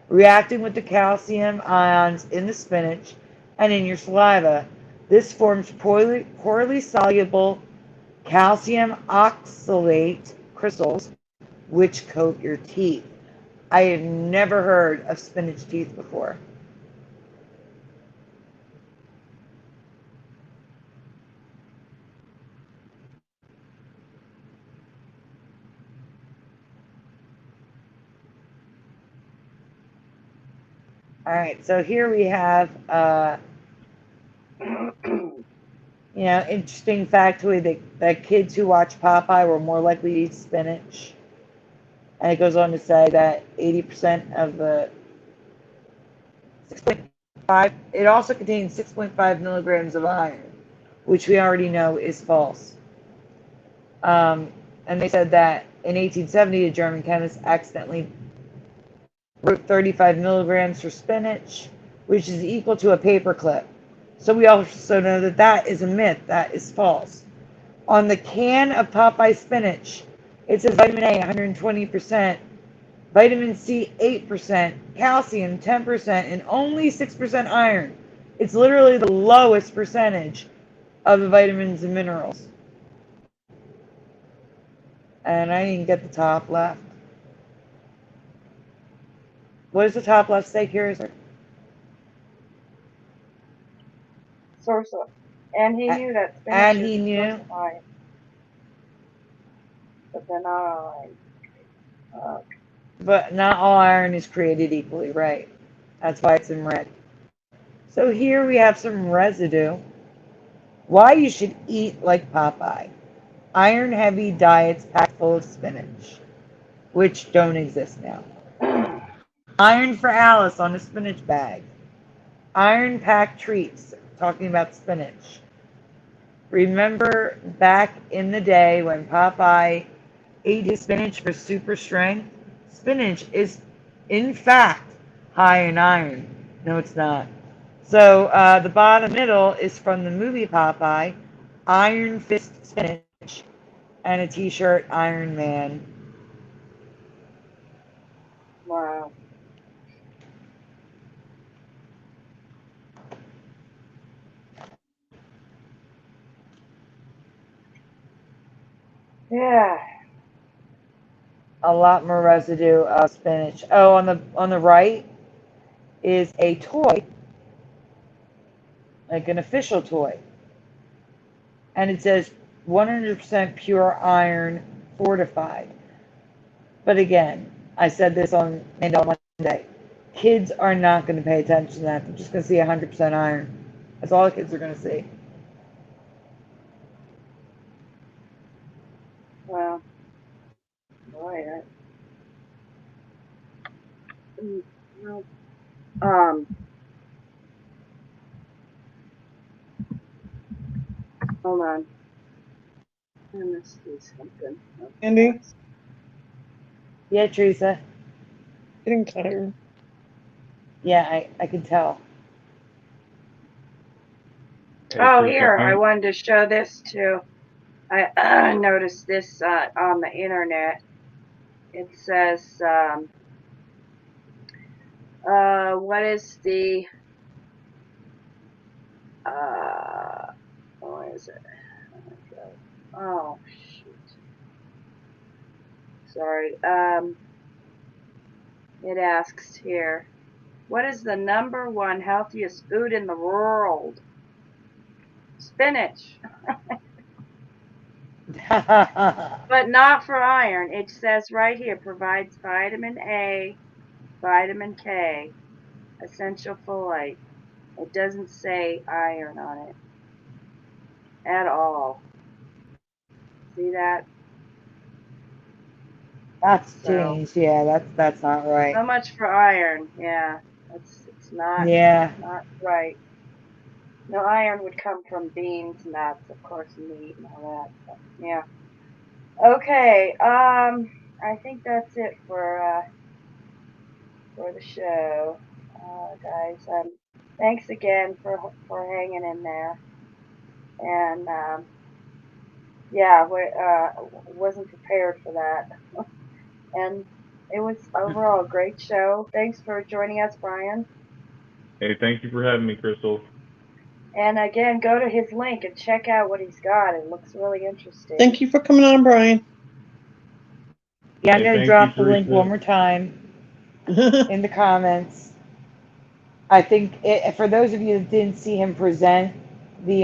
reacting with the calcium ions in the spinach and in your saliva. This forms poorly soluble calcium oxalate crystals, which coat your teeth. I have never heard of spinach teeth before. All right, so here we have, interesting factoid that kids who watch Popeye were more likely to eat spinach. And it goes on to say that 80% of the 6.5, it also contains 6.5 milligrams of iron, which we already know is false. And they said that in 1870, a German chemist accidentally wrote 35 milligrams for spinach, which is equal to a paperclip. So we also know that that is a myth. That is false. On the can of Popeye spinach, it says vitamin A 120%, vitamin C 8%, calcium 10%, and only 6% iron. It's literally the lowest percentage of the vitamins and minerals. And I didn't get the top left. What does the top left say, Curiouser? Source of. And he knew that spinach And is he the knew. source of iron. But then But not all iron is created equally, right? That's why it's in red. So here we have some residue. Why you should eat like Popeye. Iron-heavy diets packed full of spinach, which don't exist now. Iron for Alice on a spinach bag. Iron-packed treats, talking about spinach. Remember back in the day when Popeye ate his spinach for super strength? Spinach is, in fact, high in iron. No, it's not. So the bottom middle is from the movie Popeye, Iron Fist Spinach, and a t-shirt, Iron Man. wow. Yeah. A lot more residue of spinach. Oh, on the right is a toy, like an official toy. And it says 100% pure iron fortified. But again, I said this on Mandela Monday. Kids are not going to pay attention to that. They're just going to see 100% iron. That's all the kids are going to see. Wow. Boy, well, hold on. I must do something. Andy, Yeah, Teresa. getting tired. Yeah, I can tell. Hey, Oh, Teresa, here, I wanted to show this too. I noticed this on the internet. It says, what is the, what is it? Oh, shoot. Sorry. It asks here, what is the number one healthiest food in the world? Spinach. But not for iron. It says right here, provides vitamin A, vitamin K, essential folate. It doesn't say iron on it at all. See that? That's So, changed. Yeah, that's not right. so much for iron. Yeah, it's not Yeah. right. No, iron would come from beans, nuts, of course, meat and all that. So, yeah. Okay. I think that's it for the show, guys. Thanks again for hanging in there. And yeah, we wasn't prepared for that. And it was overall a great show. Thanks for joining us, Brian. Hey, thank you for having me, Crystal. And again, go to his link and check out what he's got. It looks really interesting. Thank you for coming on, Brian. Yeah, I'm Hey, going to thank drop you, the link Teresa. one more time in the comments. I think for those of you that didn't see him present the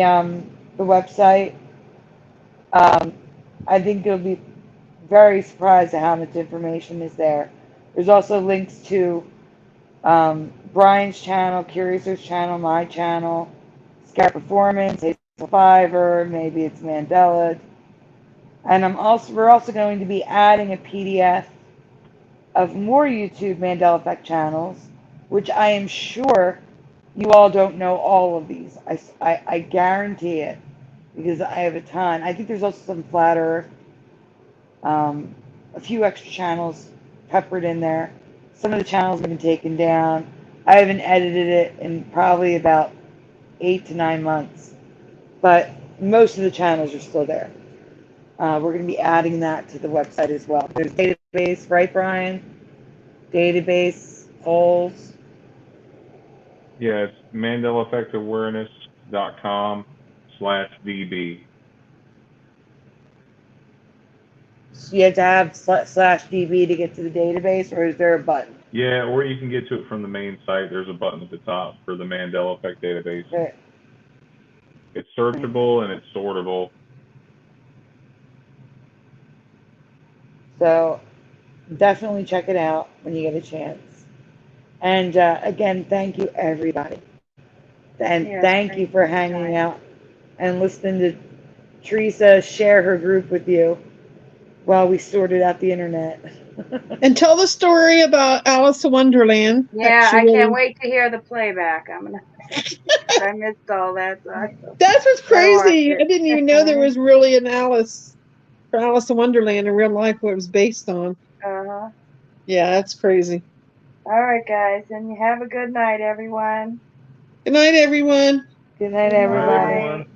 website, I think you'll be very surprised at how much information is there. There's also links to Brian's channel, Curiouser's channel, my channel, Scout Performance, Hazel Fiverr, maybe it's Mandela. And we're also going to be adding a PDF of more YouTube Mandela Effect channels, which I am sure you all don't know all of these. I guarantee it because I have a ton. I think there's also some Flat Earth, a few extra channels peppered in there. Some of the channels have been taken down. I haven't edited it in probably about 8 to 9 months, but most of the channels are still there. We're going to be adding that to the website as well. There's database, right, Brian? Database, polls. Yeah, it's MandelaEffectAwareness.com/DB. So you have to have /DB to get to the database, or is there a button? Yeah, or you can get to it from the main site. There's a button at the top for the Mandela Effect database. Okay. It's searchable and it's sortable. So definitely check it out when you get a chance. And again, thank you, everybody. And Yeah, thank you for hanging out and listening to Teresa share her group with you while we sorted out the internet. And tell the story about Alice in Wonderland. Yeah, I can't wait to hear the playback. I missed all that. So That's what's I watched crazy. it. I didn't even know there was really an Alice in Wonderland in real life, what it was based on. Uh-huh. Yeah, that's crazy. All right, guys, and have a good night, everyone. Good night, everyone. Good night, Good everybody. night.